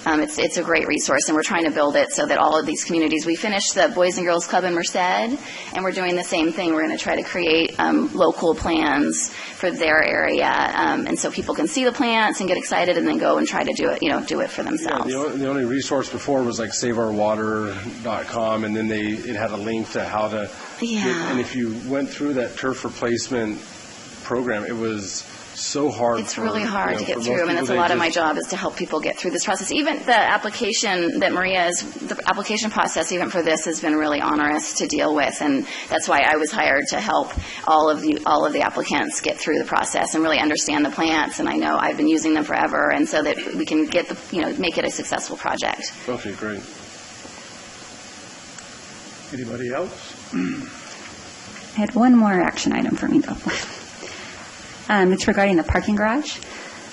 Speaker 21: It's a great resource, and we're trying to build it so that all of these communities, we finished the Boys and Girls Club in Merced, and we're doing the same thing. We're going to try to create local plans for their area, and so people can see the plants and get excited and then go and try to do it for themselves.
Speaker 5: Yeah, the only resource before was like saveourwater.com, and then it had a link to how to and if you went through that turf replacement program, it was so hard.
Speaker 21: It's really hard to get through, and that's a lot of my job is to help people get through this process. Even the application that the application process even for this has been really onerous to deal with, and that's why I was hired to help all of the applicants get through the process and really understand the plants. And I know I've been using them forever, and so that we can get make it a successful project.
Speaker 5: Okay, great.
Speaker 3: Anybody else?
Speaker 20: I had one more action item for me, though. It's regarding the parking garage.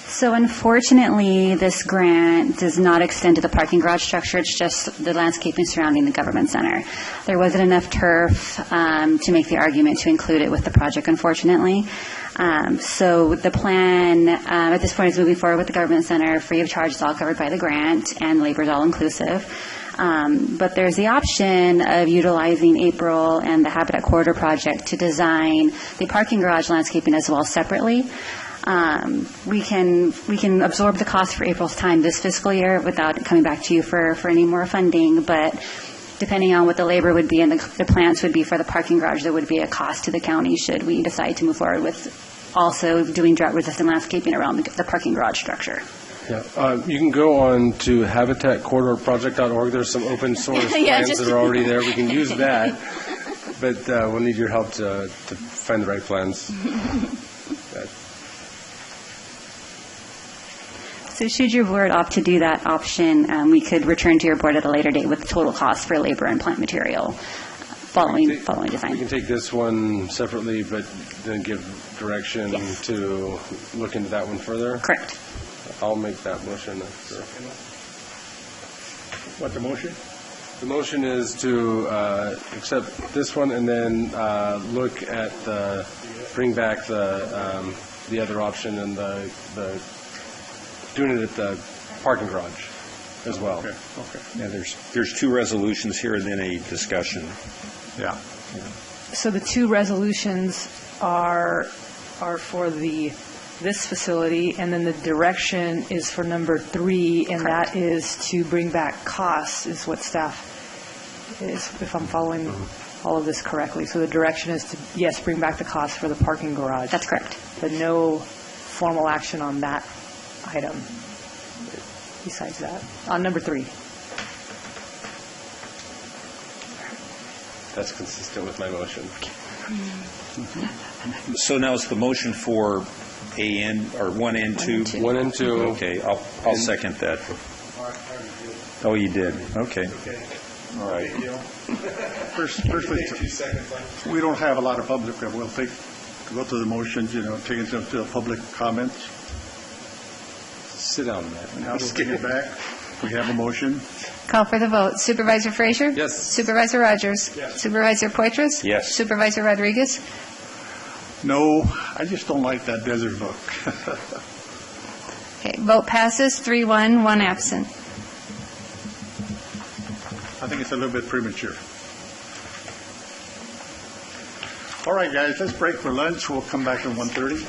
Speaker 20: So unfortunately, this grant does not extend to the parking garage structure. It's just the landscaping surrounding the government center. There wasn't enough turf to make the argument to include it with the project, unfortunately. So the plan at this point is moving forward with the government center free of charge. It's all covered by the grant, and labor is all inclusive. But there's the option of utilizing April and the Habitat Corridor project to design the parking garage landscaping as well separately. We can absorb the cost for April's time this fiscal year without coming back to you for any more funding, but depending on what the labor would be and the plants would be for the parking garage, there would be a cost to the county should we decide to move forward with also doing drought-resistant landscaping around the parking garage structure.
Speaker 5: Yeah, you can go on to habitatcorridorproject.org. There's some open source plans that are already there. We can use that, but we'll need your help to find the right plans.
Speaker 20: So should your board opt to do that option, we could return to your board at a later date with the total cost for labor and plant material following design.
Speaker 5: We can take this one separately, but then give direction to look into that one further?
Speaker 20: Correct.
Speaker 5: I'll make that motion.
Speaker 3: What the motion?
Speaker 5: The motion is to accept this one and then look at bring back the other option and the doing it at the parking garage as well.
Speaker 3: Okay.
Speaker 7: Yeah, there's two resolutions here and then a discussion.
Speaker 3: Yeah.
Speaker 2: So the two resolutions are for this facility, and then the direction is for number 3, and
Speaker 21: Correct.
Speaker 2: That is to bring back costs, is what staff is, if I'm following all of this correctly. So the direction is to, yes, bring back the costs for the parking garage.
Speaker 20: That's correct.
Speaker 2: But no formal action on that item besides that, on number 3.
Speaker 5: That's consistent with my motion.
Speaker 7: So now it's the motion for AN or 1 and 2?
Speaker 5: 1 and 2.
Speaker 7: Okay, I'll second that. Oh, you did. Okay.
Speaker 18: All right.
Speaker 3: First, we don't have a lot of public. We'll go to the motions, take it to the public comments.
Speaker 18: Sit down, Matt.
Speaker 3: Now we'll take it back. We have a motion.
Speaker 1: Call for the vote. Supervisor Frazier?
Speaker 18: Yes.
Speaker 1: Supervisor Rogers?
Speaker 3: Yes.
Speaker 1: Supervisor Poitras?
Speaker 18: Yes.
Speaker 1: Supervisor Rodriguez?
Speaker 3: No, I just don't like that desert book.
Speaker 1: Okay, vote passes 3-1, one absent.
Speaker 3: I think it's a little bit premature. All right, guys, let's break for lunch. We'll come back at 1:30.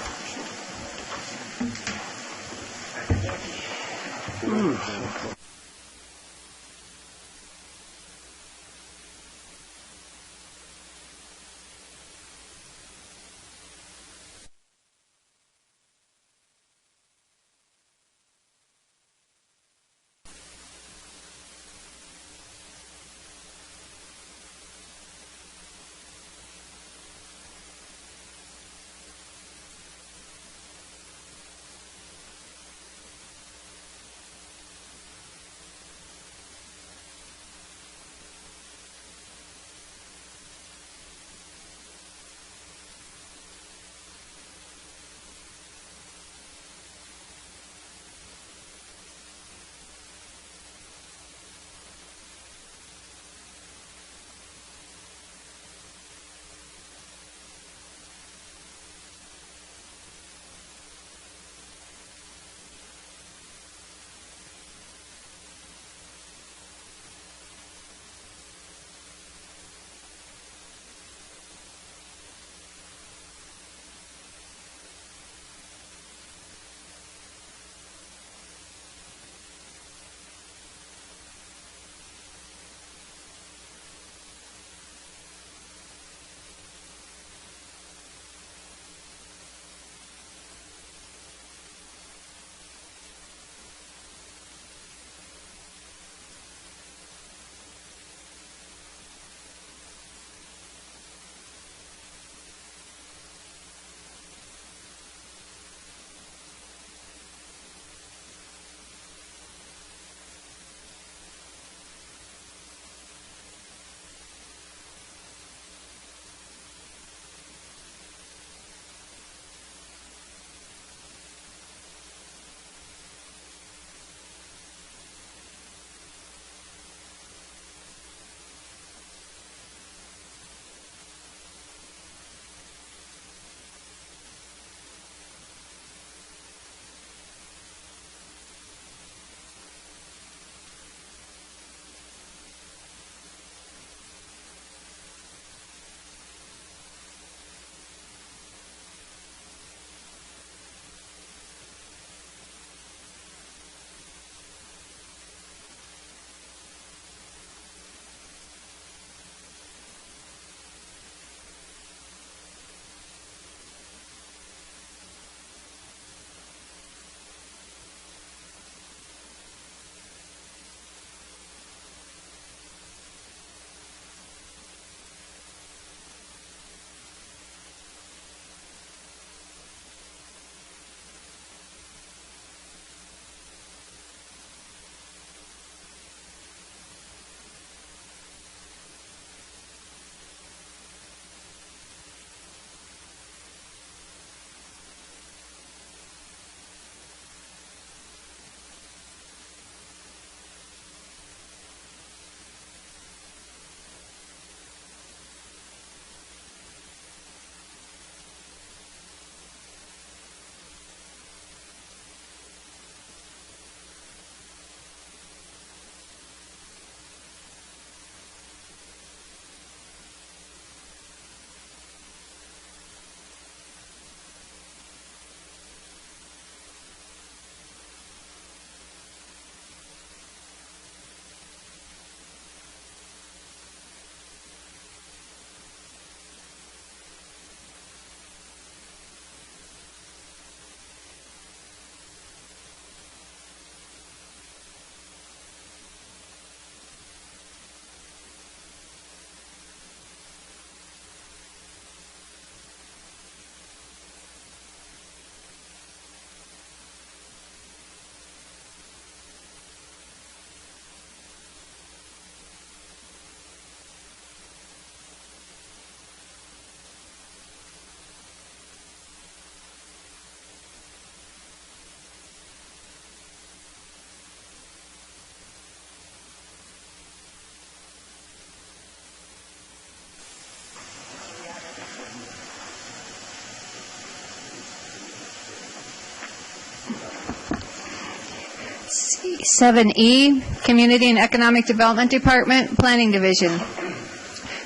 Speaker 1: 7E, Community and Economic Development Department, Planning Division.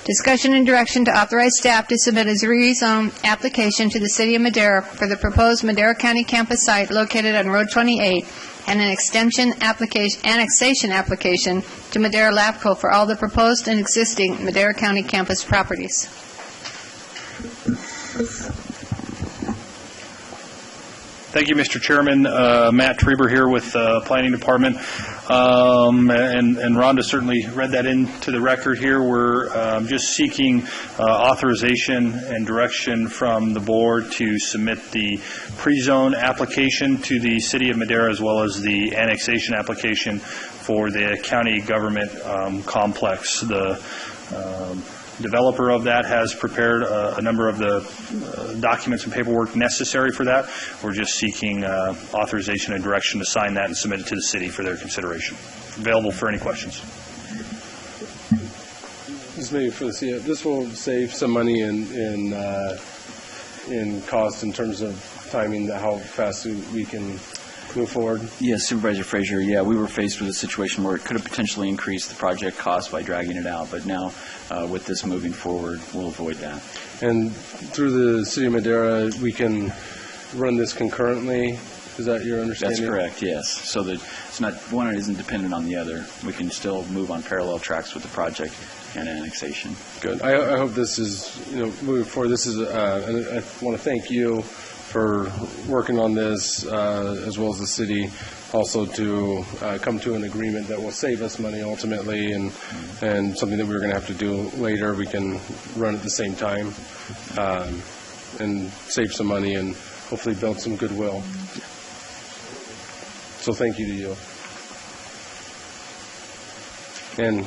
Speaker 1: Discussion and direction to authorize staff to submit a rezone application to the City of Madera for the proposed Madera County campus site located on Road 28 and an annexation application to Madera LAFCO for all the proposed and existing Madera County campus properties.
Speaker 10: Thank you, Mr. Chairman. Matt Trieber here with Planning Department. And Rhonda certainly read that into the record here. We're just seeking authorization and direction from the board to submit the pre-zone application to the City of Madera as well as the annexation application for the county government complex. The developer of that has prepared a number of the documents and paperwork necessary for that. We're just seeking authorization and direction to sign that and submit it to the city for their consideration. Available for any questions.
Speaker 5: This maybe for the CEO. This will save some money in cost in terms of timing, how fast we can move forward.
Speaker 9: Yes, Supervisor Frazier. Yeah, we were faced with a situation where it could have potentially increased the project cost by dragging it out, but now with this moving forward, we'll avoid that.
Speaker 5: And through the City of Madera, we can run this concurrently. Is that your understanding?
Speaker 9: That's correct. Yes. So that it's not one isn't dependent on the other. We can still move on parallel tracks with the project and annexation.
Speaker 5: Good. I hope this is moving forward. This is and I want to thank you for working on this, as well as the city, also to come to an agreement that will save us money ultimately, and something that we were going to have to do later, we can run at the same time and save some money and hopefully build some goodwill. So thank you to you. And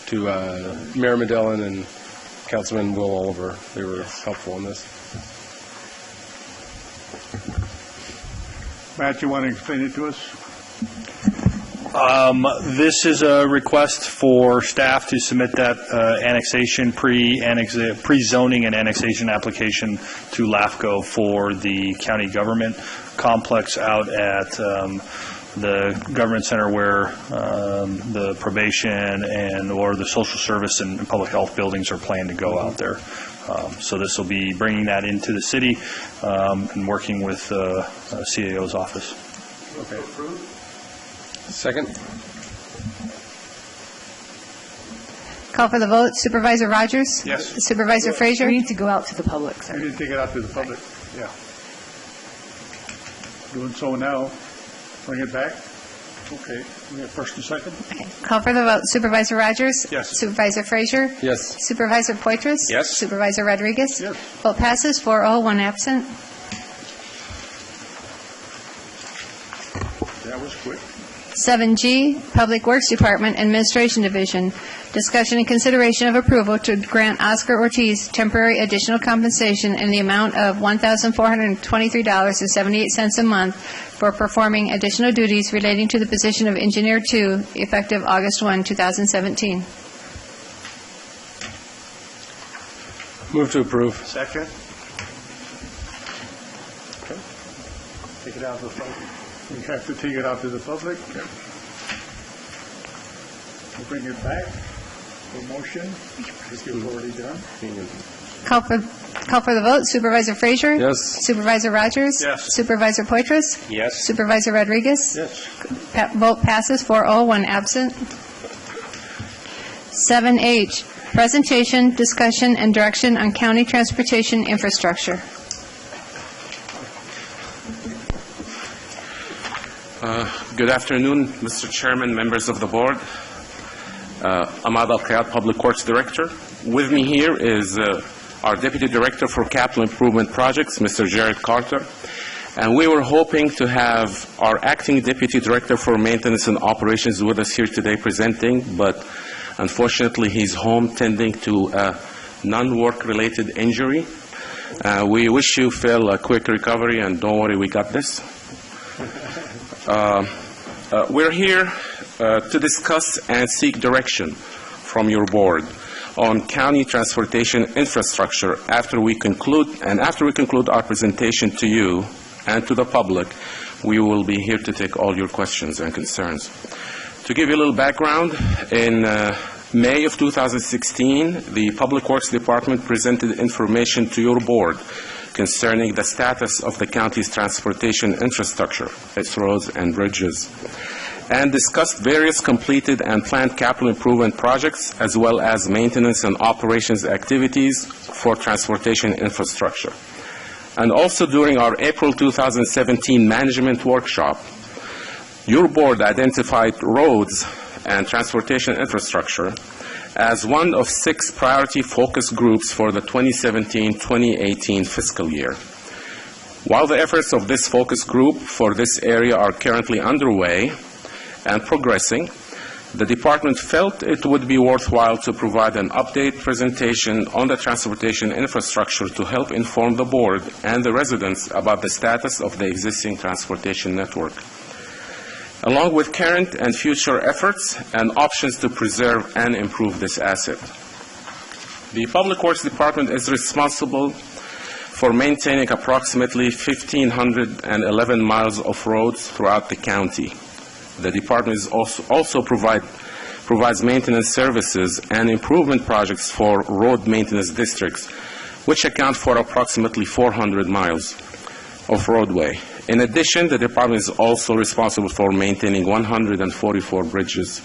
Speaker 5: to Mayor Medellin and Councilman Will Oliver, they were helpful in this.
Speaker 3: Matt, you want to explain it to us?
Speaker 10: This is a request for staff to submit that annexation, pre-zoning and annexation application to LAFCO for the county government complex out at the government center where the probation or the social service and public health buildings are planned to go out there. So this will be bringing that into the city and working with CAO's office.
Speaker 5: Okay. Second.
Speaker 1: Call for the vote. Supervisor Rogers?
Speaker 3: Yes.
Speaker 1: Supervisor Frazier?
Speaker 2: We need to go out to the public, sir.
Speaker 3: We need to take it out to the public. Yeah. Doing so now. Bring it back. Okay. We have first and second.
Speaker 1: Okay. Call for the vote. Supervisor Rogers?
Speaker 3: Yes.
Speaker 1: Supervisor Frazier?
Speaker 5: Yes.
Speaker 1: Supervisor Poitras?
Speaker 7: Yes.
Speaker 1: Supervisor Rodriguez?
Speaker 3: Yes.
Speaker 1: Vote passes 4-0, 1 absent.
Speaker 3: That was quick.
Speaker 1: 7G, Public Works Department, Administration Division. Discussion and consideration of approval to grant Oscar Ortiz temporary additional compensation in the amount of $1,423.78 a month for performing additional duties relating to the position of Engineer 2, effective August 1, 2017.
Speaker 5: Move to approve.
Speaker 3: Second. Okay. Take it out to the public. We have to take it out to the public. We'll bring it back for motion. This is already done.
Speaker 1: Call for the vote. Supervisor Frazier?
Speaker 5: Yes.
Speaker 1: Supervisor Rogers?
Speaker 3: Yes.
Speaker 1: Supervisor Poitras?
Speaker 7: Yes.
Speaker 1: Supervisor Rodriguez?
Speaker 3: Yes.
Speaker 1: Vote passes 4-0, 1 absent. 7H, presentation, discussion, and direction on county transportation infrastructure.
Speaker 15: Good afternoon, Mr. Chairman, members of the board. Ahmad Al-Khayat, Public Works Director. With me here is our Deputy Director for Capital Improvement Projects, Mr. Jared Carter. And we were hoping to have our Acting Deputy Director for Maintenance and Operations with us here today presenting, but unfortunately he's home tending to a non-work-related injury. We wish you, Phil, a quick recovery, and don't worry, we got this. We're here to discuss and seek direction from your board on county transportation infrastructure after we conclude our presentation to you and to the public we will be here to take all your questions and concerns. To give you a little background, in May of 2016, the Public Works Department presented information to your board concerning the status of the county's transportation infrastructure, its roads and bridges, and discussed various completed and planned capital improvement projects, as well as maintenance and operations activities for transportation infrastructure. And also during our April 2017 management workshop, your board identified roads and transportation infrastructure as one of 6 priority focus groups for the 2017-2018 fiscal year. While the efforts of this focus group for this area are currently underway and progressing, the department felt it would be worthwhile to provide an update presentation on the transportation infrastructure to help inform the board and the residents about the status of the existing transportation network, along with current and future efforts and options to preserve and improve this asset. The Public Works Department is responsible for maintaining approximately 1,511 miles of roads throughout the county. The department is also provides maintenance services and improvement projects for road maintenance districts, which account for approximately 400 miles of roadway. In addition, the department is also responsible for maintaining 144 bridges.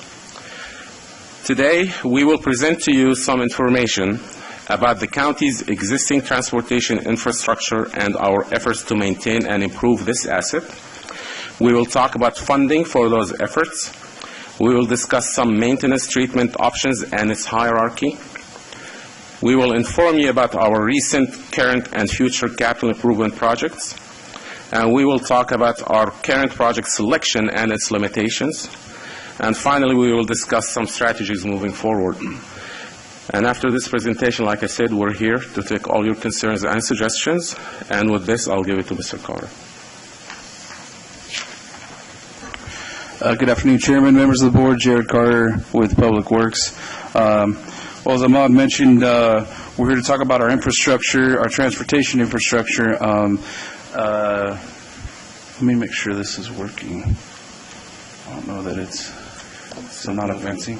Speaker 15: Today, we will present to you some information about the county's existing transportation infrastructure and our efforts to maintain and improve this asset. We will talk about funding for those efforts. We will discuss some maintenance treatment options and its hierarchy. We will inform you about our recent, current, and future capital improvement projects. And we will talk about our current project selection and its limitations. And finally, we will discuss some strategies moving forward. And after this presentation, like I said, we're here to take all your concerns and suggestions. And with this, I'll give it to Mr. Carter.
Speaker 4: Good afternoon, Chairman, members of the board. Jared Carter with Public Works. Well, as Ahmad mentioned, we're here to talk about our infrastructure, our transportation infrastructure. Let me make sure this is working. I don't know that it's so not advancing.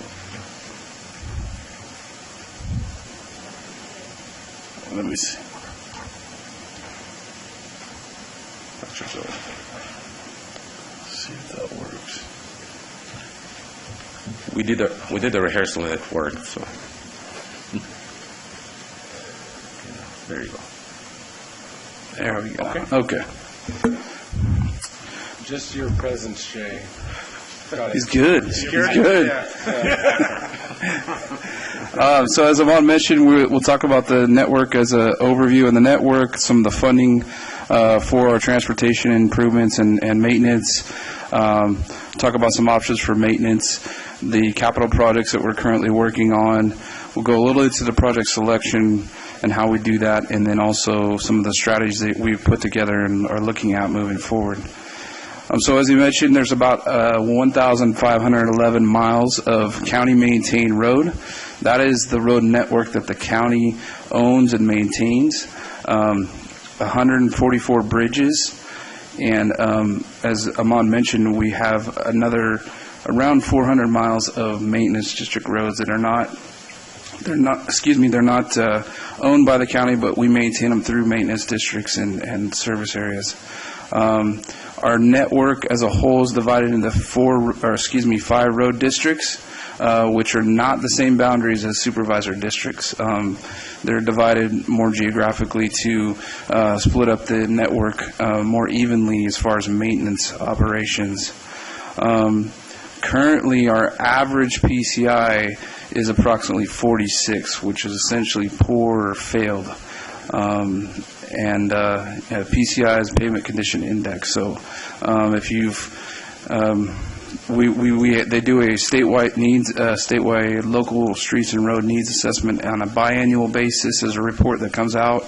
Speaker 4: Let me see. See if that works.
Speaker 15: We did a rehearsal and it worked. So there you go.
Speaker 4: There we go. Okay.
Speaker 5: Just your presence, Shay.
Speaker 4: He's good. He's good. So as Ahmad mentioned, we'll talk about the network as an overview of the network, some of the funding for our transportation improvements and maintenance, talk about some options for maintenance, the capital projects that we're currently working on. We'll go a little into the project selection and how we do that, and then also some of the strategies that we've put together and are looking at moving forward. So as you mentioned, there's about 1,511 miles of county-maintained road. That is the road network that the county owns and maintains. 144 bridges, and as Ahmad mentioned, we have another around 400 miles of maintenance district roads that are not owned by the county, but we maintain them through maintenance districts and service areas. Our network as a whole is divided into 5 road districts, which are not the same boundaries as supervisor districts. They're divided more geographically to split up the network more evenly as far as maintenance operations. Currently, our average PCI is approximately 46, which is essentially poor or failed. PCI is pavement condition index. So, if you've they do a statewide local streets and road needs assessment on a biannual basis. As a report that comes out.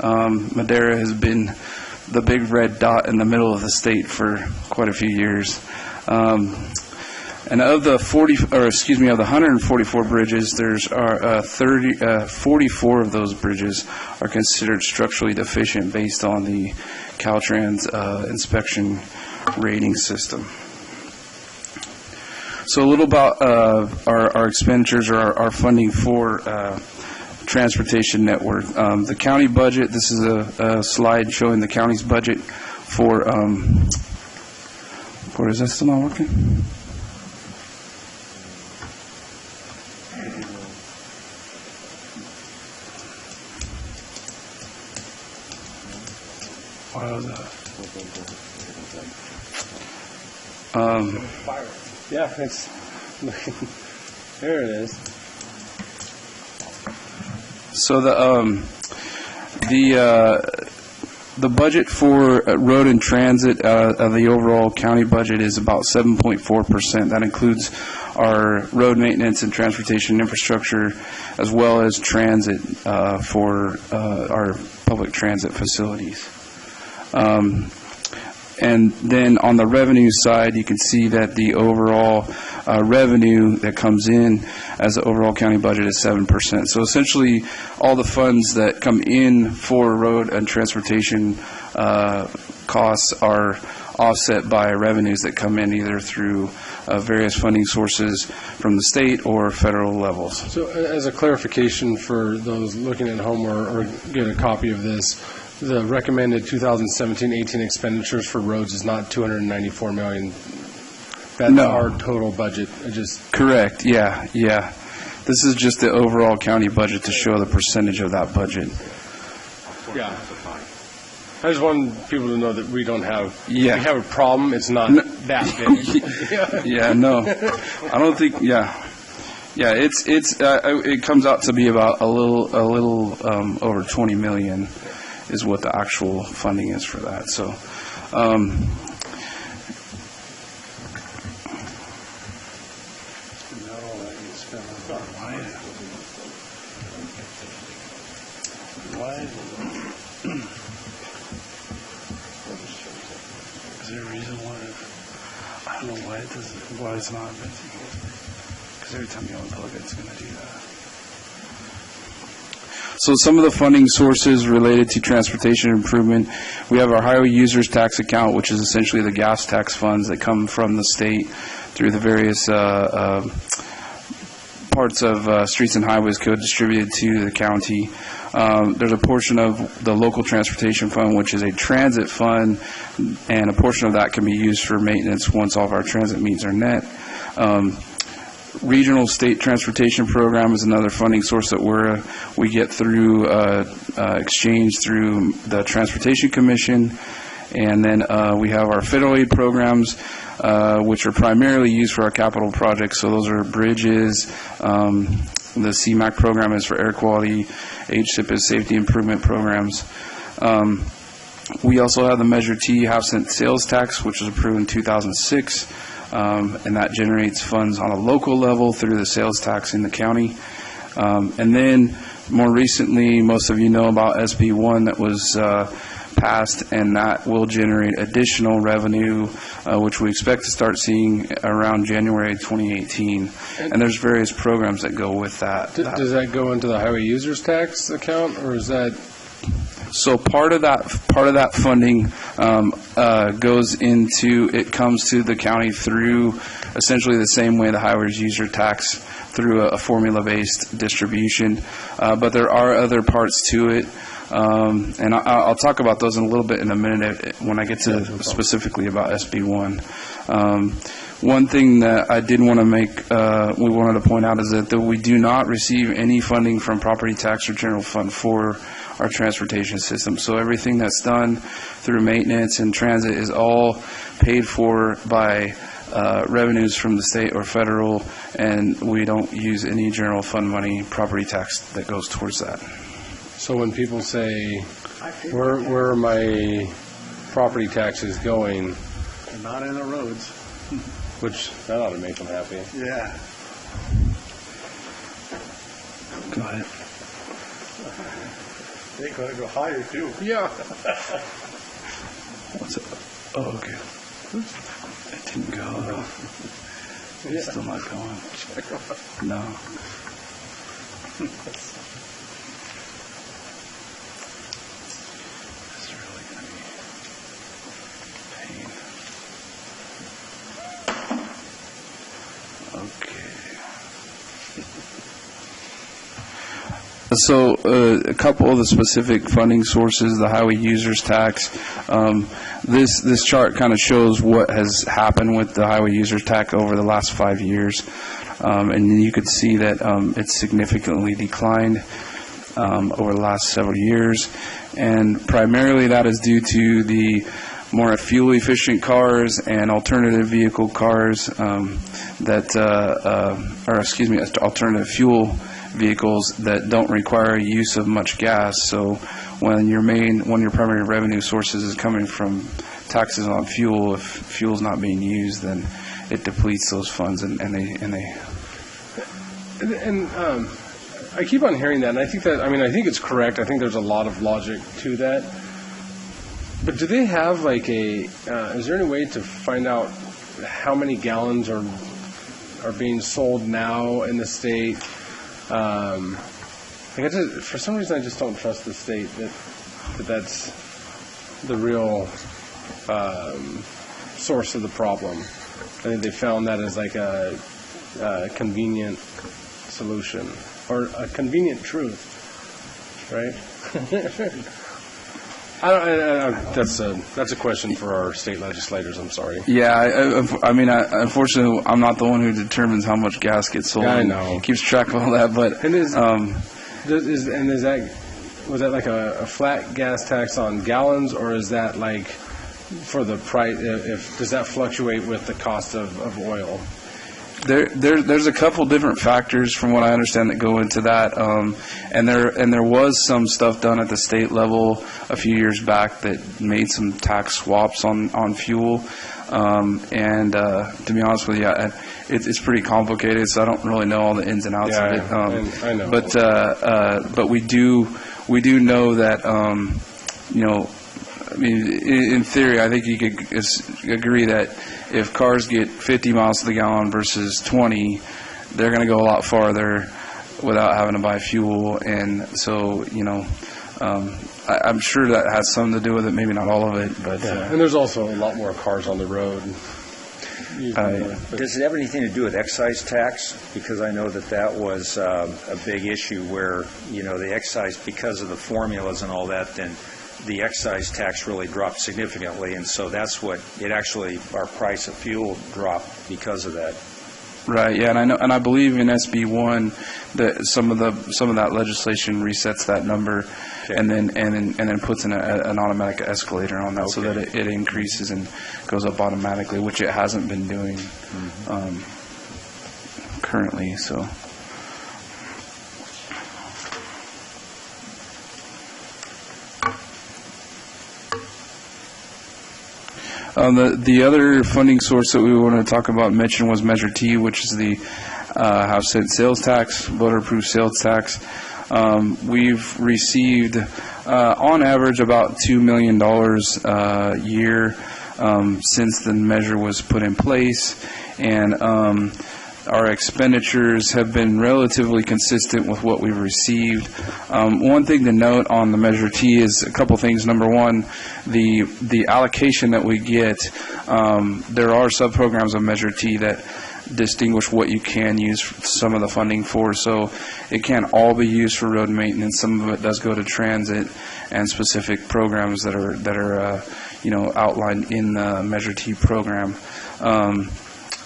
Speaker 4: Madera has been the big red dot in the middle of the state for quite a few years. And of the 144 bridges, there's 44 of those bridges are considered structurally deficient based on the Caltrans inspection
Speaker 8: rating system. So a little about our expenditures or our funding for transportation network. The county budget, this is a slide showing the county's budget for is that still not working? What was that?
Speaker 5: Yeah, it's there. It is.
Speaker 8: So the budget for road and transit of the overall county budget is about 7.4%. That includes our road maintenance and transportation infrastructure, as well as transit for our public transit facilities. And then on the revenue side, you can see that the overall revenue that comes in as the overall county budget is 7%. So essentially, all the funds that come in for road and transportation costs are offset by revenues that come in either through various funding sources from the state or federal levels.
Speaker 5: So as a clarification for those looking at home or get a copy of this, the recommended 2017-18 expenditures for roads is not $294 million. That's our total budget.
Speaker 8: Correct. Yeah. This is just the overall county budget to show the percentage of that budget.
Speaker 5: Yeah. I just want people to know that we don't have.
Speaker 8: Yeah.
Speaker 5: We have a problem. It's not that big.
Speaker 8: Yeah. No. I don't think. Yeah. It's it comes out to be about a little over 20 million. Is what the actual funding is for that. So,
Speaker 4: is there a reason why? I don't know why it's not. Because every time you unplug it, it's going to do that.
Speaker 8: So some of the funding sources related to transportation improvement, we have our highway users tax account, which is essentially the gas tax funds that come from the state through the various parts of streets and highways code distributed to the county. There's a portion of the local transportation fund, which is a transit fund, and a portion of that can be used for maintenance once all of our transit needs are met. Regional State Transportation Program is another funding source that we get through exchange through the Transportation Commission. And then we have our federal aid programs, which are primarily used for our capital projects. So those are bridges. The CMAQ program is for air quality. HSIP is safety improvement programs. We also have the Measure T half-cent sales tax, which was approved in 2006. And that generates funds on a local level through the sales tax in the county. And then more recently, most of you know about SB 1 that was passed, and that will generate additional revenue, which we expect to start seeing around January 2018. And there's various programs that go with that.
Speaker 5: Does that go into the highway users tax account, or is that?
Speaker 8: So part of that funding comes to the county through essentially the same way the highways user tax, through a formula-based distribution. But there are other parts to it, and I'll talk about those in a little bit in a minute when I get to specifically about SB1. One thing that I did want to we wanted to point out is that we do not receive any funding from property tax or general fund for our transportation system. So everything that's done through maintenance and transit is all paid for by revenues from the state or federal, and we don't use any general fund money, property tax that goes towards that.
Speaker 5: So when people say, where are my property taxes going?
Speaker 3: They're not in the roads.
Speaker 5: Which, that ought to make them happy.
Speaker 3: Yeah.
Speaker 4: Go ahead.
Speaker 3: They're going to go higher, too.
Speaker 5: Yeah.
Speaker 4: What's it? Oh, okay. It didn't go. It's still not going. No. It's really going to be pain.
Speaker 8: So a couple of the specific funding sources, the highway users tax. This chart kind of shows what has happened with the highway users tax over the last 5 years. And you could see that it's significantly declined over the last several years. And primarily that is due to the more fuel-efficient cars and alternative vehicle cars alternative fuel vehicles that don't require use of much gas. So when your primary revenue sources is coming from taxes on fuel, if fuel's not being used, then it depletes those funds, and
Speaker 5: I keep on hearing that, and I think it's correct. I think there's a lot of logic to that. But do they have is there any way to find out how many gallons are being sold now in the state? For some reason, I just don't trust the state that's the real source of the problem. I think they found that as like a convenient solution or a convenient truth, right? That's a question for our state legislators. I'm sorry.
Speaker 8: Yeah, unfortunately, I'm not the one who determines how much gas gets sold.
Speaker 5: Yeah, I know.
Speaker 8: Keeps track of all that, but
Speaker 5: was that like a flat gas tax on gallons, or is that like for the price? Does that fluctuate with the cost of oil?
Speaker 8: There's a couple different factors, from what I understand, that go into that, and there was some stuff done at the state level a few years back that made some tax swaps on fuel, and to be honest with you, it's pretty complicated, so I don't really know all the ins and outs of it.
Speaker 5: I know.
Speaker 8: But we do know that in theory, I think you could agree that if cars get 50 miles to the gallon versus 20, they're going to go a lot farther without having to buy fuel. And so, I'm sure that has something to do with it, maybe not all of it. But
Speaker 5: and there's also a lot more cars on the road.
Speaker 18: Does it have anything to do with excise tax? Because I know that was a big issue where, the excise, because of the formulas and all that, then the excise tax really dropped significantly, and so that's our price of fuel dropped because of that.
Speaker 8: Right. Yeah, and I believe in SB 1 that some of that legislation resets that number, okay, and then puts in an automatic escalator on that, okay, so that it increases and goes up automatically, which it hasn't been doing currently. So. The other funding source that we want to talk about and mention was Measure T, which is the House Senate sales tax, voter-approved sales tax. We've received, on average, about $2 million a year since the measure was put in place, and our expenditures have been relatively consistent with what we've received. One thing to note on the Measure T is a couple things. Number one, the allocation that we get, there are sub-programs of Measure T that distinguish what you can use some of the funding for. So it can't all be used for road maintenance. Some of it does go to transit and specific programs that are outlined in the Measure T program.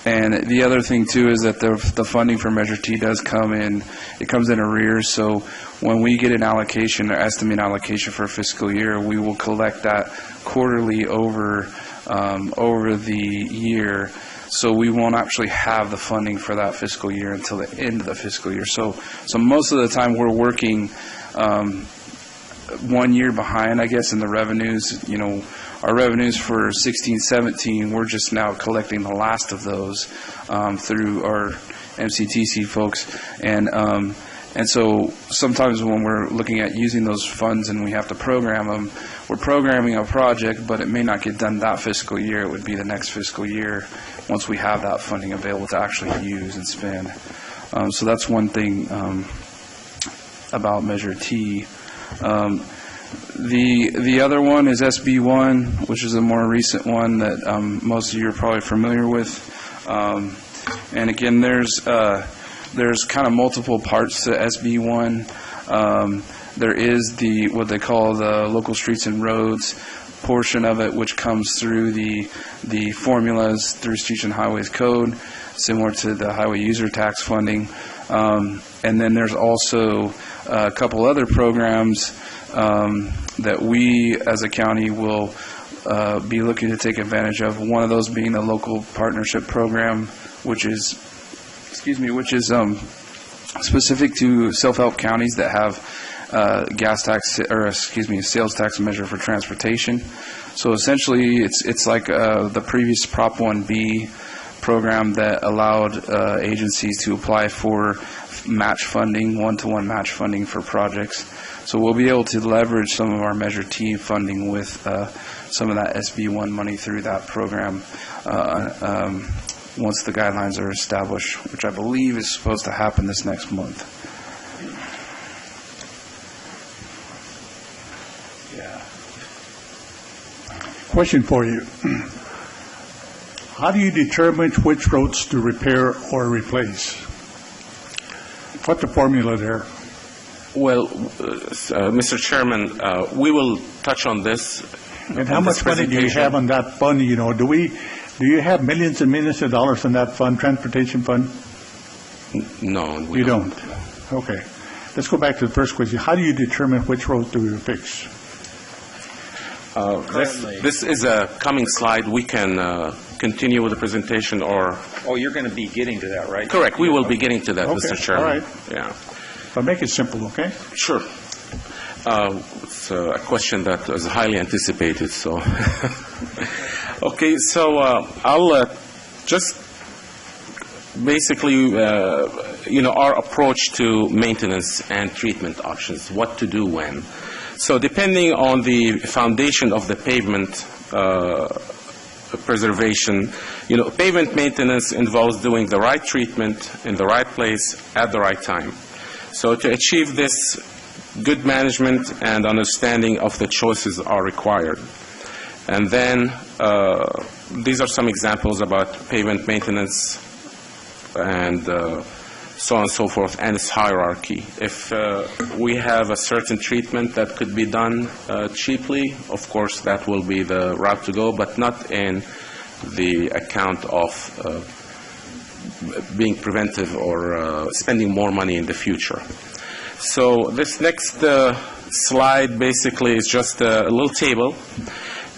Speaker 8: And the other thing, too, is that the funding for Measure T does come in arrears. So when we get an allocation, or estimate allocation for a fiscal year, we will collect that quarterly over the year. So we won't actually have the funding for that fiscal year until the end of the fiscal year. So most of the time we're working 1 year behind, I guess, in the revenues. Our revenues for 16-17, we're just now collecting the last of those through our MCTC folks, and so sometimes when we're looking at using those funds and we have to program them, we're programming a project, but it may not get done that fiscal year. It would be the next fiscal year once we have that funding available to actually use and spend. So that's one thing about Measure T. The other one is SB 1, which is a more recent one that most of you are probably familiar with. And And again, there's kind of multiple parts to SB1. There is what they call the local streets and roads portion of it, which comes through the formulas through Streets and Highways Code, similar to the highway user tax funding. And then there's also a couple other programs that we as a county will be looking to take advantage of. One of those being the local partnership program, which is specific to self-help counties that have sales tax measure for transportation. So essentially, it's like the previous Prop 1B program that allowed agencies to apply for match funding, one-to-one match funding for projects. So we'll be able to leverage some of our Measure T funding with some of that SB1 money through that program once the guidelines are established, which I believe is supposed to happen this next month.
Speaker 3: Question for you. How do you determine which roads to repair or replace? What's the formula there?
Speaker 15: Well, Mr. Chairman, we will touch on this.
Speaker 3: And how much money do you have on that fund? You know, do you have millions and millions of dollars in that fund, transportation fund?
Speaker 15: No,
Speaker 3: we don't. Okay. Let's go back to the first question. How do you determine which roads do we fix?
Speaker 15: This is a coming slide. We can continue with the presentation, or...
Speaker 7: Oh, you're going to be getting to that, right?
Speaker 15: Correct. We will be getting to that, Mr. Chairman.
Speaker 3: All right.
Speaker 15: Yeah.
Speaker 3: But make it simple, okay?
Speaker 15: Sure. It's a question that is highly anticipated, so... Okay, so I'll just basically, our approach to maintenance and treatment options, what to do when. So depending on the foundation of the pavement preservation, pavement maintenance involves doing the right treatment in the right place at the right time. So to achieve this, good management and understanding of the choices are required. And then these are some examples about pavement maintenance and so on and so forth, and its hierarchy. If we have a certain treatment that could be done cheaply, of course that will be the route to go, but not in the account of being preventive or spending more money in the future. So this next slide basically is just a little table.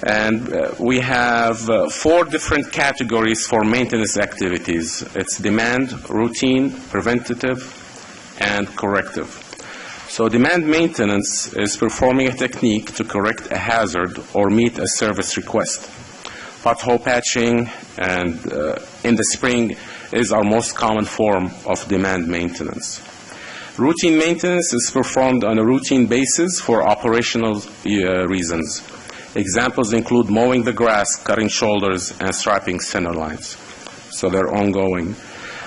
Speaker 15: And we have 4 different categories for maintenance activities. It's demand, routine, preventative, and corrective. So demand maintenance is performing a technique to correct a hazard or meet a service request. Pothole patching and in the spring is our most common form of demand maintenance. Routine maintenance is performed on a routine basis for operational reasons. Examples include mowing the grass, cutting shoulders, and striping center lines. So they're ongoing.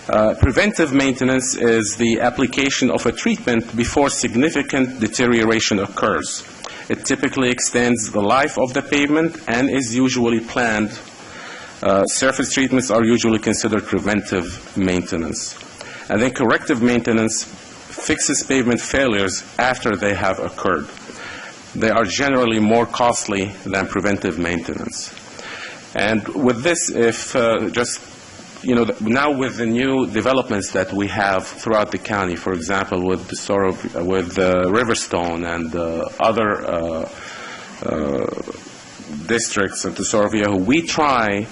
Speaker 15: Preventive maintenance is the application of a treatment before significant deterioration occurs. It typically extends the life of the pavement and is usually planned. Surface treatments are usually considered preventive maintenance. And then corrective maintenance fixes pavement failures after they have occurred. They are generally more costly than preventive maintenance. And with this, if now with the new developments that we have throughout the county, for example, with Riverstone and other districts of the Sorovia, we try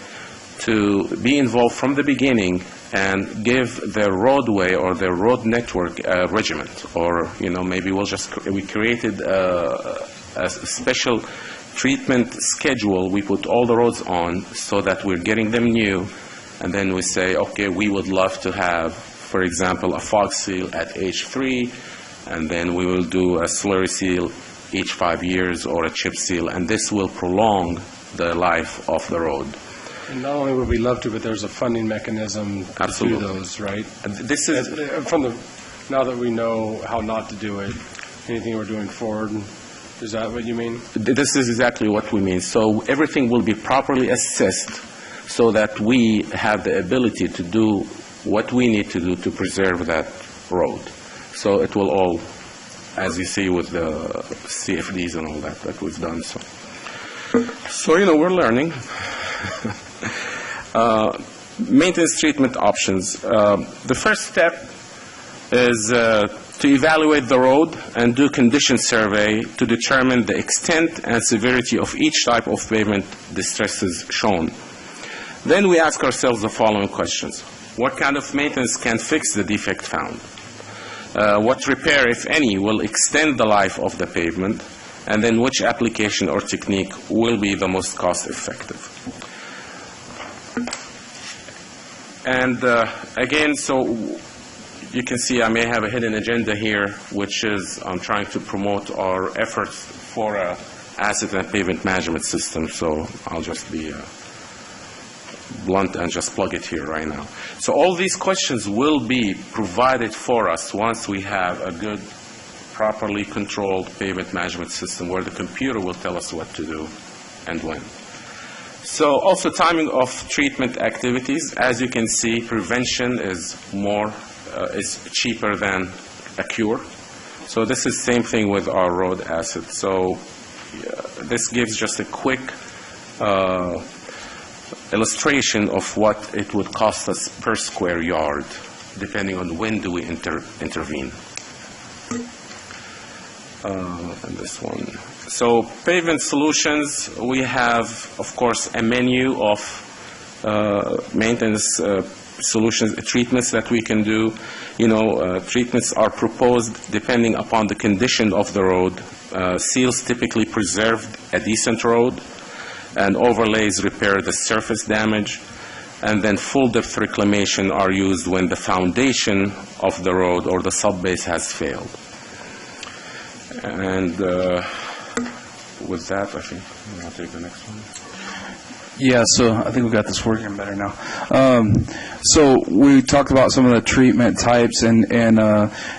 Speaker 15: to be involved from the beginning and give their roadway or their road network a regiment, or maybe we created a special treatment schedule. We put all the roads on so that we're getting them new, and then we say, okay, we would love to have, for example, a fog seal at age 3, and then we will do a slurry seal each 5 years or a chip seal, and this will prolong the life of the road.
Speaker 5: And not only would we love to, but there's a funding mechanism to do those, right?
Speaker 15: This is
Speaker 5: now that we know how not to do it, anything we're doing forward, is that what you mean?
Speaker 15: This is exactly what we mean. So everything will be properly assessed so that we have the ability to do what we need to do to preserve that road. So it will all, as you see with the CFDs and all that we've done. So we're learning. Maintenance treatment options. The first step is to evaluate the road and do condition survey to determine the extent and severity of each type of pavement distresses shown. Then we ask ourselves the following questions. What kind of maintenance can fix the defect found? What repair, if any, will extend the life of the pavement? And then which application or technique will be the most cost-effective? And again, so you can see I may have a hidden agenda here, which is I'm trying to promote our efforts for a asset and pavement management system. So I'll just be blunt and just plug it here right now. So all these questions will be provided for us once we have a good, properly controlled pavement management system where the computer will tell us what to do and when. So also timing of treatment activities. As you can see, prevention is cheaper than a cure. So this is the same thing with our road assets. So this gives just a quick illustration of what it would cost us per square yard, depending on when do we intervene. And this one. So pavement solutions, we have, of course, a menu of maintenance solutions, treatments that we can do. Treatments are proposed depending upon the condition of the road. Seals typically preserve a decent road, and overlays repair the surface damage, and then full depth reclamation are used when the foundation of the road or the subbase has failed. And with that, I think I'll take the next one.
Speaker 8: Yeah, so I think we got this working better now. So we talked about some of the treatment types, and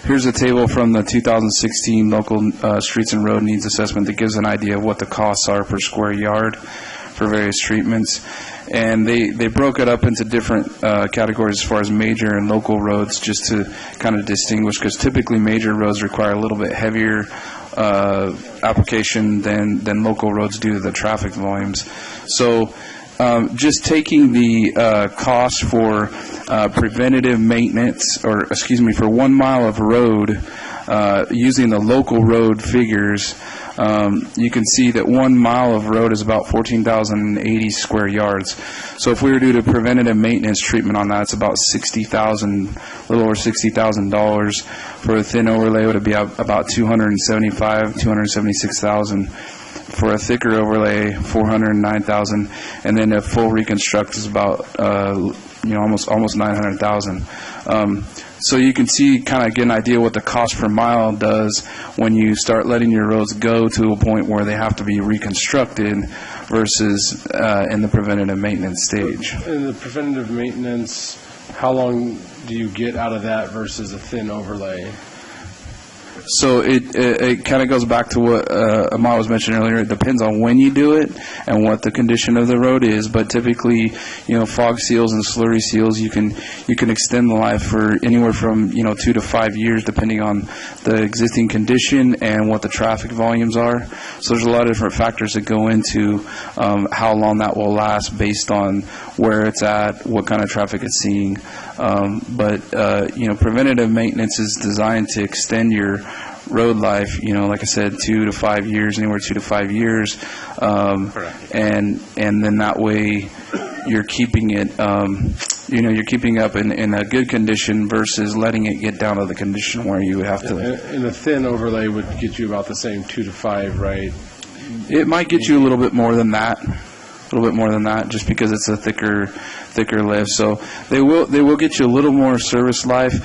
Speaker 8: here's a table from the 2016 local streets and road needs assessment that gives an idea of what the costs are per square yard for various treatments. And they broke it up into different categories as far as major and local roads, just to kind of distinguish, because typically major roads require a little bit heavier application than local roads due to the traffic volumes. So just taking the cost for preventative maintenance, for 1 mile of road, using the local road figures, you can see that 1 mile of road is about 14,080 square yards. So if we were to do the preventative maintenance treatment on that, it's about $60,000, a little over $60,000. For a thin overlay, it would be about $276,000. For a thicker overlay, $409,000, and then a full reconstruct is about almost $900,000. So you can see, kind of get an idea what the cost per mile does when you start letting your roads go to a point where they have to be reconstructed versus in the preventative maintenance stage.
Speaker 5: In the preventative maintenance, how long do you get out of that versus a thin overlay?
Speaker 8: So it kind of goes back to what Amal was mentioning earlier. It depends on when you do it and what the condition of the road is. But typically, fog seals and slurry seals, you can extend the life for anywhere from 2 to 5 years, depending on the existing condition and what the traffic volumes are. So there's a lot of different factors that go into how long that will last, based on where it's at, what kind of traffic it's seeing. But preventative maintenance is designed to extend your road life, like I said, 2 to 5 years, anywhere 2 to 5 years, and then that way you're keeping it, you're keeping up in a good condition versus letting it get down to the condition where you would have to.
Speaker 5: And a thin overlay would get you about the same 2 to 5, right?
Speaker 8: It might get you a little bit more than that. Just because it's a thicker lift. So they will get you a little more service life,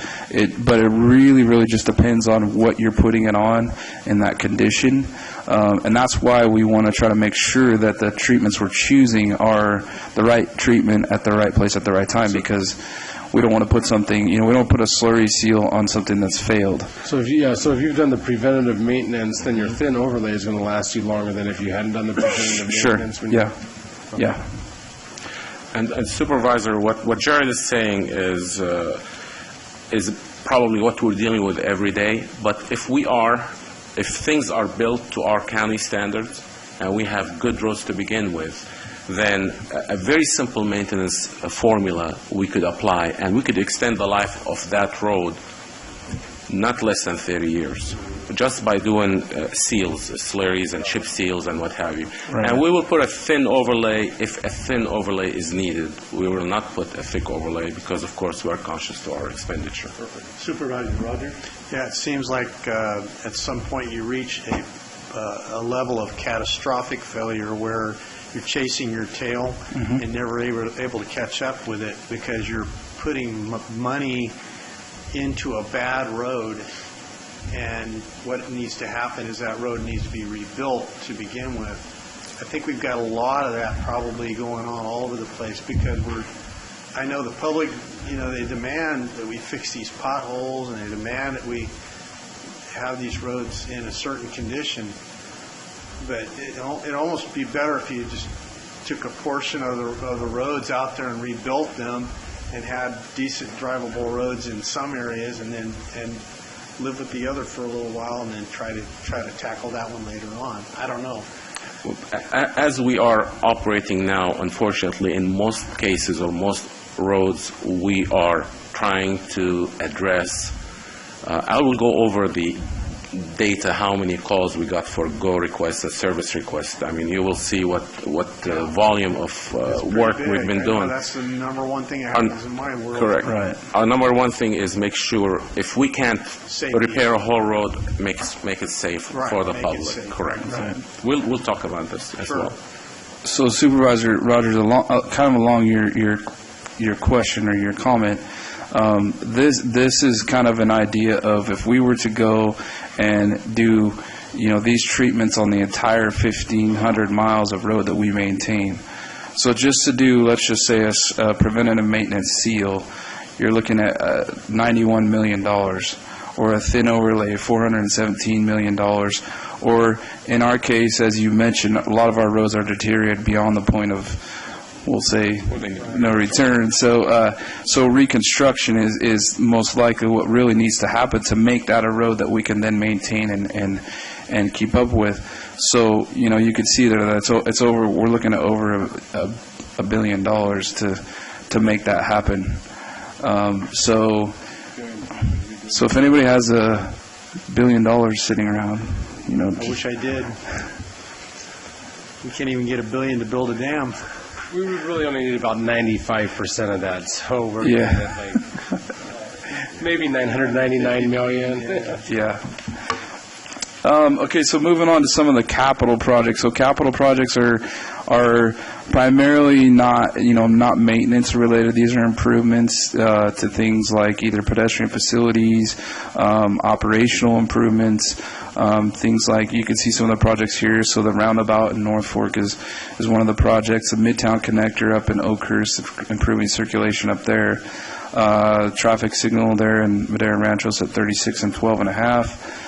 Speaker 8: but it really just depends on what you're putting it on in that condition. And that's why we want to try to make sure that the treatments we're choosing are the right treatment at the right place at the right time, because we don't want to put something, we don't put a slurry seal on something that's failed.
Speaker 5: So if you've done the preventative maintenance, then your thin overlay is going to last you longer than if you hadn't done the preventative maintenance.
Speaker 8: Sure. Yeah.
Speaker 15: And Supervisor, what Jared is saying is probably what we're dealing with every day. But if things are built to our county standards and we have good roads to begin with, then a very simple maintenance formula we could apply, and we could extend the life of that road not less than 30 years, just by doing seals, slurries and chip seals and what have you.
Speaker 8: Right.
Speaker 15: And we will put a thin overlay if a thin overlay is needed. We will not put a thick overlay because, of course, we are conscious to our expenditure.
Speaker 3: Supervisor Rogers?
Speaker 6: Yeah, it seems like at some point you reach a level of catastrophic failure where you're chasing your tail and never able to catch up with it because you're putting money into a bad road, and what needs to happen is that road needs to be rebuilt to begin with. I think we've got a lot of that probably going on all over the place because I know the public, they demand that we fix these potholes and they demand that we have these roads in a certain condition. But it'd almost be better if you just took a portion of the roads out there and rebuilt them and had decent drivable roads in some areas, and live with the other for a little while, and then try to tackle that one later on. I don't know.
Speaker 15: As we are operating now, unfortunately, in most cases or most roads, we are trying to address. I will go over the data, how many calls we got for go requests and service requests. I mean, you will see what volume of work we've been doing.
Speaker 6: That's the number one thing that happens in my world.
Speaker 15: Correct. Right. Our number one thing is make sure if we can't repair a whole road, make it safe for the public. Correct.
Speaker 8: Right.
Speaker 15: We'll talk about this as well.
Speaker 8: So, Supervisor Rogers, kind of along your question or your comment, this is kind of an idea of if we were to go and do, these treatments on the entire 1,500 miles of road that we maintain. So just to do, let's just say a preventative maintenance seal, you're looking at $91 million, or a thin overlay, $417 million, or in our case, as you mentioned, a lot of our roads are deteriorated beyond the point of, we'll say, no return. So reconstruction is most likely what really needs to happen to make that a road that we can then maintain and keep up with. So, you could see there that it's over. We're looking at over $1 billion to make that happen. So if anybody has $1 billion sitting around,
Speaker 6: I wish I did. We can't even get $1 billion to build a dam.
Speaker 5: We would really only need about 95% of that, so we're looking at maybe $999 million.
Speaker 8: Yeah. Okay, so moving on to some of the capital projects. So capital projects are primarily not maintenance related. These are improvements to things like either pedestrian facilities, operational improvements, things like, you can see some of the projects here. So the roundabout in North Fork is one of the projects. The Midtown Connector up in Oakhurst, improving circulation up there. Traffic signal there in Madera Ranchos at 36 and 12 and a half.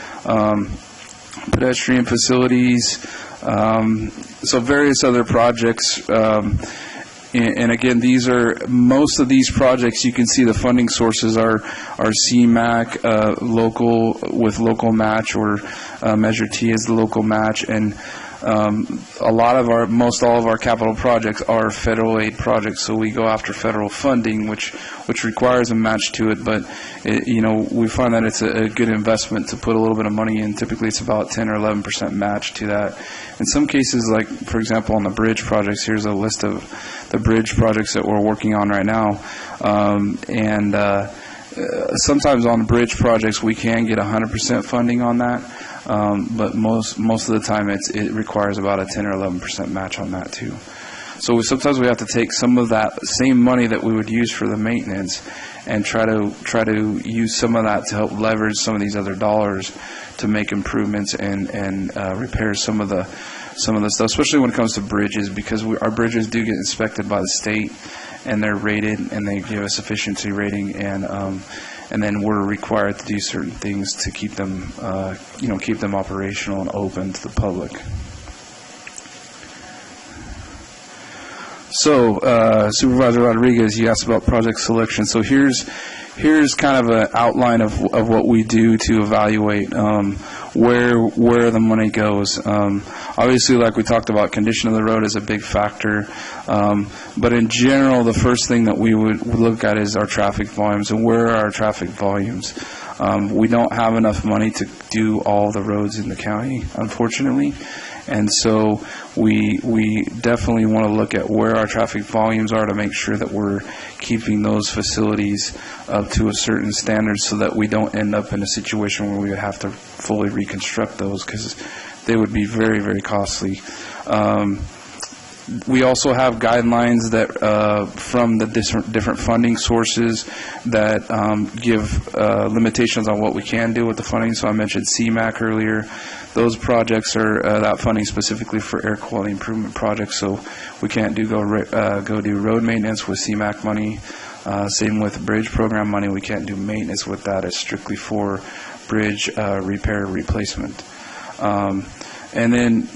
Speaker 8: Pedestrian facilities, so various other projects. And again, most of these projects, you can see the funding sources are CMAQ, local with local match, or Measure T is the local match, and most all of our capital projects are federal aid projects. So we go after federal funding, which requires a match to it, but we find that it's a good investment to put a little bit of money in. Typically, it's about 10 or 11% match to that. In some cases, like for example on the bridge projects, here's a list of the bridge projects that we're working on right now, sometimes on bridge projects we can get 100% funding on that. But most of the time it requires about a 10 or 11% match on that too. So sometimes we have to take some of that same money that we would use for the maintenance and try to use some of that to help leverage some of these other dollars to make improvements and repair some of the stuff, especially when it comes to bridges, because our bridges do get inspected by the state and they're rated and they give us efficiency rating, and then we're required to do certain things to keep them, keep them operational and open to the public. So, Supervisor Rodriguez, you asked about project selection. So here's kind of an outline of what we do to evaluate where the money goes. Obviously, like we talked about, condition of the road is a big factor. But in general, the first thing that we would look at is our traffic volumes and where are our traffic volumes. We don't have enough money to do all the roads in the county, unfortunately. And so we definitely want to look at where our traffic volumes are to make sure that we're keeping those facilities up to a certain standard so that we don't end up in a situation where we would have to fully reconstruct those, because they would be very, very costly. We also have guidelines that from the different funding sources that give limitations on what we can do with the funding. So I mentioned CMAQ earlier. Those projects are that funding specifically for air quality improvement projects. So we can't go do road maintenance with CMAQ money. Same with bridge program money. We can't do maintenance with that. It's strictly for bridge repair replacement. And then,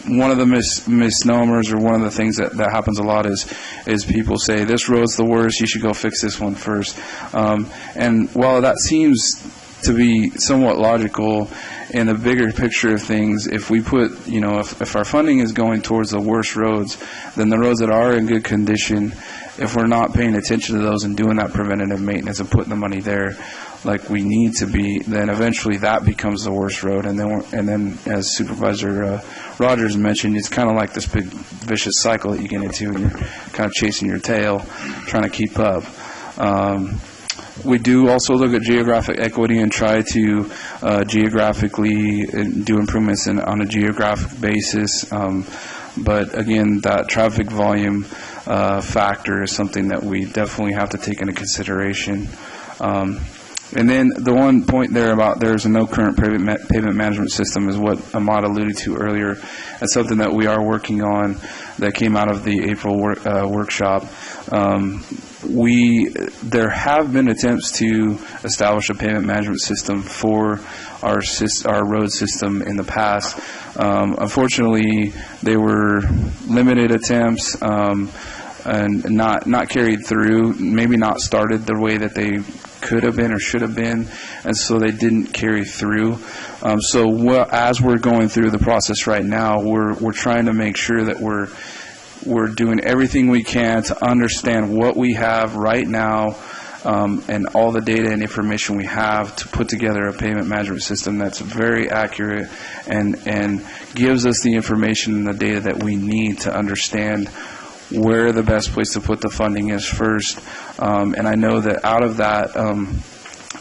Speaker 8: one of the misnomers, or one of the things that happens a lot is people say, this road's the worst, you should go fix this one first. And while that seems to be somewhat logical, in the bigger picture of things, if we put, if our funding is going towards the worst roads, then the roads that are in good condition, if we're not paying attention to those and doing that preventative maintenance and putting the money there like we need to be, then eventually that becomes the worst road. And then as Supervisor Rogers mentioned, it's kind of like this big vicious cycle that you get into, and you're kind of chasing your tail, trying to keep up. We do also look at geographic equity and try to geographically do improvements on a geographic basis. But again, that traffic volume factor is something that we definitely have to take into consideration. And then the one point there about there's no current pavement management system is what Ahmad alluded to earlier. That's something that we are working on that came out of the April workshop. There have been attempts to establish a pavement management system for our road system in the past. Unfortunately, they were limited attempts and not carried through, maybe not started the way that they could have been or should have been, and so they didn't carry through. As we're going through the process right now, we're trying to make sure that we're doing everything we can to understand what we have right now and all the data and information we have to put together a payment management system that's very accurate and gives us the information and the data that we need to understand where the best place to put the funding is first. And I know that out of that,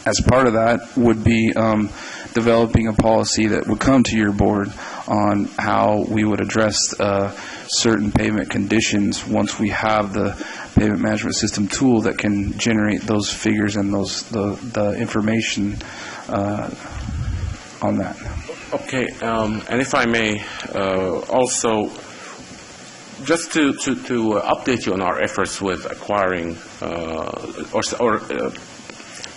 Speaker 8: as part of that, would be developing a policy that would come to your board on how we would address certain pavement conditions once we have the pavement management system tool that can generate those figures and the information on that.
Speaker 15: Okay, and if I may, also, just to update you on our efforts with acquiring or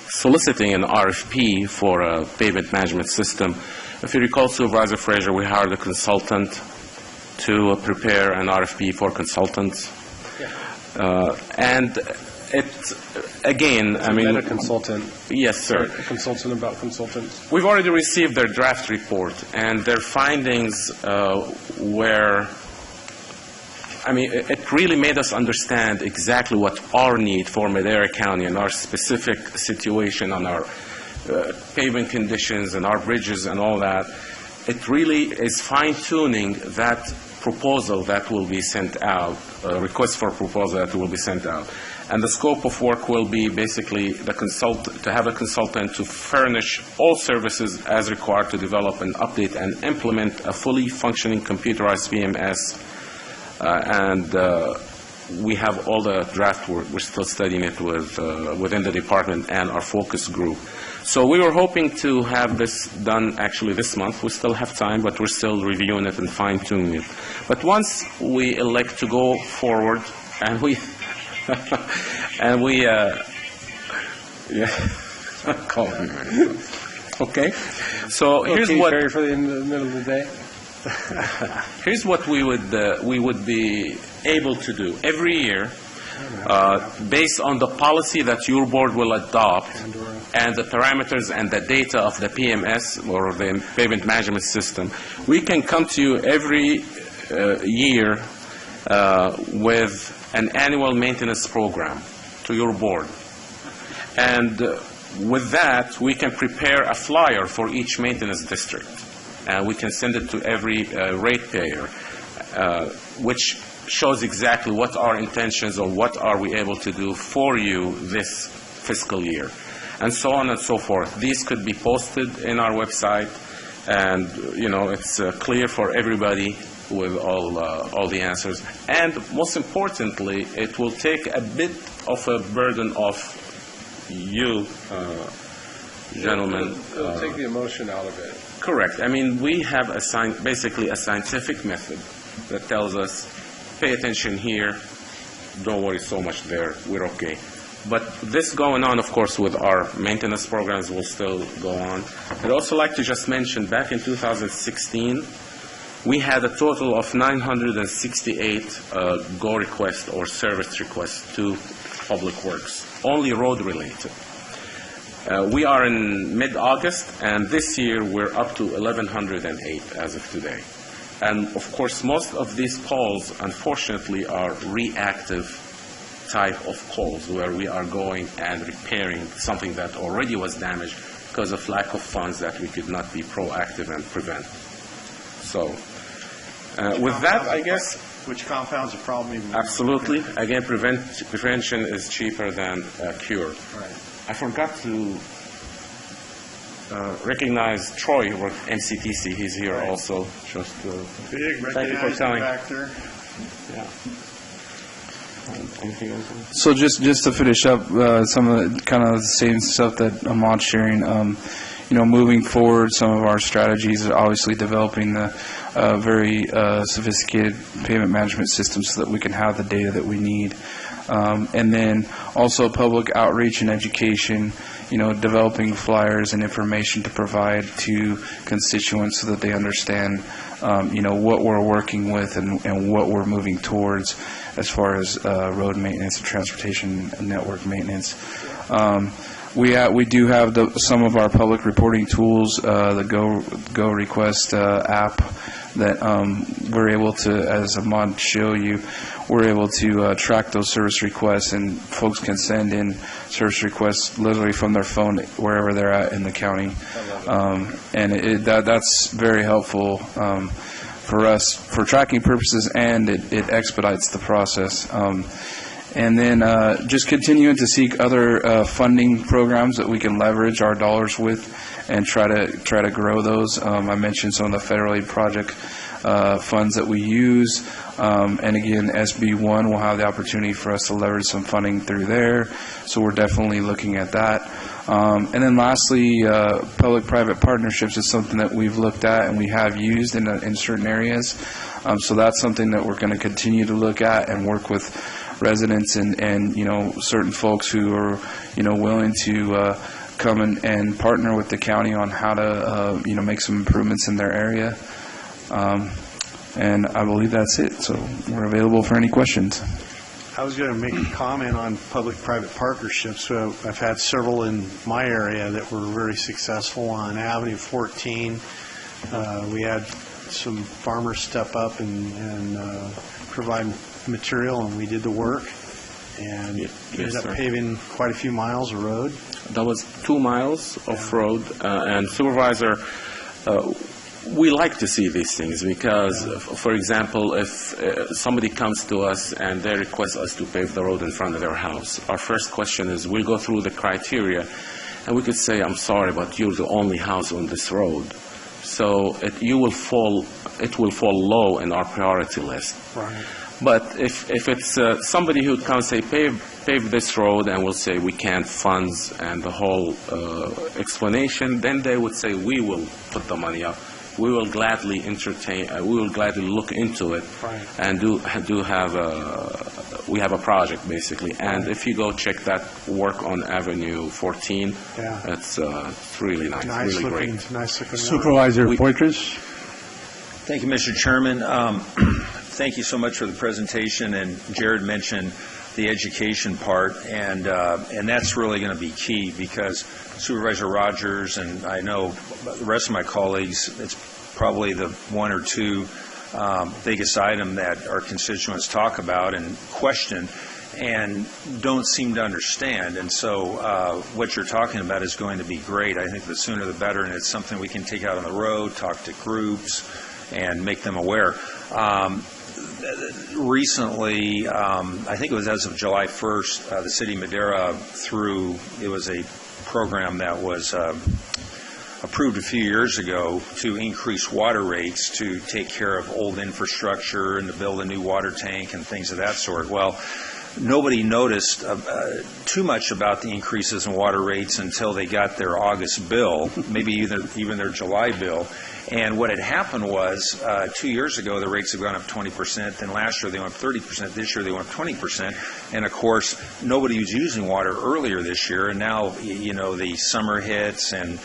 Speaker 15: soliciting an RFP for a pavement management system. If you recall, Supervisor Frazier, we hired a consultant to prepare an RFP for consultants. Yeah. And it, again, I mean...
Speaker 5: a consultant.
Speaker 15: Yes, sir.
Speaker 5: A consultant about consultants.
Speaker 15: We've already received their draft report, and their findings were... I mean, it really made us understand exactly what our need for Madera County and our specific situation on our pavement conditions and our bridges and all that. It really is fine-tuning that proposal that will be sent out, request for proposal that will be sent out. And the scope of work will be basically to have a consultant to furnish all services as required to develop and update and implement a fully functioning computerized PMS. We have all the draft work. We're still studying it within the department and our focus group. So we were hoping to have this done actually this month. We still have time, but we're still reviewing it and fine-tuning it. But once we elect to go forward, and we call me. Okay. So here's what.
Speaker 5: For the middle of the day.
Speaker 15: Here's what we would be able to do every year, based on the policy that your board will adopt and the parameters and the data of the PMS or the payment management system. We can come to you every year with an annual maintenance program to your board, and with that we can prepare a flyer for each maintenance district. We can send it to every ratepayer, which shows exactly what our intentions or what are we able to do for you this fiscal year, and so on and so forth. These could be posted in our website, and it's clear for everybody with all the answers. And most importantly, it will take a bit of a burden off you, gentlemen.
Speaker 5: It'll take the emotion out of it.
Speaker 15: Correct. I mean, we have basically a scientific method that tells us, pay attention here, don't worry so much there, we're okay. But this going on, of course, with our maintenance programs will still go on. I'd also like to just mention, back in 2016, we had a total of 968 GO requests or service requests to Public Works, only road related. We are in mid-August, and this year we're up to 1,108 as of today. And of course, most of these calls, unfortunately, are reactive type of calls where we are going and repairing something that already was damaged because of lack of funds that we could not be proactive and prevent. So, with that, I guess...
Speaker 6: Which compounds the problem even more.
Speaker 15: Absolutely. Again, prevention is cheaper than cure.
Speaker 6: Right.
Speaker 15: I forgot to recognize Troy with MCTC. He's here also. Just thank you for telling. Yeah. Anything else?
Speaker 8: So just to finish up some of the kind of the same stuff that Ahmad's sharing, moving forward, some of our strategies are obviously developing the very sophisticated payment management system so that we can have the data that we need. And then also public outreach and education, developing flyers and information to provide to constituents so that they understand, what we're working with and what we're moving towards as far as road maintenance and transportation network maintenance. We do have some of our public reporting tools, the Go Request app that we're able to, as Ahmad showed you, we're able to track those service requests, and folks can send in service requests literally from their phone wherever they're at in the county. And that's very helpful for us for tracking purposes, and it expedites the process. And then just continuing to seek other funding programs that we can leverage our dollars with and try to grow those. I mentioned some of the federal aid project funds that we use. And again, SB1 will have the opportunity for us to leverage some funding through there. So we're definitely looking at that. And then lastly, public-private partnerships is something that we've looked at and we have used in certain areas. So that's something that we're going to continue to look at and work with residents and certain folks who are willing to come and partner with the county on how to make some improvements in their area. And I believe that's it. So we're available for any questions.
Speaker 6: I was going to make a comment on public-private partnerships. I've had several in my area that were very successful. On Avenue 14, we had some farmers step up and provide material, and we did the work, and ended up paving quite a few miles of road.
Speaker 15: That was 2 miles of road, and Supervisor, we like to see these things because, for example, if somebody comes to us and they request us to pave the road in front of their house, our first question is, we'll go through the criteria, and we could say, I'm sorry, but you're the only house on this road. So it will fall low in our priority list.
Speaker 6: Right.
Speaker 15: But if it's somebody who comes and say, pave this road, and we'll say we can't funds and the whole explanation, then they would say, we will put the money up. We will gladly entertain, we will gladly look into it,
Speaker 6: right,
Speaker 15: and we have a project basically. And if you go check that work on Avenue 14, it's really nice, really great.
Speaker 6: Nice looking.
Speaker 3: Supervisor Poitras.
Speaker 18: Thank you, Mr. Chairman. Thank you so much for the presentation. And Jared mentioned the education part, and that's really going to be key because Supervisor Rogers and I know the rest of my colleagues, it's probably the one or two biggest item that our constituents talk about and question and don't seem to understand. And so what you're talking about is going to be great. I think the sooner the better, and it's something we can take out on the road, talk to groups, and make them aware. Recently, I think it was as of July 1st, the City of Madera it was a program that was approved a few years ago to increase water rates to take care of old infrastructure and to build a new water tank and things of that sort. Well, nobody noticed too much about the increases in water rates until they got their August bill, maybe even their July bill. And what had happened was 2 years ago, the rates had gone up 20%. Then last year, they went up 30%. This year, they went up 20%. And, of course, nobody was using water earlier this year. And now, the summer hits and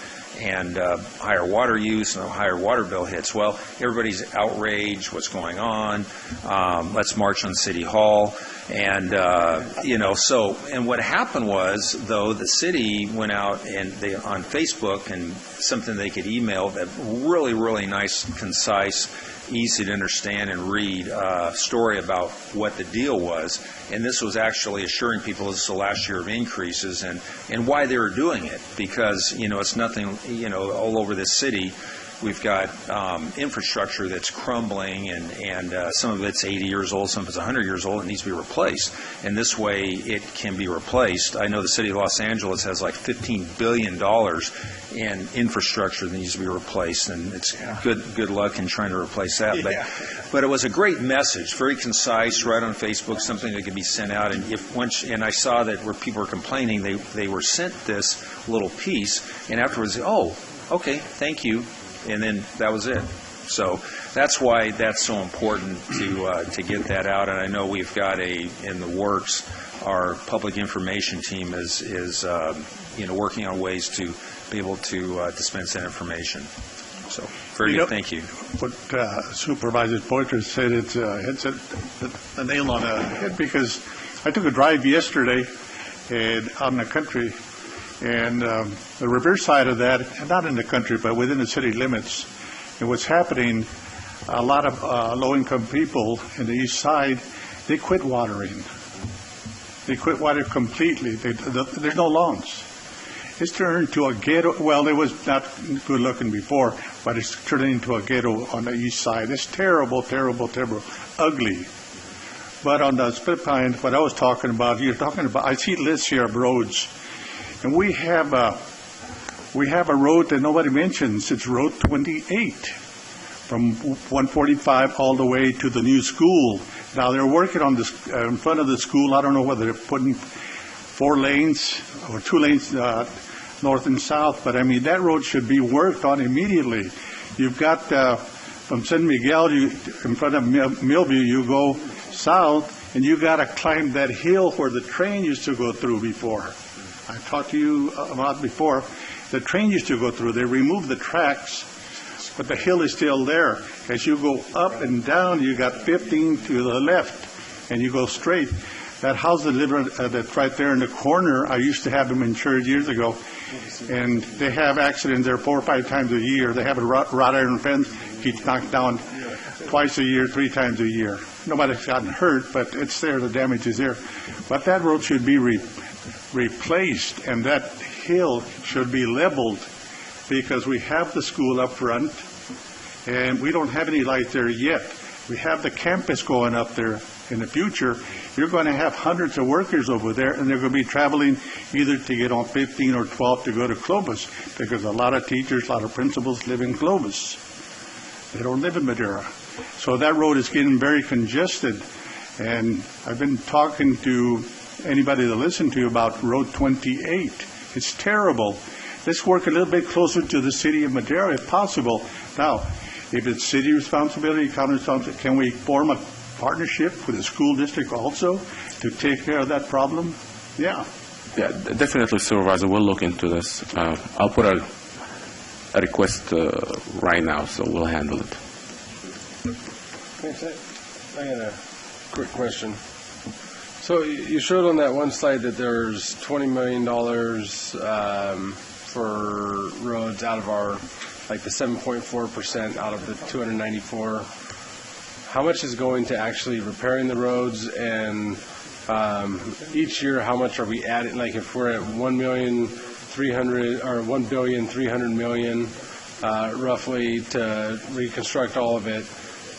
Speaker 18: higher water use and a higher water bill hits. Well, everybody's outraged. What's going on? Let's march on City Hall. And, and what happened was, though, the city went out and on Facebook and something they could email, that really, really nice, concise, easy to understand and read story about what the deal was. And this was actually assuring people this is the last year of increases and why they were doing it. Because, it's nothing, all over this city. We've got infrastructure that's crumbling, and some of it's 80 years old, some of it's 100 years old. It needs to be replaced. And this way it can be replaced. I know the city of Los Angeles has like $15 billion in infrastructure that needs to be replaced, and it's good luck in trying to replace that. But it was a great message, very concise, right on Facebook, something that could be sent out. And I saw that where people were complaining, they were sent this little piece, and afterwards, okay, thank you. And then that was it. So that's why that's so important to get that out. And I know we've got in the works, our public information team is working on ways to be able to dispense that information. So very good. Thank you.
Speaker 3: What Supervisor Poitras said, it's the nail on the head, because I took a drive yesterday out in the country. And the reverse side of that, not in the country, but within the city limits, and what's happening, a lot of low-income people in the east side, they quit watering. They quit watering completely. There's no lawns. It's turned into a ghetto. Well, it was not good-looking before, but it's turning into a ghetto on the east side. It's terrible, terrible, terrible, ugly. But on the split pine, what I was talking about, I see lists here of roads. And we have a road that nobody mentions. It's Road 28 from 145 all the way to the new school. Now they're working on this in front of the school. I don't know whether they're putting 4 lanes or 2 lanes north and south, but I mean that road should be worked on immediately. You've got from San Miguel in front of Millview, you go south, and you got to climb that hill where the train used to go through before. I talked to you about before. The train used to go through. They removed the tracks, but the hill is still there. As you go up and down, you got 15 to the left, and you go straight. That house that's right there in the corner, I used to have them insured years ago, and they have accidents there 4 or 5 times a year. They have a wrought iron fence, gets knocked down twice a year, 3 times a year. Nobody's gotten hurt, but it's there. The damage is there. But that road should be replaced, and that hill should be leveled, because we have the school up front and we don't have any light there yet. We have the campus going up there. In the future, you're going to have hundreds of workers over there, and they're going to be traveling either to get on 15 or 12 to go to Clovis, because a lot of teachers, a lot of principals live in Clovis. They don't live in Madera. So that road is getting very congested, and I've been talking to anybody to listen to about Road 28. It's terrible. Let's work a little bit closer to the city of Madera if possible. Now, if it's city responsibility, county responsibility, can we form a partnership with the school district also to take care of that problem? Yeah,
Speaker 15: definitely, Supervisor. We'll look into this. I'll put a request right now, so we'll handle it.
Speaker 5: I got a quick question. So you showed on that one slide that there's $20 million for roads out of our, like the 7.4% out of the 294. How much is going to actually repairing the roads, and each year how much are we adding? Like if we're at $1,300,000,000 roughly to reconstruct all of it.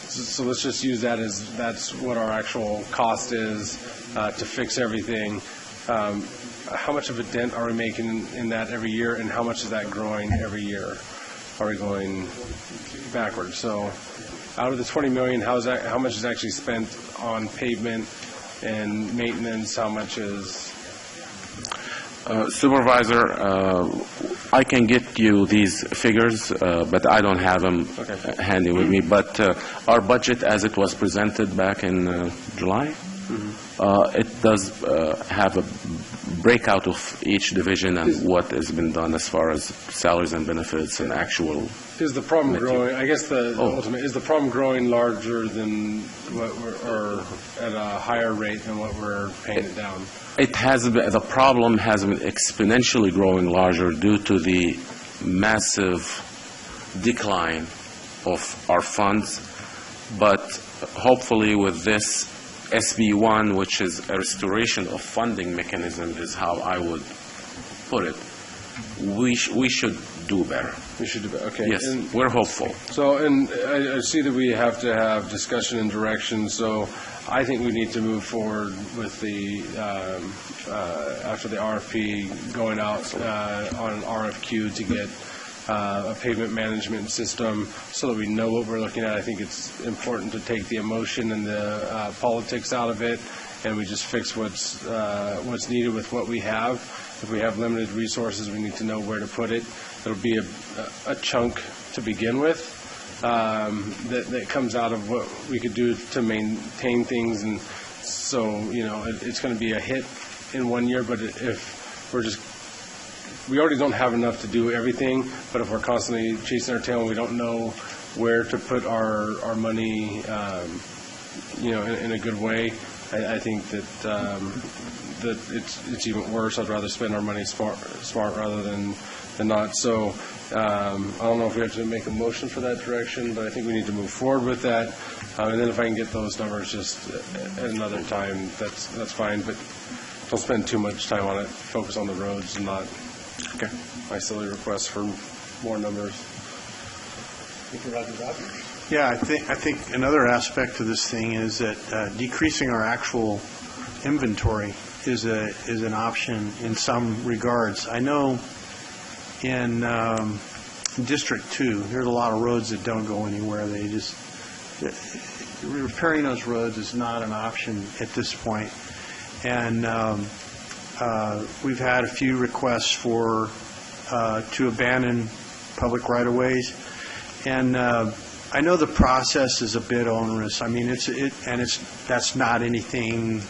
Speaker 5: So let's just use that as that's what our actual cost is to fix everything. How much of a dent are we making in that every year, and how much is that growing every year? Are we going backwards? So out of the $20 million, how much is actually spent on pavement and maintenance? How much is...
Speaker 15: Supervisor, I can get you these figures, but I don't have them handy with me. But our budget, as it was presented back in July, it does have a breakout of each division and what has been done as far as salaries and benefits and actual.
Speaker 5: Is the problem growing? I guess the ultimate is the problem growing larger than what or at a higher rate than what we're paying it down.
Speaker 15: It has been, the problem has been exponentially growing larger due to the massive decline of our funds. But hopefully with this SB1, which is a restoration of funding mechanism, is how I would put it. We should do better.
Speaker 5: We should do better. Okay.
Speaker 15: Yes, we're hopeful.
Speaker 5: So, and I see that we have to have discussion and direction. So, I think we need to move forward with the after the RFP going out on an RFQ to get a pavement management system so that we know what we're looking at. I think it's important to take the emotion and the politics out of it, and we just fix what's needed with what we have. If we have limited resources, we need to know where to put it. It'll be a chunk to begin with that comes out of what we could do to maintain things, and so it's going to be a hit in 1 year. But if we already don't have enough to do everything, but if we're constantly chasing our tail and we don't know where to put our money, in a good way, I think that it's even worse. I'd rather spend our money smart rather than not. So I don't know if we have to make a motion for that direction, but I think we need to move forward with that. And then if I can get those numbers just at another time, that's fine. But don't spend too much time on it. Focus on the roads and not my silly request for more numbers.
Speaker 6: Yeah, I think another aspect of this thing is that decreasing our actual inventory is an option in some regards. I know in District 2, there's a lot of roads that don't go anywhere. Repairing those roads is not an option at this point. And we've had a few requests to abandon public right-of-ways. And I know the process is a bit onerous. I mean, that's not anything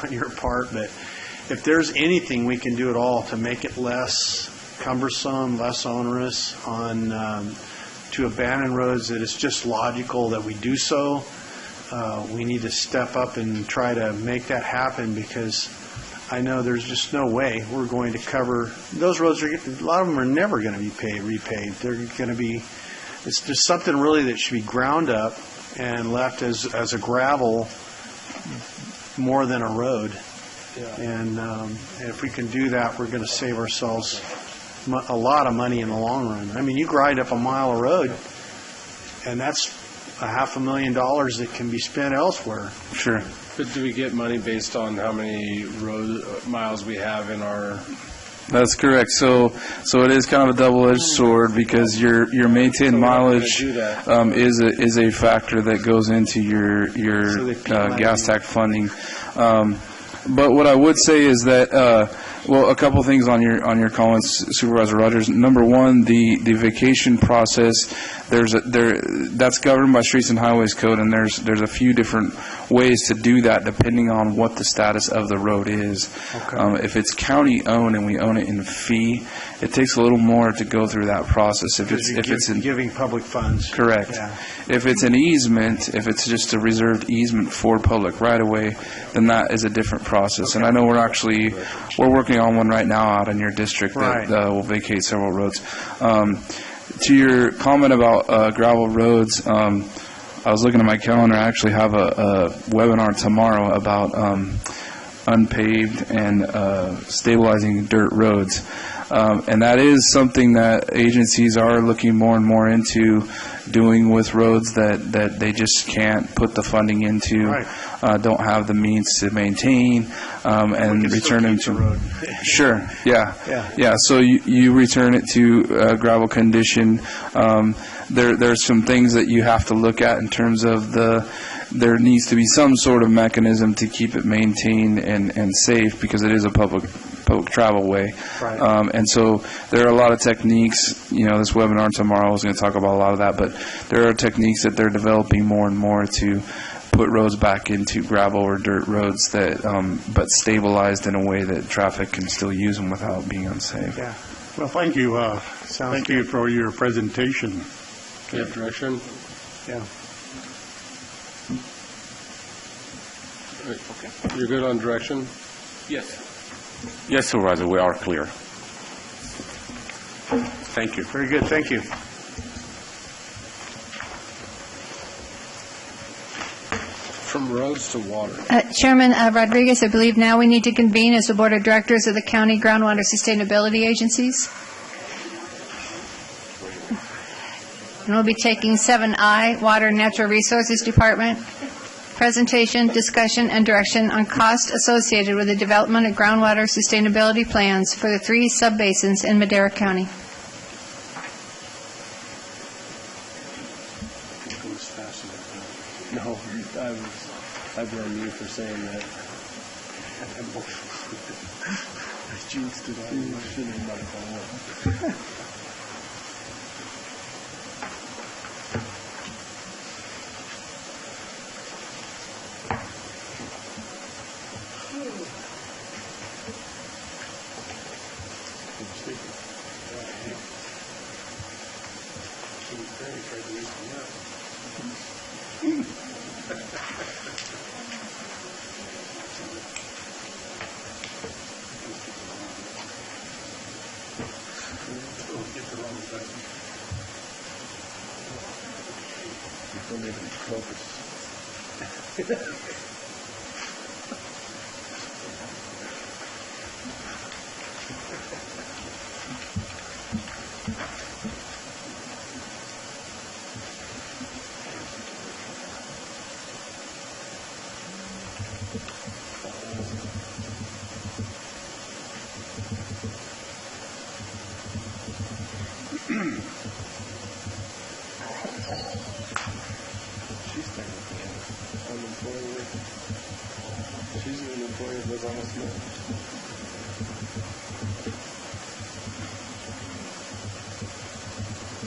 Speaker 6: on your part, but if there's anything we can do at all to make it less cumbersome, less onerous to abandon roads, that it's just logical that we do so. We need to step up and try to make that happen, because I know there's just no way we're going to cover those roads. A lot of them are never going to be repaved. They're going to be. It's just something really that should be ground up and left as a gravel more than a road. Yeah. And if we can do that, we're going to save ourselves a lot of money in the long run. I mean, you grind up a mile of road, and that's $500,000 that can be spent elsewhere.
Speaker 5: Sure. But do we get money based on how many road miles we have in our...
Speaker 8: That's correct. So it is kind of a double-edged sword, because your maintained mileage is a factor that goes into your gas tax funding. But what I would say is that Well, a couple things on your comments, Supervisor Rogers. Number one, the vacation process. That's governed by Streets and Highways Code, and there's a few different ways to do that depending on what the status of the road is.
Speaker 6: Okay.
Speaker 8: If it's county owned and we own it in fee, it takes a little more to go through that process. If it's
Speaker 6: giving public funds.
Speaker 8: Correct.
Speaker 6: Yeah.
Speaker 8: If it's an easement, if it's just a reserved easement for public right-of-way, then that is a different process. And I know we're working on one right now out in your district that will vacate several roads. To your comment about gravel roads, I was looking at my calendar. I actually have a webinar tomorrow about unpaved and stabilizing dirt roads. And that is something that agencies are looking more and more into doing with roads that they just can't put the funding into, don't have the means to maintain, and return them to. Sure, yeah. So you return it to gravel condition. There's some things that you have to look at in terms of there needs to be some sort of mechanism to keep it maintained and safe, because it is a public travel way. And so there are a lot of techniques. This webinar tomorrow is going to talk about a lot of that, but there are techniques that they're developing more and more to put roads back into gravel or dirt roads that, but stabilized in a way that traffic can still use them without being unsafe.
Speaker 3: Yeah. Well, thank you. Thank you for your presentation.
Speaker 5: Do you have direction?
Speaker 3: Yeah.
Speaker 5: Okay. You're good on direction?
Speaker 15: Yes. Yes, Supervisor, we are clear. Thank you.
Speaker 6: Very good. Thank you.
Speaker 5: From roads to water.
Speaker 1: Chairman Rodriguez, I believe now we need to convene as the Board of Directors of the County Groundwater Sustainability Agencies. And we'll be taking 7I, Water and Natural Resources Department. Presentation, discussion, and direction on cost associated with the development of groundwater sustainability plans for the 3 subbasins in Madera County.
Speaker 5: No, I blame you for saying that. I jinxed it on you. I shouldn't have.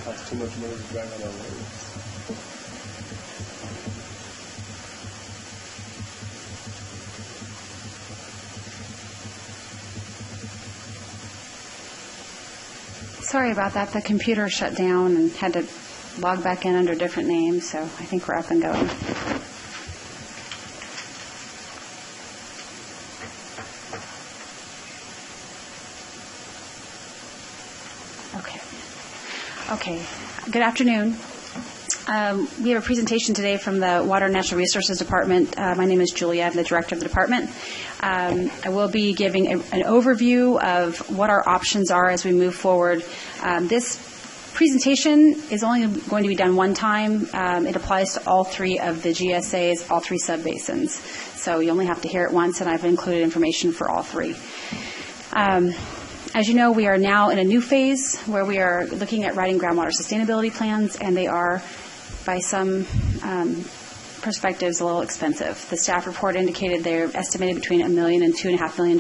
Speaker 5: Costs too much money to drive on our roads.
Speaker 12: Sorry about that. The computer shut down and had to log back in under different names, so I think we're up and going. Okay. Good afternoon. We have a presentation today from the Water and Natural Resources Department. My name is Julia. I'm the director of the department. I will be giving an overview of what our options are as we move forward. This presentation is only going to be done one time. It applies to all 3 of the GSAs, all 3 subbasins. So you only have to hear it once, and I've included information for all 3. As you know, we are now in a new phase where we are looking at writing groundwater sustainability plans, and they are, by some perspective is a little expensive. The staff report indicated they're estimated between $1 million and $2.5 million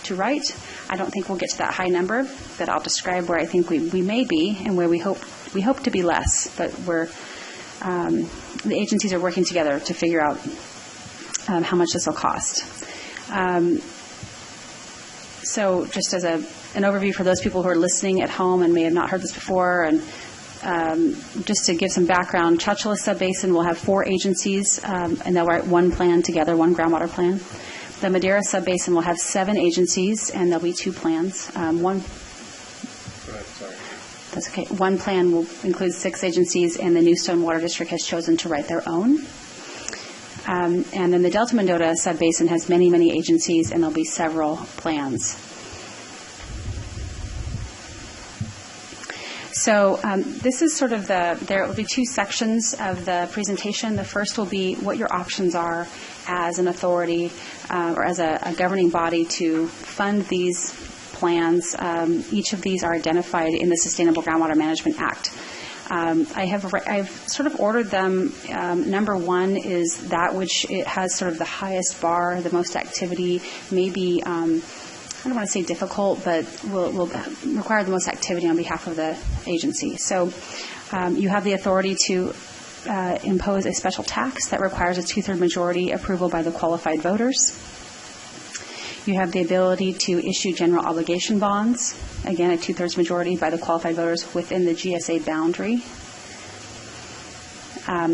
Speaker 12: to write. I don't think we'll get to that high number, but I'll describe where I think we may be and where we hope to be less. But the agencies are working together to figure out how much this will cost. So just as an overview for those people who are listening at home and may have not heard this before, and just to give some background, Chowchilla Subbasin will have 4 agencies, and they'll write one plan together, one groundwater plan. The Madera Subbasin will have 7 agencies, and there'll be 2 plans. That's okay. One plan will include 6 agencies, and the New Stone Water District has chosen to write their own. And then the Delta Mendota Subbasin has many, many agencies, and there'll be several plans. So this is sort of there will be 2 sections of the presentation. The first will be what your options are as an authority or as a governing body to fund these plans. Each of these are identified in the Sustainable Groundwater Management Act. I've sort of ordered them. Number 1 is that which it has sort of the highest bar, the most activity, maybe I don't want to say difficult, but will require the most activity on behalf of the agency. So you have the authority to impose a special tax that requires a 2/3 majority approval by the qualified voters. You have the ability to issue general obligation bonds, again, a 2/3 majority by the qualified voters within the GSA boundary.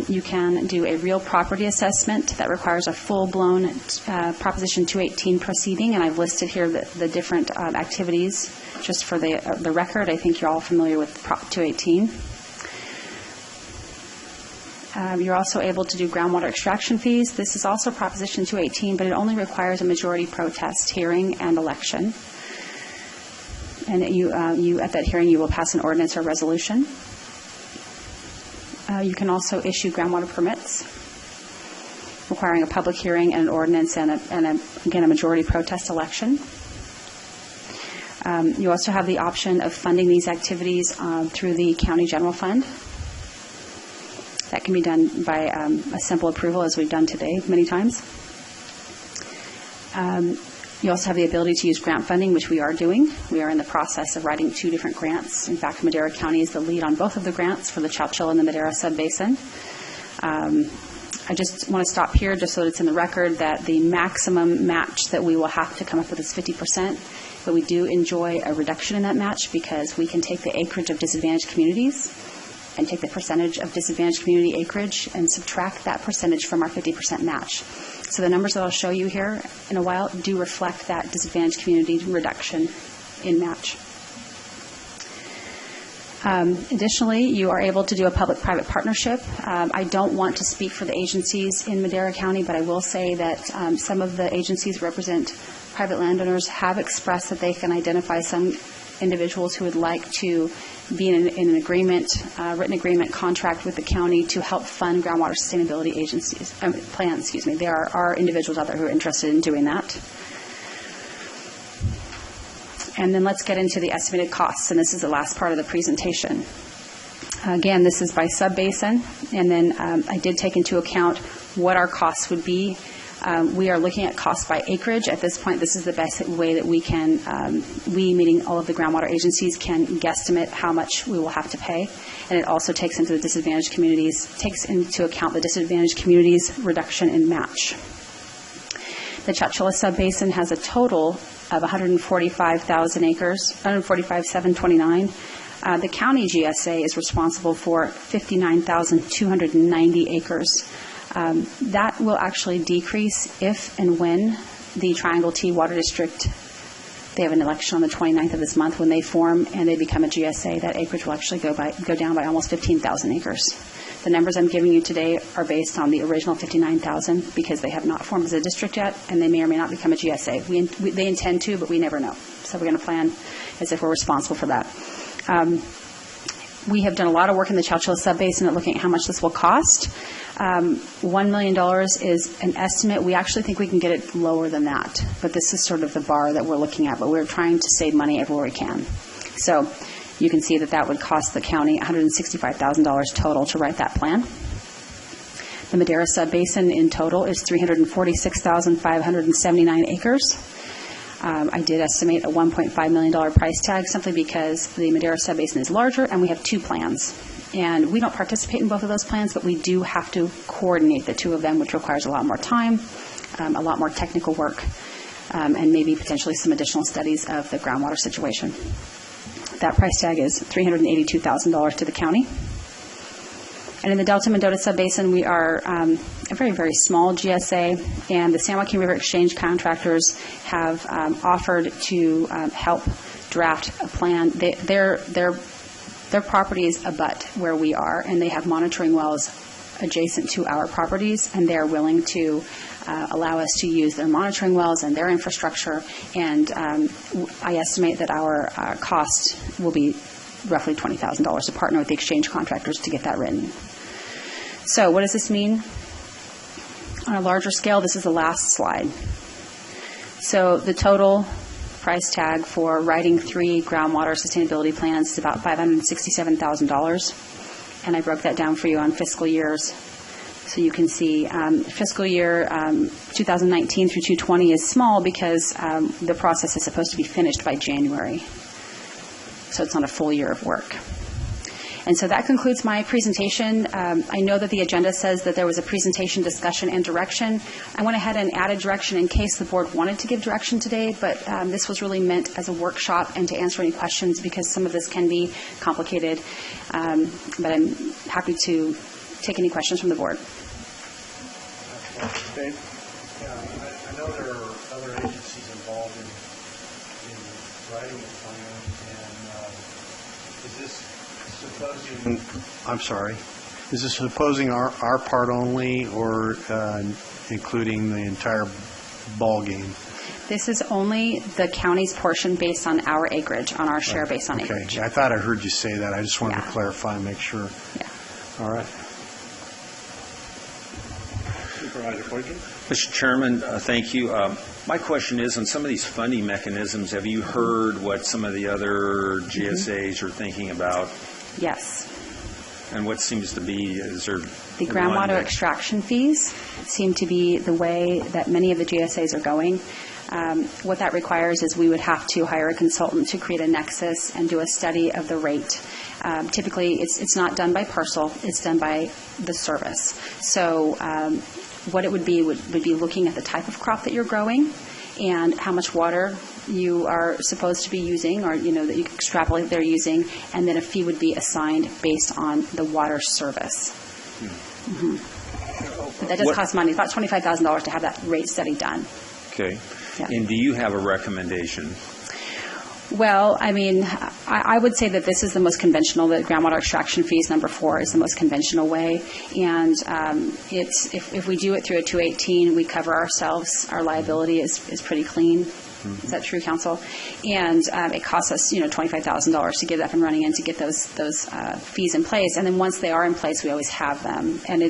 Speaker 12: You can do a real property assessment that requires a full-blown Proposition 218 proceeding, and I've listed here the different activities just for the record. I think you're all familiar with Prop 218. You're also able to do groundwater extraction fees. This is also Proposition 218, but it only requires a majority protest hearing and election. And you at that hearing, you will pass an ordinance or resolution. You can also issue groundwater permits, requiring a public hearing and an ordinance and again, a majority protest election. You also have the option of funding these activities through the county general fund. That can be done by a simple approval, as we've done today many times. You also have the ability to use grant funding, which we are doing. We are in the process of writing 2 different grants. In fact, Madera County is the lead on both of the grants for the Chowchilla and the Madera Subbasin. I just want to stop here just so that it's in the record that the maximum match that we will have to come up with is 50%, but we do enjoy a reduction in that match because we can take the acreage of disadvantaged communities and take the percentage of disadvantaged community acreage and subtract that percentage from our 50% match. So the numbers that I'll show you here in a while do reflect that disadvantaged community reduction in match. Additionally, you are able to do a public-private partnership. I don't want to speak for the agencies in Madera County, but I will say that some of the agencies represent private landowners have expressed that they can identify some individuals who would like to be in an agreement, written agreement contract with the county to help fund groundwater sustainability plans. There are individuals out there who are interested in doing that. And then let's get into the estimated costs, and this is the last part of the presentation. Again, this is by sub-basin, and then I did take into account what our costs would be. We are looking at costs by acreage. At this point, this is the best way that we can, we meaning all of the groundwater agencies, can guesstimate how much we will have to pay. And it also takes into account the disadvantaged communities reduction in match. The Chowchilla Subbasin has a total of 145,000 acres, 145,729. The county GSA is responsible for 59,290 acres. That will actually decrease if and when the Triangle T Water District, they have an election on the 29th of this month. When they form and they become a GSA, that acreage will actually go down by almost 15,000 acres. The numbers I'm giving you today are based on the original 59,000 because they have not formed as a district yet, and they may or may not become a GSA. They intend to, but we never know. So we're going to plan as if we're responsible for that. We have done a lot of work in the Chowchilla Subbasin at looking at how much this will cost. $1 million is an estimate. We actually think we can get it lower than that, but this is sort of the bar that we're looking at, but we're trying to save money everywhere we can. So you can see that would cost the county $165,000 total to write that plan. The Madera Subbasin in total is 346,579 acres. I did estimate a $1.5 million price tag simply because the Madera Subbasin is larger and we have two plans. And we don't participate in both of those plans, but we do have to coordinate the two of them, which requires a lot more time, a lot more technical work, and maybe potentially some additional studies of the groundwater situation. That price tag is $382,000 to the county. And in the Delta Mendota Subbasin, we are a very, very small GSA, and the San Joaquin River Exchange contractors have offered to help draft a plan. Their properties abut where we are, and they have monitoring wells adjacent to our properties, and they're willing to allow us to use their monitoring wells and their infrastructure. And I estimate that our cost will be roughly $20,000 to partner with the exchange contractors to get that written. So what does this mean? On a larger scale, this is the last slide. So the total price tag for writing 3 groundwater sustainability plans is about $567,000. And I broke that down for you on fiscal years. So you can see fiscal year 2019 through 2020 is small because the process is supposed to be finished by January. So it's not a full year of work. And so that concludes my presentation. I know that the agenda says that there was a presentation, discussion, and direction. I went ahead and added direction in case the board wanted to give direction today, but this was really meant as a workshop and to answer any questions because some of this can be complicated. But I'm happy to take any questions from the board.
Speaker 6: Dave? I know there are other agencies involved in writing the plan, and is this supposing, I'm sorry, is this supposing our part only or including the entire ball game?
Speaker 12: This is only the county's portion based on our acreage, on our share based on acreage.
Speaker 6: Okay, I thought I heard you say that. I just wanted to clarify and make sure.
Speaker 12: Yeah.
Speaker 6: All right.
Speaker 18: Mr. Chairman, thank you. My question is, on some of these funding mechanisms, have you heard what some of the other GSAs are thinking about?
Speaker 12: Yes.
Speaker 18: And what seems to be, is there...
Speaker 12: The groundwater extraction fees seem to be the way that many of the GSAs are going. What that requires is we would have to hire a consultant to create a nexus and do a study of the rate. Typically, it's not done by parcel, it's done by the service. So what it would be looking at the type of crop that you're growing and how much water you are supposed to be using, or that you extrapolate they're using, and then a fee would be assigned based on the water service. Mm-hmm. But that does cost money. It's about $25,000 to have that rate study done.
Speaker 18: Okay.
Speaker 12: Yeah.
Speaker 18: And do you have a recommendation?
Speaker 12: Well, I mean, I would say that this is the most conventional, that groundwater extraction fees, number 4, is the most conventional way. And it's if we do it through a 218, we cover ourselves. Our liability is pretty clean. Mm-hmm. Is that true, Council? And it costs us, $25,000 to get it up and running and to get those fees in place. And then once they are in place, we always have them. And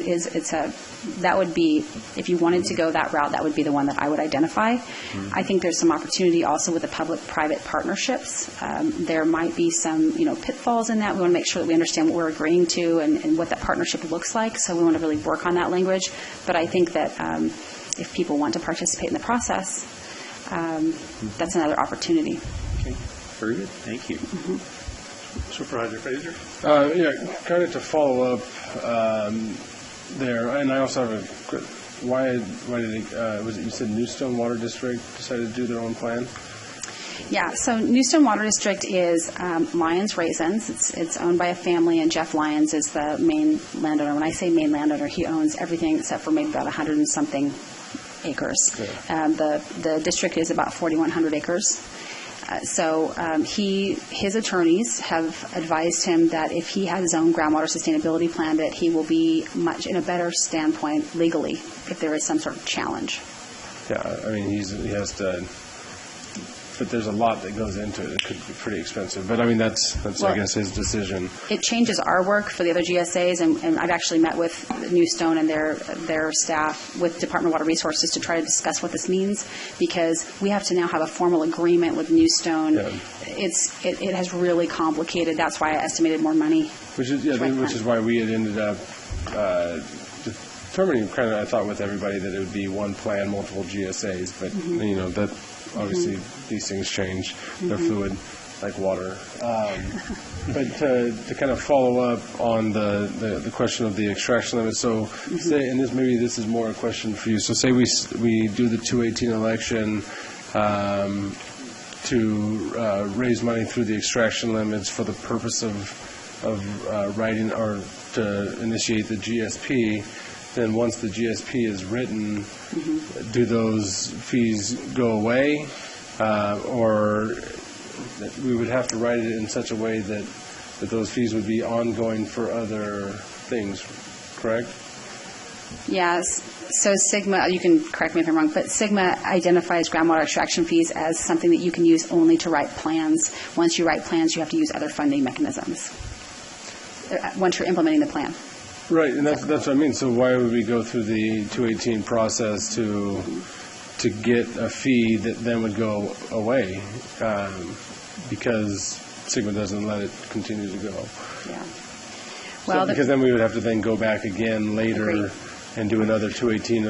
Speaker 12: that would be, if you wanted to go that route, that would be the one that I would identify. Mm-hmm. I think there's some opportunity also with the public-private partnerships. There might be some, pitfalls in that. We want to make sure that we understand what we're agreeing to and what that partnership looks like. So we want to really work on that language. But I think that if people want to participate in the process, that's another opportunity.
Speaker 18: Okay. Very good. Thank you.
Speaker 12: Mm-hmm.
Speaker 6: Supervisor Fraser?
Speaker 5: Kind of to follow up there, and I also have why did was it you said Newstone Water District decided to do their own plan?
Speaker 12: Yeah, so Newstone Water District is Lyons Raisins. It's owned by a family, and Jeff Lyons is the main landowner. When I say main landowner, he owns everything except for maybe about 100 and something acres. The district is about 4,100 acres. His attorneys have advised him that if he has his own groundwater sustainability plan, that he will be much in a better standpoint legally if there is some sort of challenge.
Speaker 5: Yeah, I mean, he has to, but there's a lot that goes into it. It could be pretty expensive. But I mean, that's I guess his decision.
Speaker 12: It changes our work for the other GSAs, and I've actually met with Newstone and their staff with Department of Water Resources to try to discuss what this means, because we have to now have a formal agreement with Newstone. Yeah. It has really complicated. That's why I estimated more money.
Speaker 5: Which is why we had ended up determining kind of, I thought with everybody that it would be one plan, multiple GSAs, but, you know, that obviously these things change. They're fluid like water. But to kind of follow up on the question of the extraction limit, so say, and maybe this is more a question for you, so say we do the 2018 election to raise money through the extraction limits for the purpose of writing or to initiate the GSP, then once the GSP is written, do those fees go away? Or we would have to write it in such a way that those fees would be ongoing for other things, correct?
Speaker 12: Yes. So SIGMA, you can correct me if I'm wrong, but SIGMA identifies groundwater extraction fees as something that you can use only to write plans. Once you write plans, you have to use other funding mechanisms once you're implementing the plan.
Speaker 5: Right, and that's what I mean. So why would we go through the 218 process to get a fee that then would go away? Because SIGMA doesn't let it continue to go.
Speaker 12: Yeah.
Speaker 5: Well, because then we would have to then go back again later and do another 218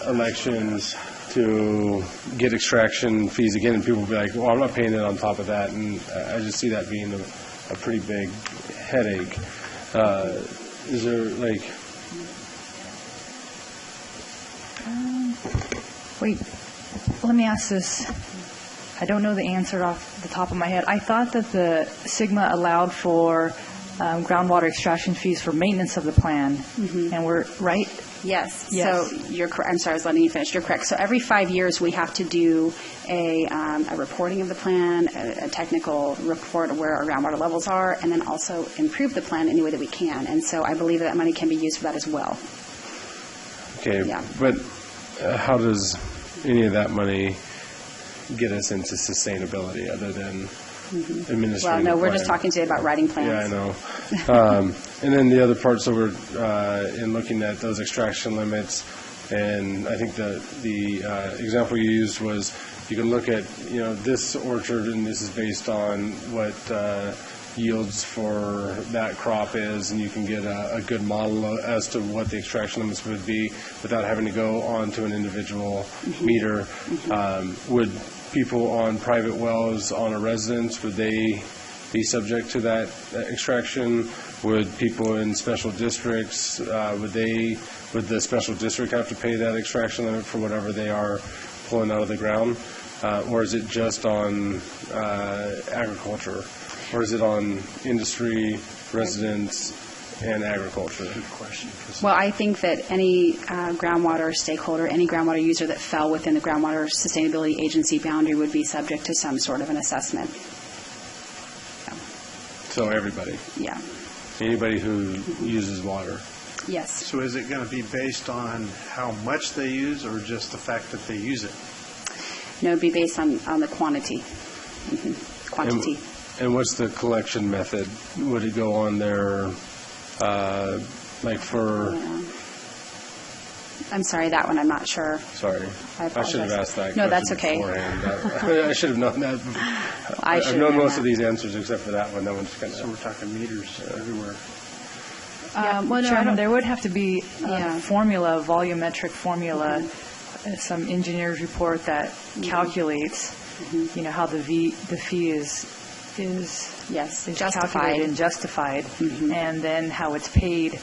Speaker 5: elections to get extraction fees again, and people will be like, well, I'm not paying it on top of that, and I just see that being a pretty big headache. Is there, like...
Speaker 2: Wait, let me ask this. I don't know the answer off the top of my head. I thought that the SIGMA allowed for groundwater extraction fees for maintenance of the plan, and we're right?
Speaker 12: Yes.
Speaker 2: Yes.
Speaker 12: So you're correct. I'm sorry, I was letting you finish. You're correct. So every 5 years, we have to do a reporting of the plan, a technical report of where our groundwater levels are, and then also improve the plan any way that we can. And so I believe that money can be used for that as well.
Speaker 5: Okay, but how does any of that money get us into sustainability other than administrating
Speaker 12: Well, no,
Speaker 5: the
Speaker 12: we're
Speaker 5: plan?
Speaker 12: just talking today about writing plans.
Speaker 5: Yeah, I know. And then the other part, so we're in looking at those extraction limits, and I think the example you used was you can look at, you know, this orchard, and this is based on what yields for that crop is, and you can get a good model as to what the extraction limits would be without having to go on to an individual meter. Would people on private wells on a residence, would they be subject to that extraction? Would people in special districts, would the special district have to pay that extraction limit for whatever they are pulling out of the ground? Or is it just on agriculture? Or is it on industry, residents, and agriculture? Good question.
Speaker 12: Well, I think that any groundwater stakeholder, any groundwater user that fell within the Groundwater Sustainability Agency boundary would be subject to some sort of an assessment.
Speaker 5: So everybody?
Speaker 12: Yeah.
Speaker 5: Anybody who uses water?
Speaker 12: Yes.
Speaker 6: So is it going to be based on how much they use or just the fact that they use it?
Speaker 12: No, it would be based on the quantity. Quantity.
Speaker 5: And what's the collection method? Would it go on there, like for...
Speaker 12: I'm sorry, that one I'm not sure.
Speaker 5: Sorry.
Speaker 12: I
Speaker 5: should have asked that
Speaker 12: No,
Speaker 5: question
Speaker 12: that's okay.
Speaker 5: beforehand. I should have known that. I've known most of these answers except for that one. That one's kind of...
Speaker 6: So we're talking meters everywhere.
Speaker 2: Chairman, there would have to be a formula, a volumetric formula, some engineer's report that calculates, you know, how the fee is
Speaker 12: justified
Speaker 2: calculated and justified, and then how it's paid.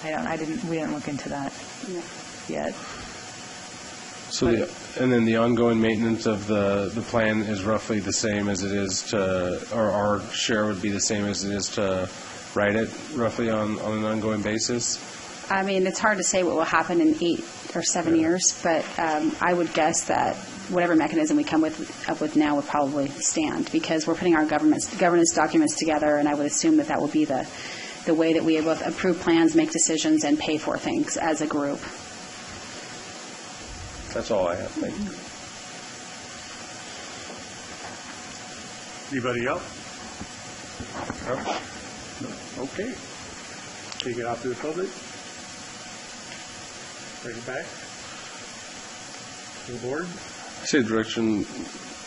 Speaker 2: We didn't look into that yet.
Speaker 5: So, and then the ongoing maintenance of the plan is roughly the same as it is to, or our share would be the same as it is to write it, roughly on an ongoing basis?
Speaker 12: I mean, it's hard to say what will happen in 8 or 7 years, but I would guess that whatever mechanism we come up with now would probably stand, because we're putting our governance documents together, and I would assume that will be the way that we both approve plans, make decisions, and pay for things as a group.
Speaker 5: That's all I have. Thank you.
Speaker 3: Anybody else? No? Okay. Take it out to the public. Bring it back to the board.
Speaker 5: I say direction,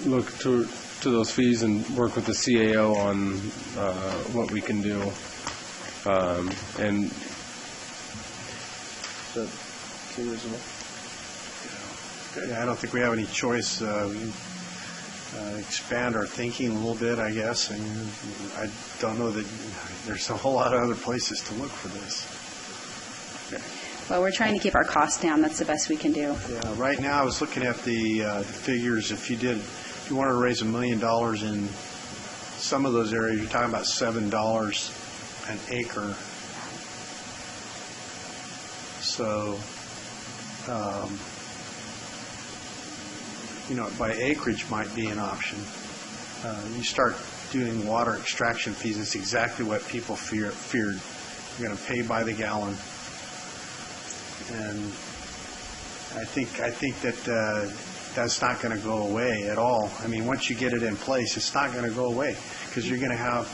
Speaker 5: look to those fees and work with the CAO on what we can do. And that seem reasonable?
Speaker 6: Yeah, I don't think we have any choice. Expand our thinking a little bit, I guess. And I don't know that there's a whole lot of other places to look for this.
Speaker 12: Well, we're trying to keep our costs down. That's the best we can do.
Speaker 6: Yeah, right now I was looking at the figures. If you wanted to raise $1 million in some of those areas, you're talking about $7 an acre. So, by acreage might be an option. You start doing water extraction fees, it's exactly what people feared. You're going to pay by the gallon. And I think that that's not going to go away at all. I mean, once you get it in place, it's not going to go away because you're going to have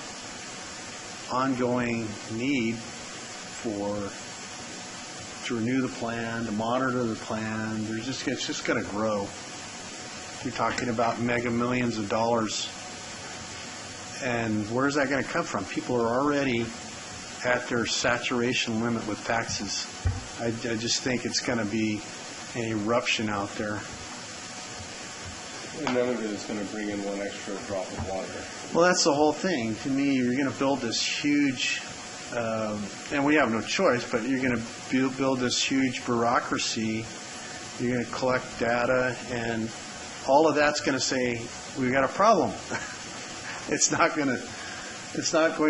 Speaker 6: ongoing need to renew the plan, to monitor the plan. It's just going to grow. You're talking about mega millions of dollars. And where's that going to come from? People are already at their saturation limit with taxes. I just think it's going to be an eruption out there.
Speaker 5: And none of it is going to bring in one extra drop of water.
Speaker 6: Well, that's the whole thing. To me, you're going to build this huge, and we have no choice, but you're going to build this huge bureaucracy. You're going to collect data, and all of that's going to say, we've got a problem. It's not going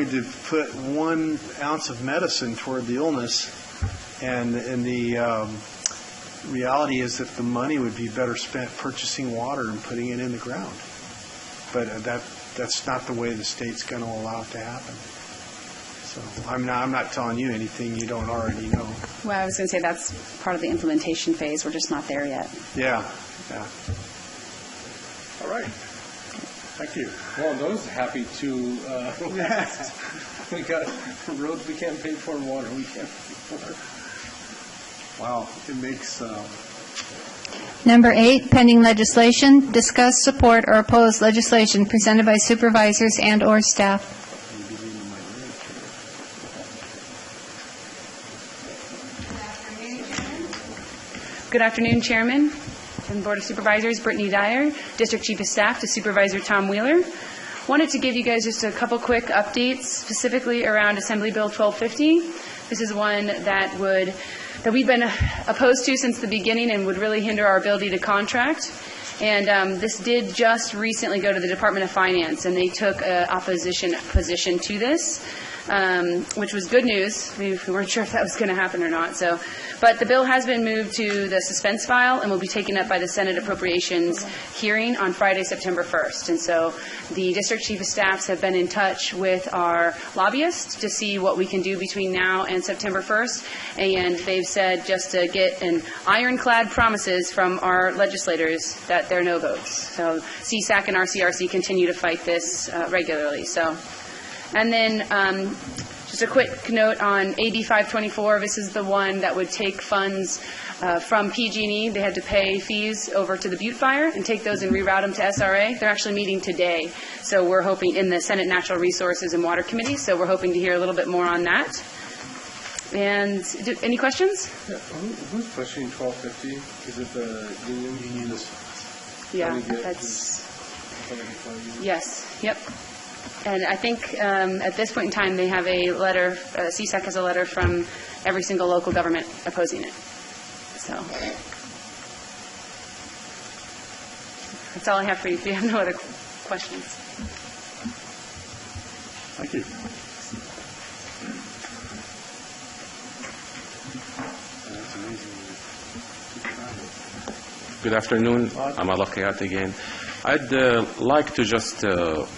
Speaker 6: to put 1 ounce of medicine toward the illness. And the reality is that the money would be better spent purchasing water and putting it in the ground. But that's not the way the state's going to allow it to happen. So I'm not telling you anything you don't already know.
Speaker 12: Well, I was going to say that's part of the implementation phase. We're just not there yet.
Speaker 6: Yeah.
Speaker 5: All right.
Speaker 6: Thank you.
Speaker 5: Well, those happy to we got roads we can't pay for and water we can't pay for.
Speaker 6: Wow, it makes...
Speaker 1: Number 8, pending legislation. Discuss, support, or oppose legislation presented by supervisors and/or staff.
Speaker 12: Good afternoon, Chairman and Board of Supervisors, Brittany Dyer, District Chief of Staff to Supervisor Tom Wheeler. Wanted to give you guys just a couple quick updates, specifically around Assembly Bill 1250. This is one that we've been opposed to since the beginning and would really hinder our ability to contract. And this did just recently go to the Department of Finance, and they took an opposition position to this, which was good news. We weren't sure if that was going to happen or not. But the bill has been moved to the suspense file and will be taken up by the Senate Appropriations hearing on Friday, September 1st. And so the District Chief of Staffs have been in touch with our lobbyists to see what we can do between now and September 1st. And they've said just to get an ironclad promises from our legislators that there are no votes. So CSAC and RCRC continue to fight this regularly. And then just a quick note on AB 524. This is the one that would take funds from PG&E. They had to pay fees over to the Butte Fire and take those and reroute them to SRA. They're actually meeting today. So we're hoping in the Senate Natural Resources and Water Committee. So we're hoping to hear a little bit more on that. And any questions?
Speaker 5: Yeah, who's pushing 1250? Is it the union?
Speaker 12: Yeah, that's... Yes, yep. And I think at this point in time they have a letter, CSAC has a letter from every single local government opposing it. So that's all I have for you if you have no other questions.
Speaker 6: Thank you.
Speaker 15: Good afternoon. I'm Alakayat again. I'd like to just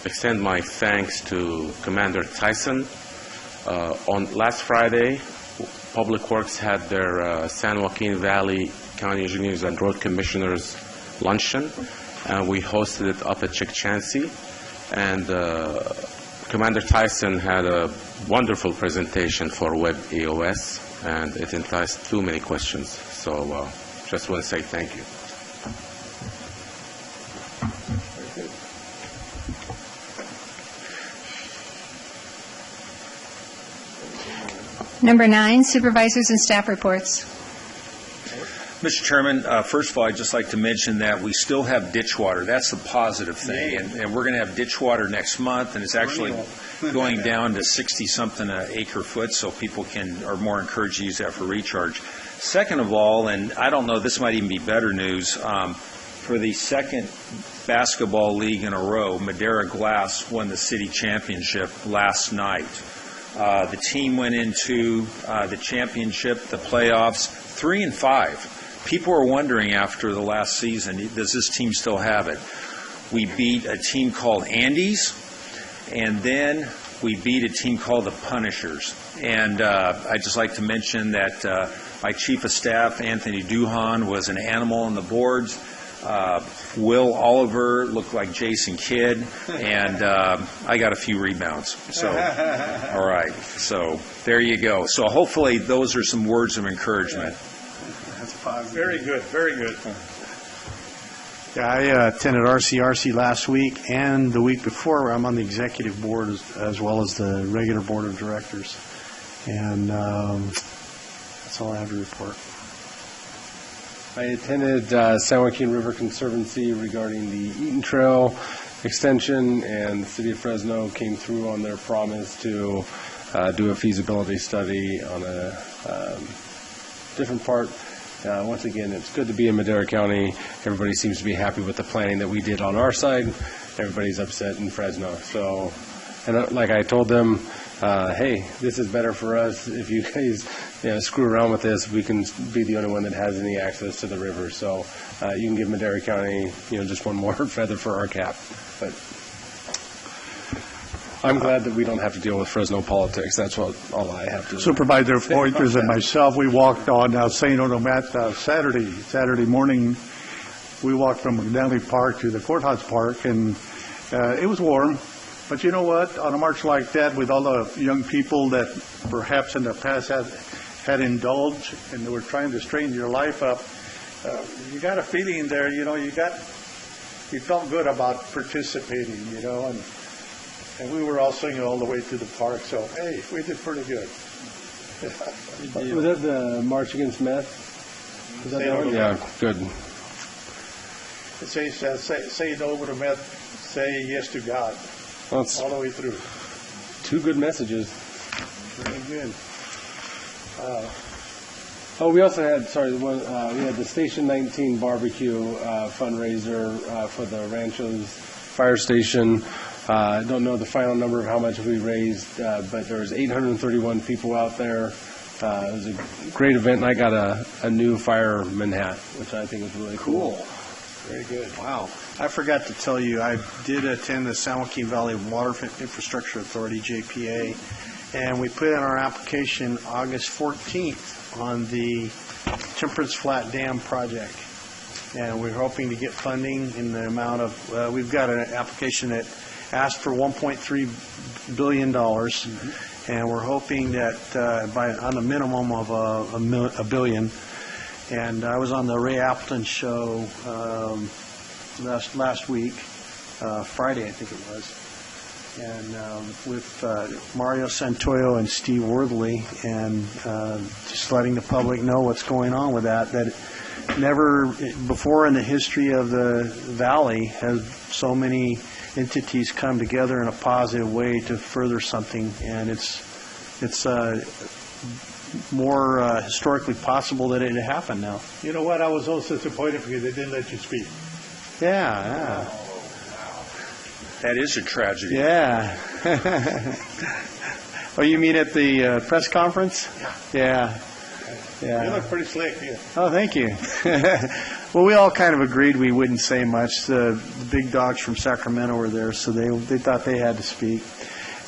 Speaker 15: extend my thanks to Commander Tyson. On last Friday, Public Works had their San Joaquin Valley County Engineers and Road Commissioners luncheon, and we hosted it up at Chickchansey. And Commander Tyson had a wonderful presentation for Web EOS, and it enticed too many questions. So just want to say thank you.
Speaker 1: Number 9, supervisors and staff reports.
Speaker 18: Mr. Chairman, first of all, I'd just like to mention that we still have ditch water. That's the positive thing. And we're going to have ditch water next month, and it's actually going down to 60-something an acre foot, so people are more encouraged to use that for recharge. Second of all, and I don't know, this might even be better news, for the second basketball league in a row, Madera Glass won the city championship last night. The team went into the championship, the playoffs, 3-5. People are wondering after the last season, does this team still have it? We beat a team called Andes, and then we beat a team called the Punishers. And I'd just like to mention that my chief of staff, Anthony Duhan, was an animal on the boards. Will Oliver looked like Jason Kidd, and I got a few rebounds. So, all right. So there you go. So hopefully those are some words of encouragement.
Speaker 3: That's positive. Very good, very good.
Speaker 6: Yeah, I attended RCRC last week and the week before. I'm on the executive board as well as the regular board of directors. And that's all I have to report.
Speaker 5: I attended San Joaquin River Conservancy regarding the Eaton Trail extension, and the City of Fresno came through on their promise to do a feasibility study on a different part. Once again, it's good to be in Madera County. Everybody seems to be happy with the planning that we did on our side. Everybody's upset in Fresno. So, and like I told them, hey, this is better for us. If you guys screw around with this, we can be the only one that has any access to the river. So you can give Madera County, just one more feather for our cap. But I'm glad that we don't have to deal with Fresno politics. That's all I have to say.
Speaker 3: Supervisor Poitras and myself, we walked on St. Onomat Saturday morning. We walked from McNally Park to the Courthouse Park, and it was warm. But you know what? On a march like that, with all the young people that perhaps in the past had indulged and they were trying to straighten your life up, you got a feeling there. You felt good about participating. And we were all singing all the way to the park. So hey, we did pretty good.
Speaker 5: Was that the March Against Meth? Was that the one? Yeah, good.
Speaker 3: It says, say no to meth, say yes to God. All the way through.
Speaker 5: Two good messages.
Speaker 3: Very good.
Speaker 5: We also had, we had the Station 19 barbecue fundraiser for the Ranchos Fire Station. I don't know the final number of how much we raised, but there was 831 people out there. It was a great event, and I got a new fireman hat, which I think is really cool.
Speaker 6: Very good. Wow. I forgot to tell you, I did attend the San Joaquin Valley Water Infrastructure Authority, JPA, and we put in our application August 14th on the Temperance Flat Dam project. And we're hoping to get funding in the amount of, we've got an application that asked for $1.3 billion, and we're hoping that on a minimum of a billion. And I was on the Ray Appleton show last week, Friday I think it was, and with Mario Santoyo and Steve Worthley, and just letting the public know what's going on with that never before in the history of the valley has so many entities come together in a positive way to further something, and it's more historically possible that it happened now.
Speaker 3: You know what? I was also disappointed because they didn't let you speak.
Speaker 6: Yeah.
Speaker 18: That is a tragedy.
Speaker 6: Yeah. Oh, you mean at the press conference? Yeah.
Speaker 3: You look pretty slick here.
Speaker 6: Oh, thank you. Well, we all kind of agreed we wouldn't say much. The big dogs from Sacramento were there, so they thought they had to speak.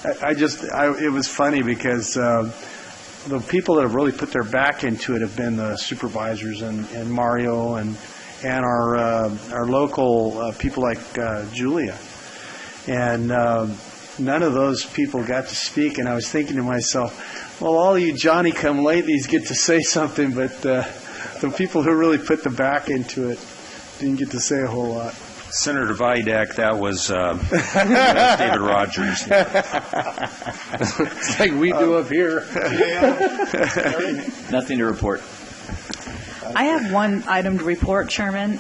Speaker 6: It was funny because the people that have really put their back into it have been the supervisors and Mario and our local people like Julia. And none of those people got to speak, and I was thinking to myself, well, all you Johnny-come-latelys get to say something, but the people who really put the back into it didn't get to say a whole lot.
Speaker 18: Senator Vidak, that was David Rogers.
Speaker 5: It's like we do up here.
Speaker 9: Nothing to report.
Speaker 2: I have one item to report, Chairman.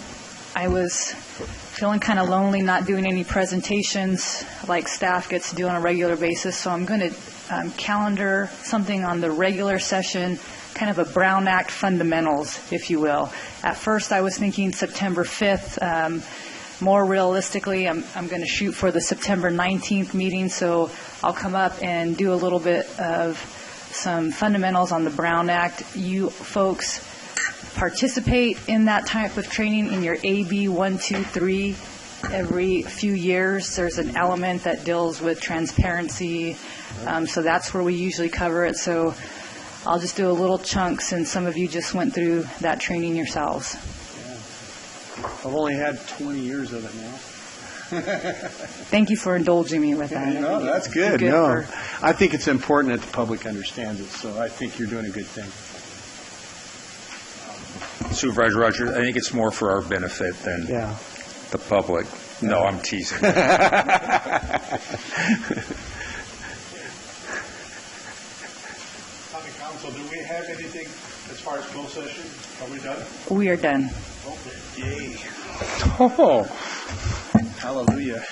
Speaker 2: I was feeling kind of lonely not doing any presentations like staff gets to do on a regular basis, so I'm going to calendar something on the regular session, kind of a Brown Act fundamentals, if you will. At first, I was thinking September 5th. More realistically, I'm going to shoot for the September 19th meeting, so I'll come up and do a little bit of some fundamentals on the Brown Act. You folks participate in that type of training in your AB 123 every few years. There's an element that deals with transparency, so that's where we usually cover it. So I'll just do a little chunk since some of you just went through that training yourselves.
Speaker 3: I've only had 20 years of it now.
Speaker 2: Thank you for indulging me with that.
Speaker 3: No, that's good. No, I think it's important that the public understands it, so I think you're doing a good thing.
Speaker 18: Supervisor Rogers, I think it's more for our benefit than the public. No, I'm teasing.
Speaker 3: Council, do we have anything as far as closed session? Are we done?
Speaker 2: We are done.
Speaker 3: Okay. Yay.
Speaker 10: Oh, hallelujah.